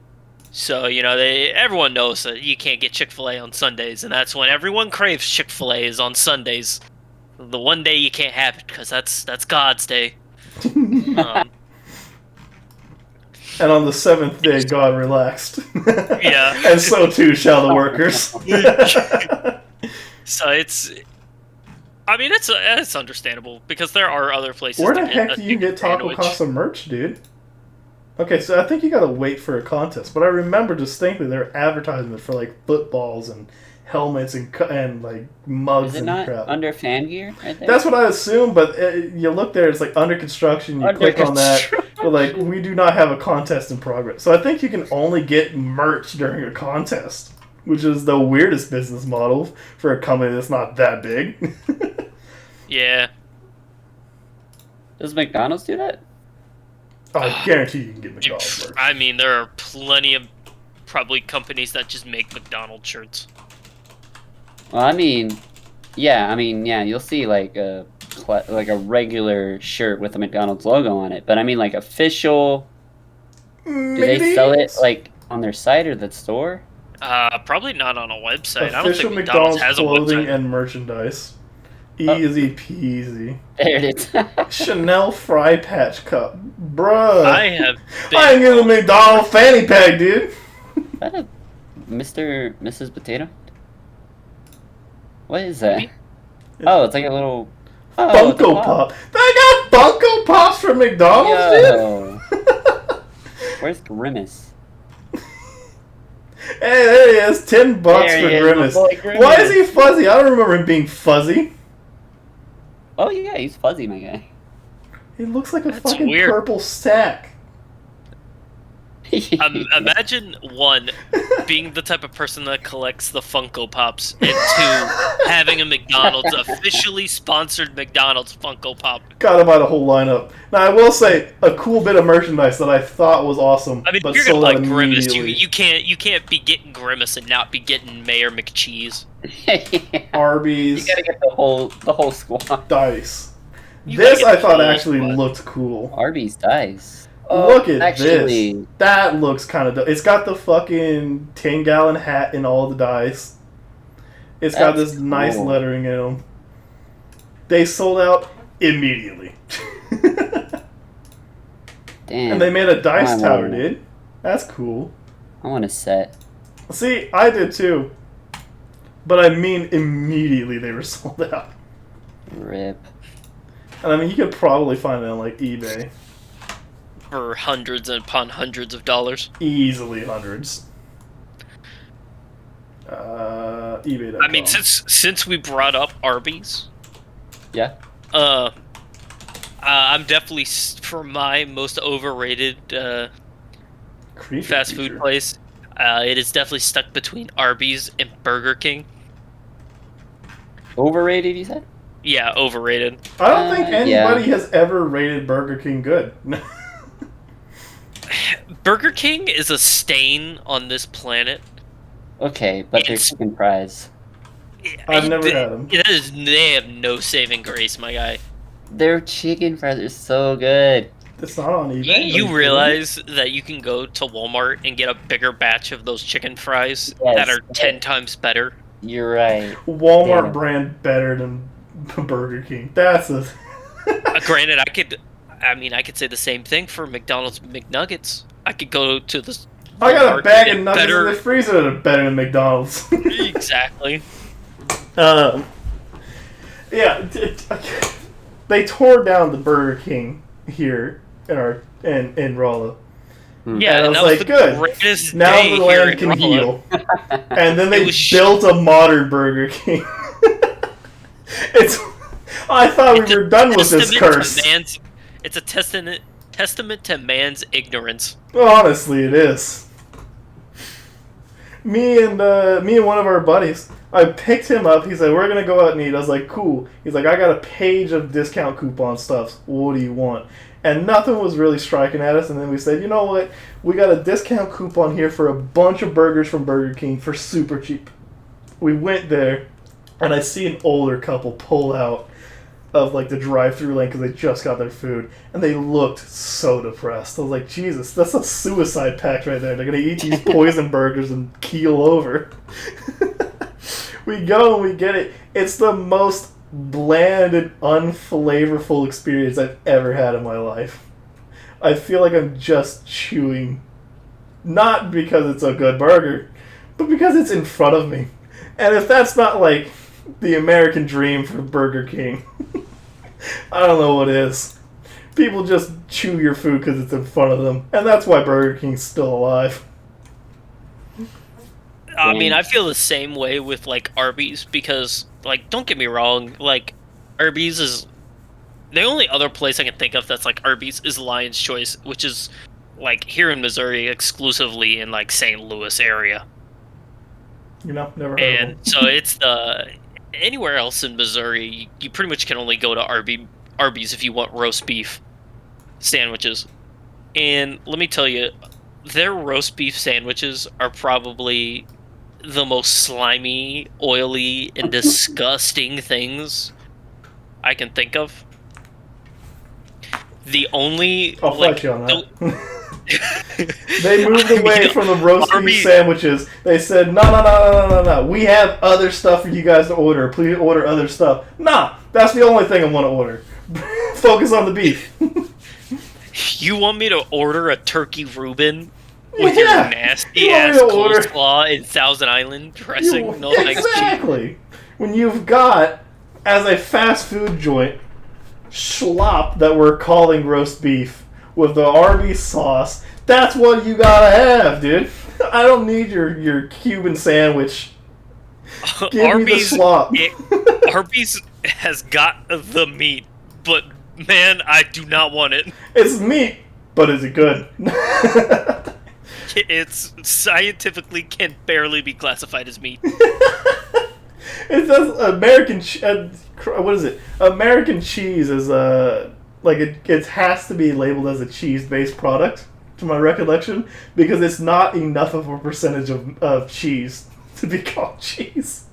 so everyone knows that you can't get Chick-fil-A on Sundays, and that's when everyone craves Chick-fil-A is on Sundays. the one day you can't have it because that's God's day. Um, And on the seventh day, God relaxed. Yeah. And so too shall the workers. So I mean, it's understandable because there are other places. Where to the get heck a do you get chicken Taco sandwich. Casa merch, dude? Okay, so I think you gotta wait for a contest, but I remember distinctly their advertisement for like footballs and helmets and like mugs Is it and not crap. under fan gear? I think? That's what I assume, but you look there, it's like under construction. You click on that, but like we do not have a contest in progress. So I think you can only get merch during a contest, which is the weirdest business model for a company that's not that big. Yeah. Does McDonald's do that? I guarantee you can get McDonald's merch. I mean, there are plenty of probably companies that just make McDonald's shirts. Well, I mean, yeah, you'll see like a regular shirt with a McDonald's logo on it, but I mean like official. Do they sell it like on their site or the store? Probably not on a website. I don't Official think McDonald's has a clothing website. and merchandise. Easy peasy. There it is. Chanel Fry Patch Cup. Bruh. I have I ain't getting a McDonald's fanny pack, dude. Is that a Mrs. Potato? What is that? Oh, it's like a little it's a Funko Pop. They got Funko Pops from McDonald's, Yo. Where's Grimace? Hey, there he is. $10 There for he is, Grimace. my boy Grimace. Why is he fuzzy? I don't remember him being fuzzy. Oh yeah, he's fuzzy, my guy. He looks like a That's fucking weird. purple sack. Imagine one being the type of person that collects the Funko Pops, and two having a McDonald's officially sponsored McDonald's Funko Pop. Gotta buy the whole lineup. Now, I will say, a cool bit of merchandise that I thought was awesome, I mean, but you're gonna sold out like Grimace. immediately. You can't be getting Grimace and not be getting Mayor McCheese. You Arby's, gotta get the whole squad. Dice. You This gotta I get the thought whole actually squad. looked cool. Arby's dice. Look at actually, this. That looks kind of dope. It's got the fucking 10-gallon hat in all the dice. It's got That's this nice cool. lettering in them. They sold out immediately. Damn. And they made a dice I tower, want- dude. That's cool. I want a set. See, I did too. But I mean, immediately they were sold out. Rip. And I mean, you could probably find it on like eBay. For hundreds upon hundreds of dollars. Easily hundreds. eBay.com. I mean, since we brought up Arby's, Yeah. I'm definitely for my most overrated Creature fast food feature. place. It is definitely stuck between Arby's and Burger King. Overrated, you said? Yeah, overrated. I don't think yeah. anybody has ever rated Burger King good. Burger King is a stain on this planet. Okay, but their It's- chicken fries. I've never had them. They have no saving grace, my guy. Their chicken fries are so good. It's not on eBay. You Like, realize that you can go to Walmart and get a bigger batch of those chicken fries Yes. that are 10 times better. You're right. Walmart Yeah. brand better than Burger King. That's a. Granted, I could say the same thing for McDonald's McNuggets. I could go to the I got a Walmart bag and of get nuggets better- in the freezer that are better than McDonald's. Exactly. Yeah, they tore down the Burger King here in Rolla. Yeah, And I and was that like, was the good. greatest Now day the here land in can Rolla. heal. And then they It was built a modern Burger King. I thought we were done with this curse. It's a testament to man's ignorance. Honestly, it is. Me and one of our buddies, I picked him up. He said, "We're gonna go out and eat." I was like, "Cool." He's like, "I got a page of discount coupon stuff. What do you want?" And nothing was really striking at us. And then we said, "You know what? We got a discount coupon here for a bunch of burgers from Burger King for super cheap." We went there, and I see an older couple pull out of like the drive-through lane because they just got their food, and they looked so depressed. I was like, Jesus, that's a suicide pact right there. They're gonna eat these poison burgers and keel over. We go and we get it. It's the most bland and unflavorful experience I've ever had in my life. I feel like I'm just chewing, not because it's a good burger, but because it's in front of me. And if that's not like the American dream for Burger King, I don't know what is. People just chew your food because it's in front of them, and that's why Burger King's still alive. I mean, I feel the same way with like Arby's because, like, don't get me wrong, like Arby's is the only other place I can think of that's like Arby's is Lion's Choice, which is like here in Missouri exclusively in like St. Louis area. You know, never heard of And them. so it's the anywhere else in Missouri, you pretty much can only go to Arby's if you want roast beef sandwiches. And let me tell you, their roast beef sandwiches are probably the most slimy, oily, and disgusting things I can think of. The only I'll like fight you on that. They moved away from the roast beef sandwiches. They said, no. We have other stuff for you guys to order. Please order other stuff. Nah, that's the only thing I want to order. Focus on the beef. You want me to order a turkey Reuben with your Yeah. nasty You want me ass to order- coleslaw and Thousand Island dressing? No thanks, Chief. Exactly. When you've got, as a fast food joint, schlop that we're calling roast beef with the Arby's sauce, that's what you gotta have, dude. I don't need your Cuban sandwich. Give me the slop. Arby's has got the meat, but man, I do not want it. It's meat, but is it good? It's scientifically can barely be classified as meat. It does American. What is it? American cheese is like it has to be labeled as a cheese-based product, to my recollection, because it's not enough of a percentage of cheese to be called cheese.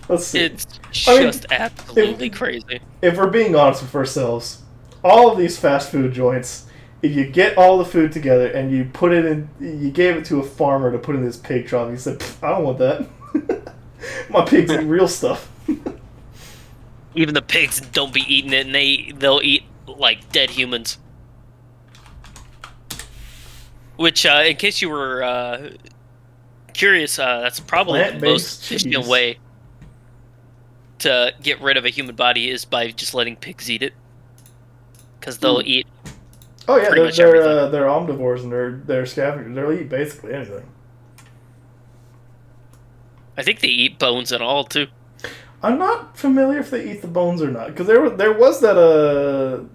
Let's see. It's just absolutely crazy. If we're being honest with ourselves, all of these fast food joints, if you get all the food together and you put it in, you gave it to a farmer to put in his pig trough, he said, I don't want that. My pigs eat real stuff. Even the pigs don't be eating it, and they'll eat like dead humans. Which, in case you were curious, that's probably the most efficient way to get rid of a human body is by just letting pigs eat it, because they'll eat. Oh yeah, pretty much they're everything. omnivores and they're scavengers. They'll eat basically anything. I think they eat bones and all too. I'm not familiar if they eat the bones or not, because there was that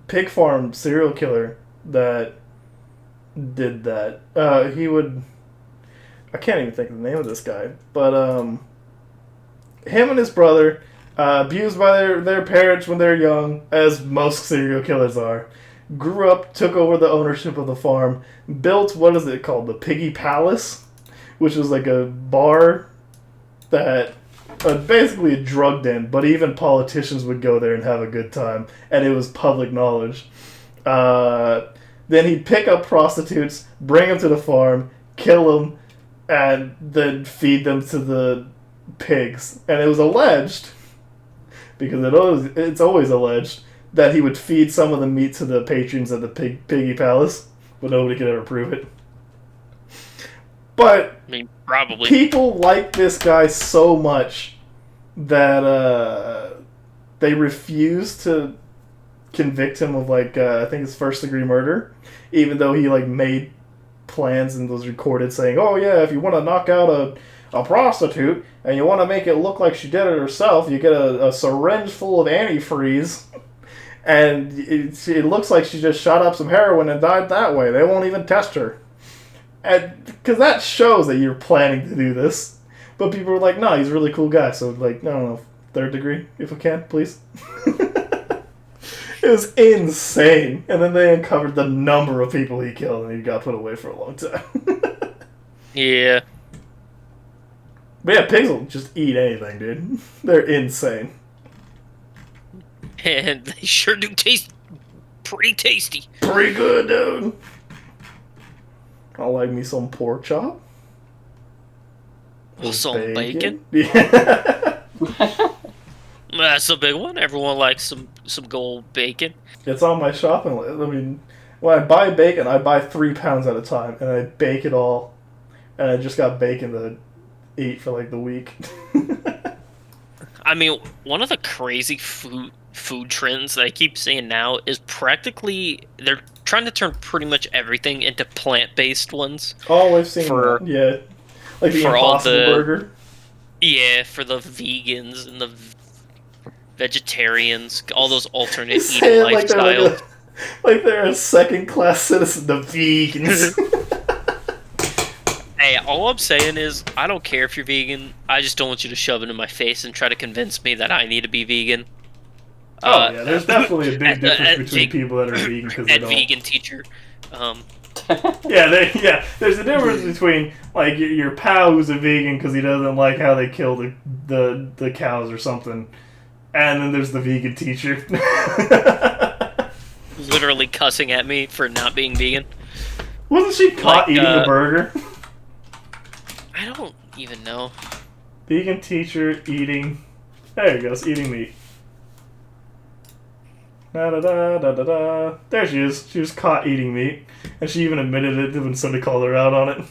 pig farm serial killer that did that. He would, I can't even think of the name of this guy, but him and his brother, abused by their parents when they're young, as most serial killers are, grew up, took over the ownership of the farm, built, what is it called, the Piggy Palace, which was like a bar that basically a drug den, but even politicians would go there and have a good time, and it was public knowledge. Then he'd pick up prostitutes, bring them to the farm, kill them, and then feed them to the pigs. And it was alleged, because it's always alleged, that he would feed some of the meat to the patrons at the Piggy Palace, but nobody could ever prove it. But I mean, probably. people like this guy so much that they refuse to convict him of, like, I think it's first-degree murder, even though he, like, made plans and was recorded saying, oh yeah, if you want to knock out a prostitute and you want to make it look like she did it herself, you get a syringe full of antifreeze, and it looks like she just shot up some heroin and died that way. They won't even test her. And because that shows that you're planning to do this. But people were like, no, he's a really cool guy, so, like, I don't know, third degree, if we can, please. It was insane. And then they uncovered the number of people he killed, and he got put away for a long time. Yeah. But yeah, pigs will just eat anything, dude. They're insane. And they sure do taste pretty tasty. Pretty good, dude. I like me some pork chop. Some bacon. Yeah. That's a big one. Everyone likes some gold bacon. It's on my shopping list. I mean, when I buy bacon, I buy 3 pounds at a time, and I bake it all. And I just got bacon to eat for like the week. I mean, one of the crazy food trends that I keep seeing now is practically they're trying to turn pretty much everything into plant-based ones. Oh, I've seen that. Yeah, like the Impossible Burger. Yeah, for the vegans and the vegetarians, all those alternate eating lifestyles. Like they're a second-class citizen, the vegans. Hey, all I'm saying is, I don't care if you're vegan. I just don't want you to shove it in my face and try to convince me that I need to be vegan. Yeah, there's definitely a big difference between people that are vegan because they don't. Vegan teacher. There's a difference between like your pal who's a vegan because he doesn't like how they kill the cows or something, and then there's the vegan teacher. Literally cussing at me for not being vegan. Wasn't she caught eating a burger? I don't even know. Vegan teacher eating. There you go, eating meat. Da da da da da da. There she is. She was caught eating meat, and she even admitted it when somebody called her out on it.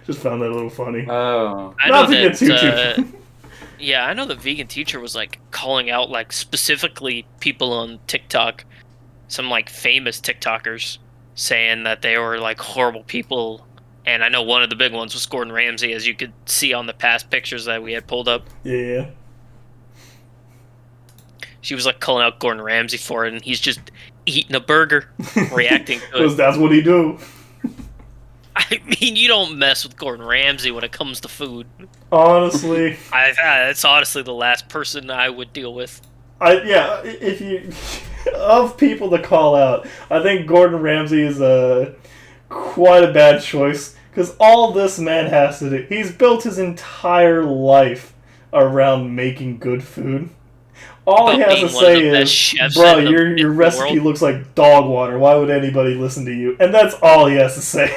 Just found that a little funny. Oh, not to get too. Yeah, I know the vegan teacher was like calling out like specifically people on TikTok, some like famous TikTokers, saying that they were like horrible people. And I know one of the big ones was Gordon Ramsay, as you could see on the past pictures that we had pulled up. Yeah. She was like calling out Gordon Ramsay for it, and he's just eating a burger, reacting to it. Because that's what he do. I mean, you don't mess with Gordon Ramsay when it comes to food. Honestly. It's honestly the last person I would deal with. If you... Of people to call out, I think Gordon Ramsay is quite a bad choice. Because all this man has to do... He's built his entire life around making good food. All he has to say is, bro, your recipe looks like dog water. Why would anybody listen to you? And that's all he has to say.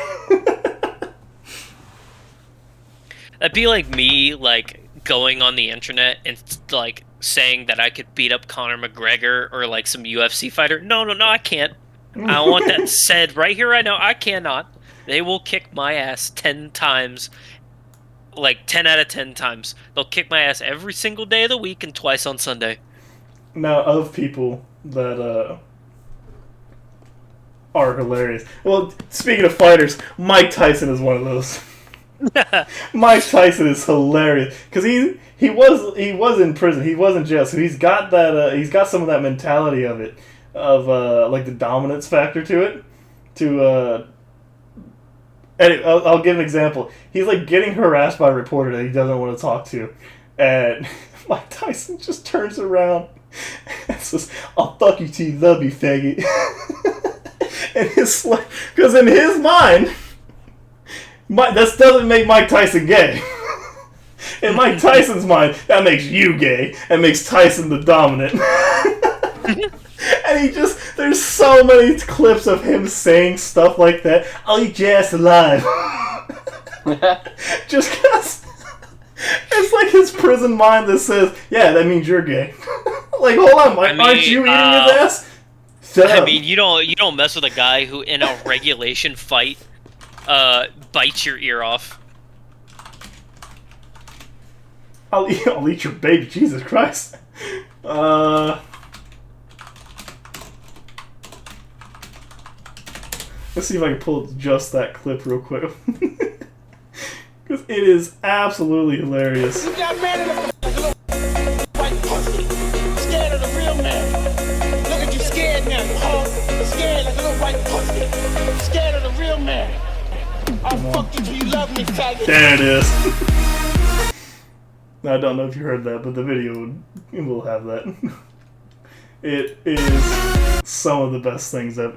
That'd be like me, like, going on the internet and, like, saying that I could beat up Conor McGregor or, like, some UFC fighter. No, I can't. I want that said right here, right now. I cannot. They will kick my ass 10 times. Like, 10 out of 10 times. They'll kick my ass every single day of the week and twice on Sunday. Now, of people that are hilarious. Well, speaking of fighters, Mike Tyson is one of those. Mike Tyson is hilarious because he was in prison. He was in jail, so he's got that. He's got some of that mentality of it, of like the dominance factor to it. Anyway, I'll give an example. He's like getting harassed by a reporter that he doesn't want to talk to, and Mike Tyson just turns around and says, "I'll fuck you till you love me, faggot." And it's like, because in his mind, that doesn't make Mike Tyson gay. In Mike Tyson's mind, that makes you gay and makes Tyson the dominant. And there's so many clips of him saying stuff like that. I'll eat your ass alive. Just because it's like his prison mind that says, yeah, that means you're gay. Like, hold on, Mike, aren't you eating his ass? I mean, you don't mess with a guy who, in a regulation fight, bites your ear off. I'll eat your baby, Jesus Christ. Let's see if I can pull just that clip real quick. Because it is absolutely hilarious. You got man in the white pussy. Scared of the real man. Look at you scared now, huh? Scared like a little white pussy. Scared of the real man. I'll fuck you till you love me, faggot. There it is. Now, I don't know if you heard that, but the video will have that. It is some of the best things that...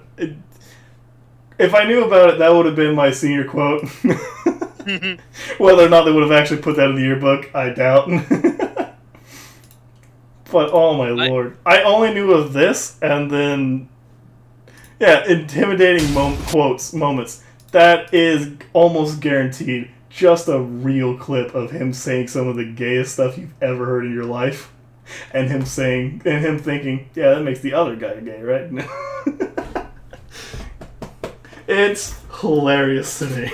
If I knew about it, that would have been my senior quote. Whether or not they would have actually put that in the yearbook, I doubt. But, oh my lord. I only knew of this, and then... Yeah, intimidating moments. That is almost guaranteed just a real clip of him saying some of the gayest stuff you've ever heard in your life, and him thinking, yeah, that makes the other guy gay, right? It's hilarious to me.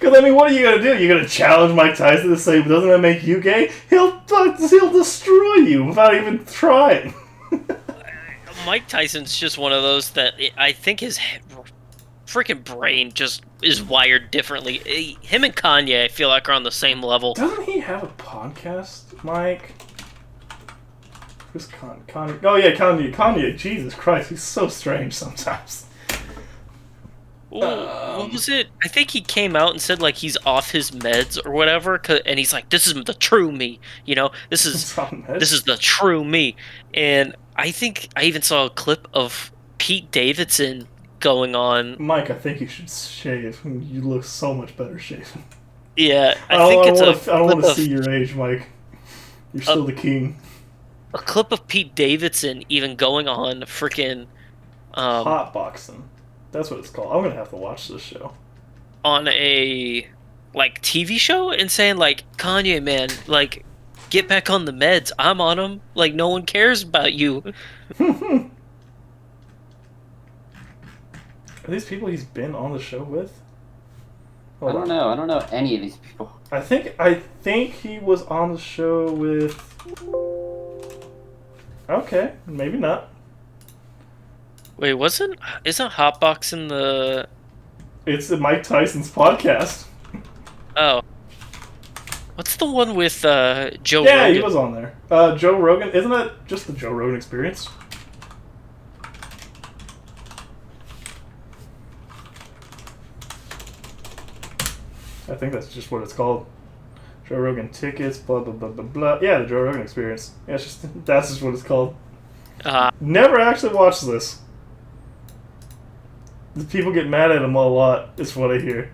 Because, I mean, what are you going to do? You're going to challenge Mike Tyson to say, doesn't that make you gay? He'll destroy you without even trying. Mike Tyson's just one of those that I think his freaking brain just is wired differently. Him and Kanye, I feel like, are on the same level. Doesn't he have a podcast, Mike? Who's Kanye? Oh, yeah, Kanye. Jesus Christ, he's so strange sometimes. What was it? I think he came out and said, like, he's off his meds or whatever, and he's like, this is the true me, you know? This is the true me. And I think I even saw a clip of Pete Davidson going on. Mike, I think you should shave. You look so much better shaven. Yeah, I don't want to see your age, Mike. You're still the king. A clip of Pete Davidson even going on freaking... hot boxing. That's what it's called. I'm going to have to watch this show. On a, like, TV show and saying, like, Kanye, man, like, get back on the meds. I'm on them. Like, no one cares about you. Are these people he's been on the show with? I don't know. I don't know any of these people. I think he was on the show with... Okay, maybe not. Wait, isn't Hotboxing the... It's the Mike Tyson's podcast. Oh. What's the one with Joe Rogan? Yeah, he was on there. Joe Rogan. Isn't that just the Joe Rogan Experience? I think that's just what it's called. Joe Rogan Tickets, blah, blah, blah, blah, blah. Yeah, the Joe Rogan Experience. Yeah, that's just what it's called. Never actually watched this. The people get mad at him a lot, is what I hear.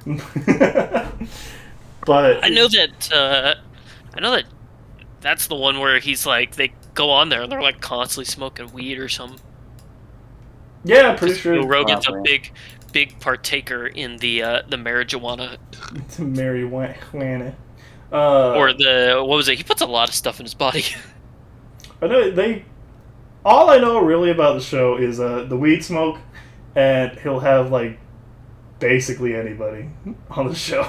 But I know that that's the one where he's like, they go on there and they're like constantly smoking weed or something. Yeah, I'm pretty sure. Joe Rogan's a big partaker in the marijuana. It's marijuana. Or what was it? He puts a lot of stuff in his body. I know all I know really about the show is the weed smoke, and he'll have like basically anybody on the show.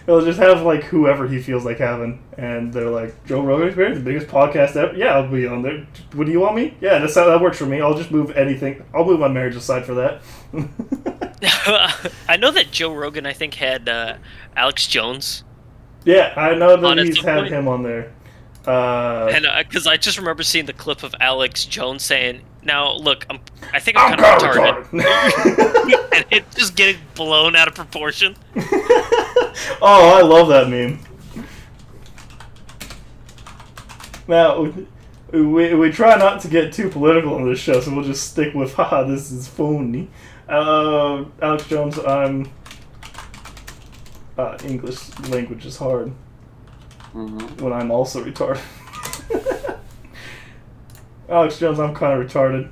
He'll just have like whoever he feels like having, and they're like, Joe Rogan Experience, the biggest podcast ever. Yeah, I'll be on there. What do you want me? Yeah, that works for me. I'll just move anything. I'll move my marriage aside for that. I know that Joe Rogan, I think, had Alex Jones. Yeah, I know that he's had him on there. And because I just remember seeing the clip of Alex Jones saying, "Now look, I think I'm kind of retarded," and it's just getting blown out of proportion. Oh, I love that meme. Now, we try not to get too political on this show, so we'll just stick with, haha, this is phony. Alex Jones, English language is hard. When I'm also retarded. Alex Jones, I'm kind of retarded.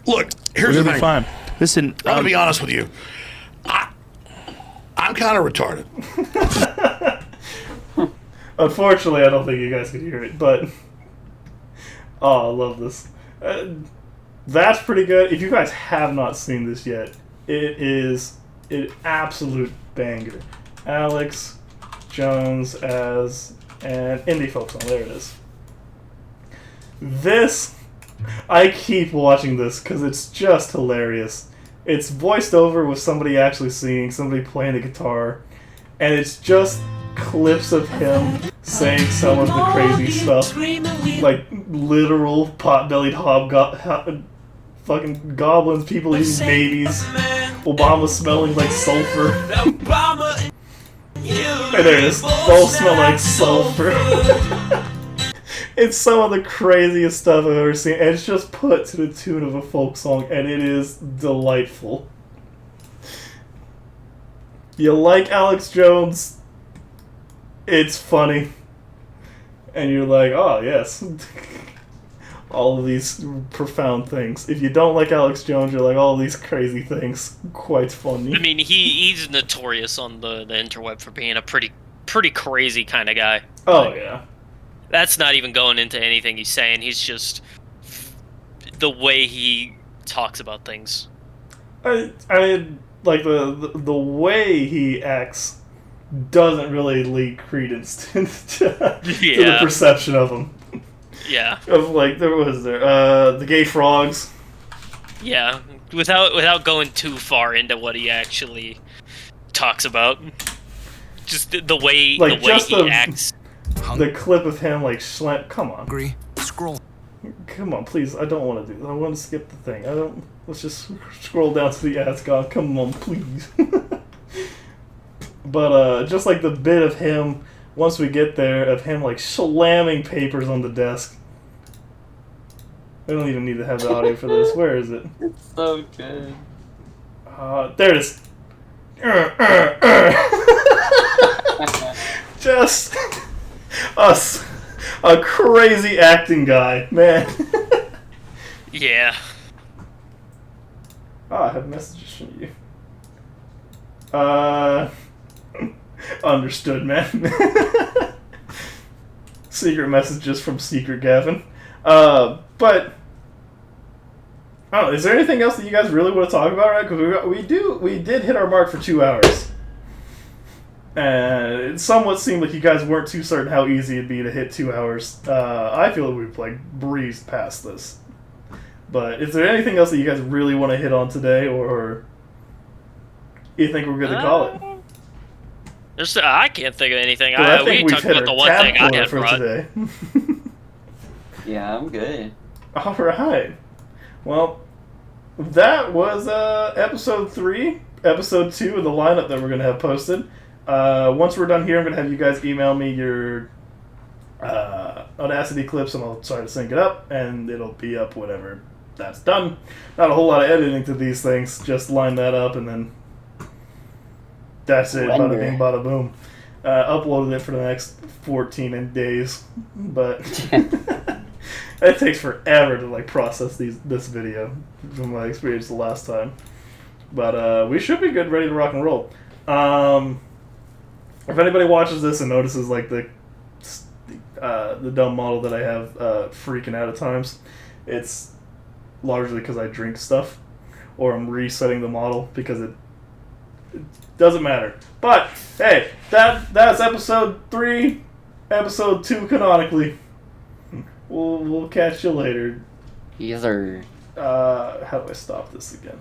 Look, here's the thing. Fine. Listen, I'm gonna be honest with you. I'm kind of retarded. Unfortunately, I don't think you guys could hear it, but oh, I love this. That's pretty good. If you guys have not seen this yet, it is an absolute banger. Alex Jones as an indie folk song. There it is. This, I keep watching this because it's just hilarious. It's voiced over with somebody actually singing, somebody playing the guitar, and it's just clips of him saying some of the crazy stuff, like literal pot-bellied fucking goblins, people eating babies, Obama smelling like sulfur. Right there it is. Both smell like sulfur. It's some of the craziest stuff I've ever seen, and it's just put to the tune of a folk song, and it is delightful. You like Alex Jones, it's funny, and you're like, oh yes. all of these profound things. If you don't like Alex Jones, you're like all these crazy things. Quite funny. I mean, he's notorious on the interweb for being a pretty crazy kind of guy. Oh yeah. That's not even going into anything he's saying. He's just the way he talks about things. I like the way he acts doesn't really lead credence to the perception of him. Yeah. Of like the gay frogs. Yeah, without going too far into what he actually talks about, just the way he acts. The clip of him like come on. Agree. Scroll. Come on, please. I don't want to do that. I want to skip the thing. Let's just scroll down to the ads. God, come on, please. But just like the bit of him, once we get there, of him like slamming papers on the desk. We don't even need to have the audio for this. Where is it? It's so good. There it is. Just a crazy acting guy, man. Yeah. I have messages from you. Understood, man. Secret messages from Secret Gavin. But I don't know, is there anything else that you guys really want to talk about, right? Because we did hit our mark for 2 hours. And it somewhat seemed like you guys weren't too certain how easy it'd be to hit 2 hours. I feel like we've like breezed past this. But is there anything else that you guys really want to hit on today, or you think we're good to call it? I can't think of anything. I we think talked about the one thing I had for brought. today. Yeah, I'm good. All right. Well, that was episode 3, episode 2 of the lineup that we're going to have posted. Once we're done here, I'm going to have you guys email me your Audacity clips, and I'll try to sync it up, and it'll be up whenever that's done. Not a whole lot of editing to these things, just line that up, and then that's it. Bada bing, bada boom. Uploaded it for the next 14 days, but it takes forever to like process this video from my experience the last time. But we should be good, ready to rock and roll. If anybody watches this and notices like the dumb model that I have freaking out at times, it's largely because I drink stuff, or I'm resetting the model because it doesn't matter. But hey, that's episode 3, episode 2 canonically. We'll catch you later. Yes, sir. How do I stop this again?